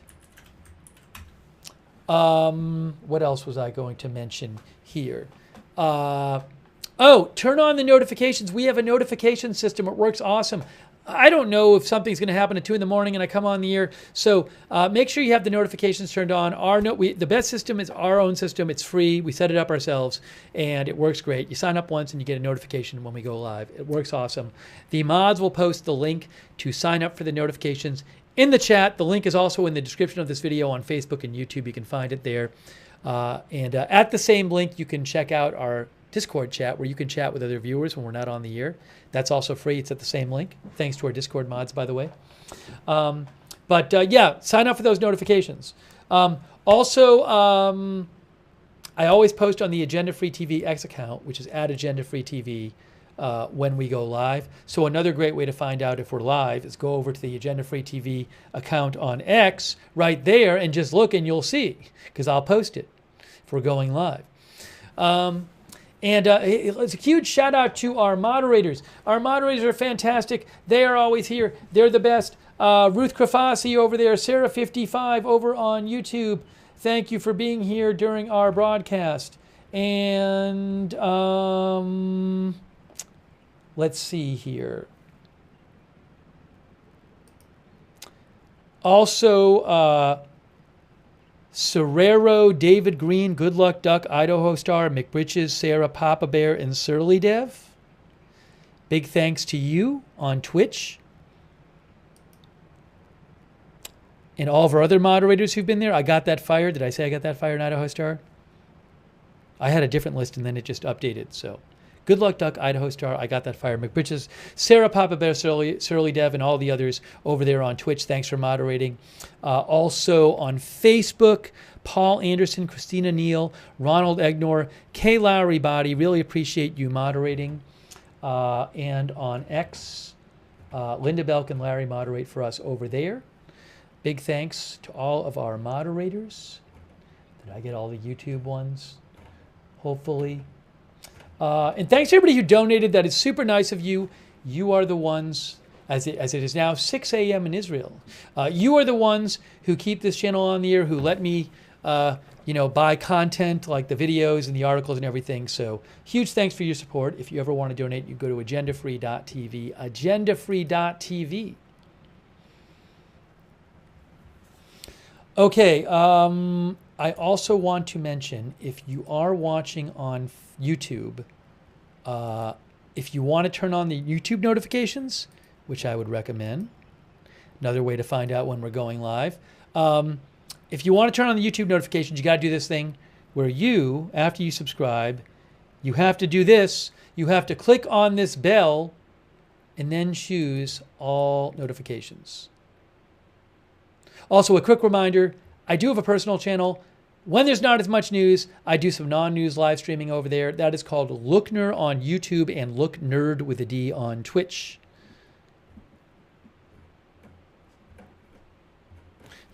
what else was I going to mention here? Oh, turn on the notifications. We have a notification system. It works awesome. I don't know if something's going to happen at 2 in the morning and I come on the air. So make sure you have the notifications turned on. The best system is our own system. It's free. We set it up ourselves, and it works great. You sign up once and you get a notification when we go live. It works awesome. The mods will post the link to sign up for the notifications in the chat. The link is also in the description of this video on Facebook and YouTube. You can find it there. And at the same link, you can check out our Discord chat, where you can chat with other viewers when we're not on the air. That's also free. It's at the same link. Thanks to our Discord mods, by the way. Yeah, sign up for those notifications. Also, I always post on the Agenda Free TV X account, which is at Agenda Free TV, when we go live. So another great way to find out if we're live is go over to the Agenda Free TV account on X right there and just look, and you'll see, because I'll post it if we're going live. And it's a huge shout out to our moderators. Our moderators are fantastic. They are always here. They're the best. Ruth Krafasi over there, Sarah55 over on YouTube. Thank you for being here during our broadcast. And let's see here. Also, Serrero, David Green, Good Luck Duck, Idaho Star, McBritches, Sarah, Papa Bear, and Surly Dev. Big thanks to you on Twitch. And all of our other moderators who've been there. I Got That Fire. Did I say I Got That Fire in Idaho Star? I had a different list and then it just updated. So Good Luck Duck, Idaho Star, I Got That Fire, McBritches, Sarah, Papa Bear, Surly Dev, and all the others over there on Twitch. Thanks for moderating. Also on Facebook, Paul Anderson, Christina Neal, Ronald Egnor, Kay Lowry Body. Really appreciate you moderating. And on X, Linda Belk and Larry moderate for us over there. Big thanks to all of our moderators. Did I get all the YouTube ones? Hopefully. And thanks to everybody who donated. That is super nice of you. You are the ones, as it is now 6 a.m. in Israel, you are the ones who keep this channel on the air, who let me buy content like the videos and the articles and everything. So huge thanks for your support. If you ever want to donate, you go to agendafree.tv, agendafree.tv. Okay, I also want to mention, if you are watching on YouTube, if you want to turn on the YouTube notifications, which I would recommend, another way to find out when we're going live. If you want to turn on the YouTube notifications, you got to do this thing where you, after you subscribe, you have to do this. You have to click on this bell and then choose all notifications. Also, a quick reminder, I do have a personal channel. When there's not as much news, I do some non-news live streaming over there. That is called Lookner on YouTube and Look Nerd with a D on Twitch.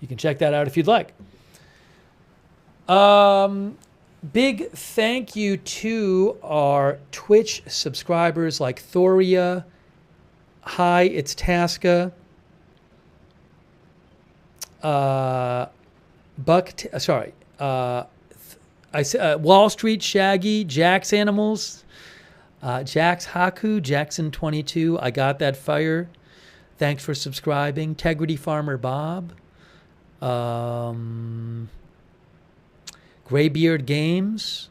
You can check that out if you'd like. Big thank you to our Twitch subscribers like Thoria. Hi, it's Tasca. Wall Street Shaggy, Jack's Animals, Jack's Haku, Jackson 22, I Got That Fire. Thanks for subscribing. Integrity Farmer Bob, Graybeard Games,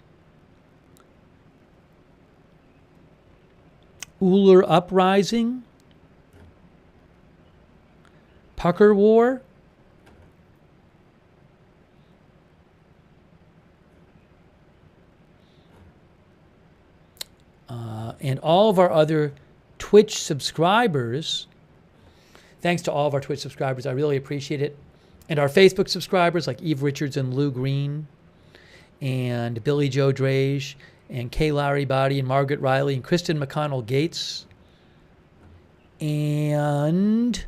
Uller Uprising, Pucker War, and all of our other Twitch subscribers. Thanks to all of our Twitch subscribers. I really appreciate it. And our Facebook subscribers like Eve Richards and Lou Green. and Billy Joe Drage, and Kay Lowry Body, and Margaret Riley, and Kristen McConnell Gates, and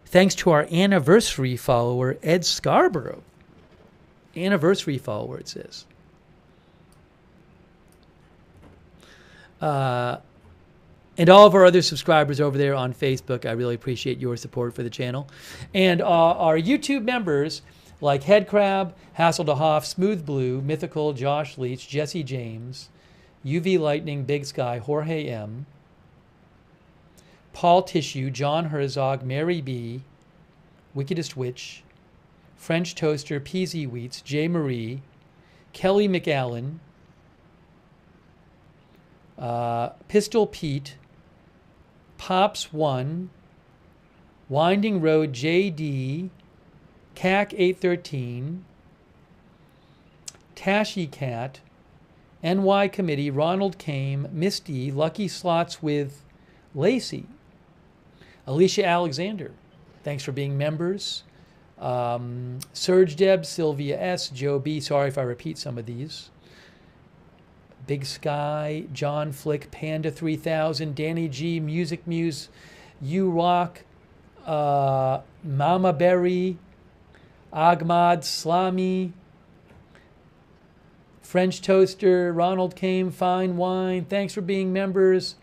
thanks to our anniversary follower, Ed Scarborough. Anniversary follower, it says. And all of our other subscribers over there on Facebook. I really appreciate your support for the channel. And our YouTube members, like Headcrab, Hassel to Hoff, Smooth Blue, Mythical, Josh Leach, Jesse James, UV Lightning, Big Sky, Jorge M., Paul Tissue, John Herzog, Mary B., Wickedest Witch, French Toaster, PZ Wheats, J. Marie, Kelly McAllen, Pistol Pete, Pops 1, Winding Road, JD, CAC 813, Tashi Cat, NY Committee, Ronald Kame, Misty, Lucky Slots with Lacey, Alicia Alexander, thanks for being members. Surge Deb, Sylvia S., Joe B., sorry if I repeat some of these. Big Sky, John Flick, Panda 3000, Danny G, Music Muse, You Rock, Mama Berry, Ahmad, Slami, French Toaster, Ronald Kame, Fine Wine, thanks for being members.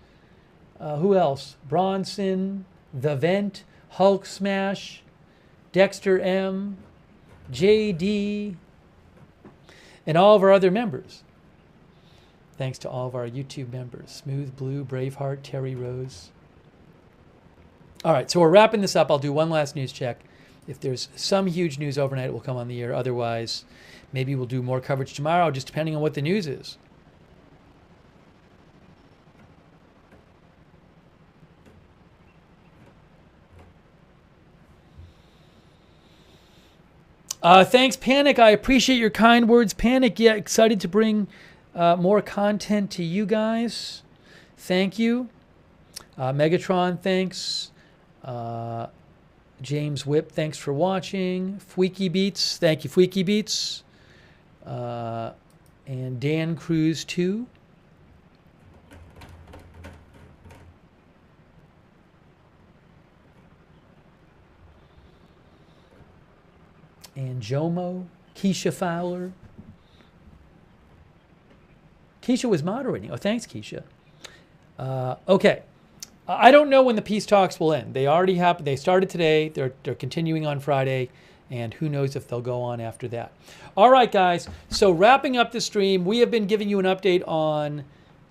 Who else? Bronson, The Vent, Hulk Smash, Dexter M, JD, and all of our other members. Thanks to all of our YouTube members. Smooth Blue, Braveheart, Terry Rose. All right, so we're wrapping this up. I'll do one last news check. If there's some huge news overnight, it will come on the air. Otherwise, maybe we'll do more coverage tomorrow, just depending on what the news is. Thanks, Panic. I appreciate your kind words. Panic, yeah, excited to bring more content to you guys. Thank you. Megatron, thanks. James Whip, thanks for watching. Fweeky Beats, thank you, Fweeky Beats. And Dan Cruz, too. And Jomo, Keisha Fowler. Keisha was moderating. Oh, thanks, Keisha. Okay. I don't know when the peace talks will end. They already happened. They started today. They're continuing on Friday. And who knows if they'll go on after that. All right, guys. So wrapping up the stream, we have been giving you an update on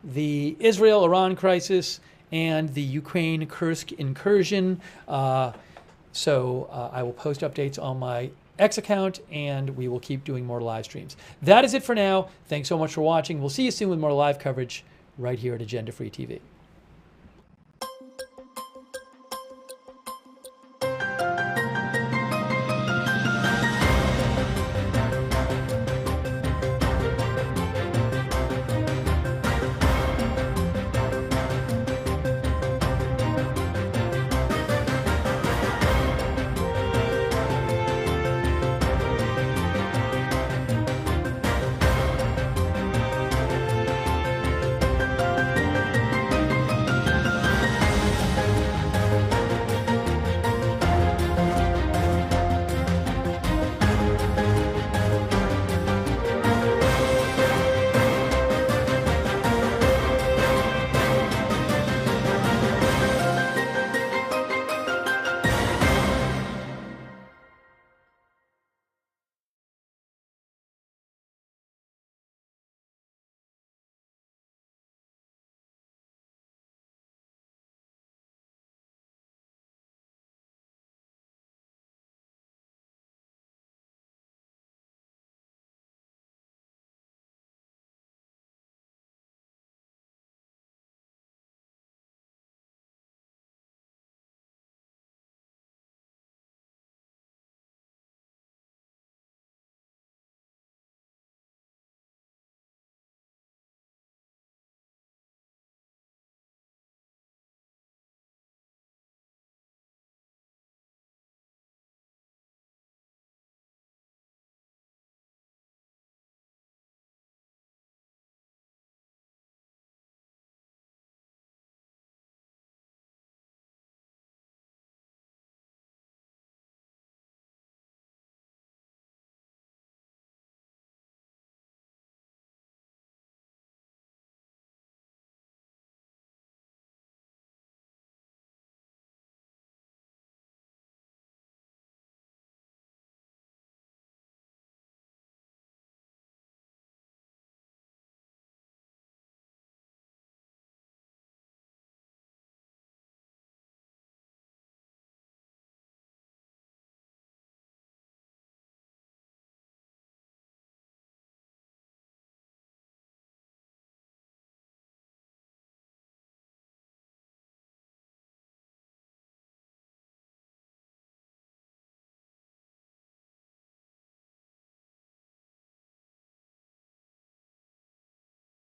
the Israel-Iran crisis and the Ukraine Kursk incursion. So I will post updates on my X account, and we will keep doing more live streams. That is it for now. Thanks so much for watching. We'll see you soon with more live coverage right here at Agenda Free TV.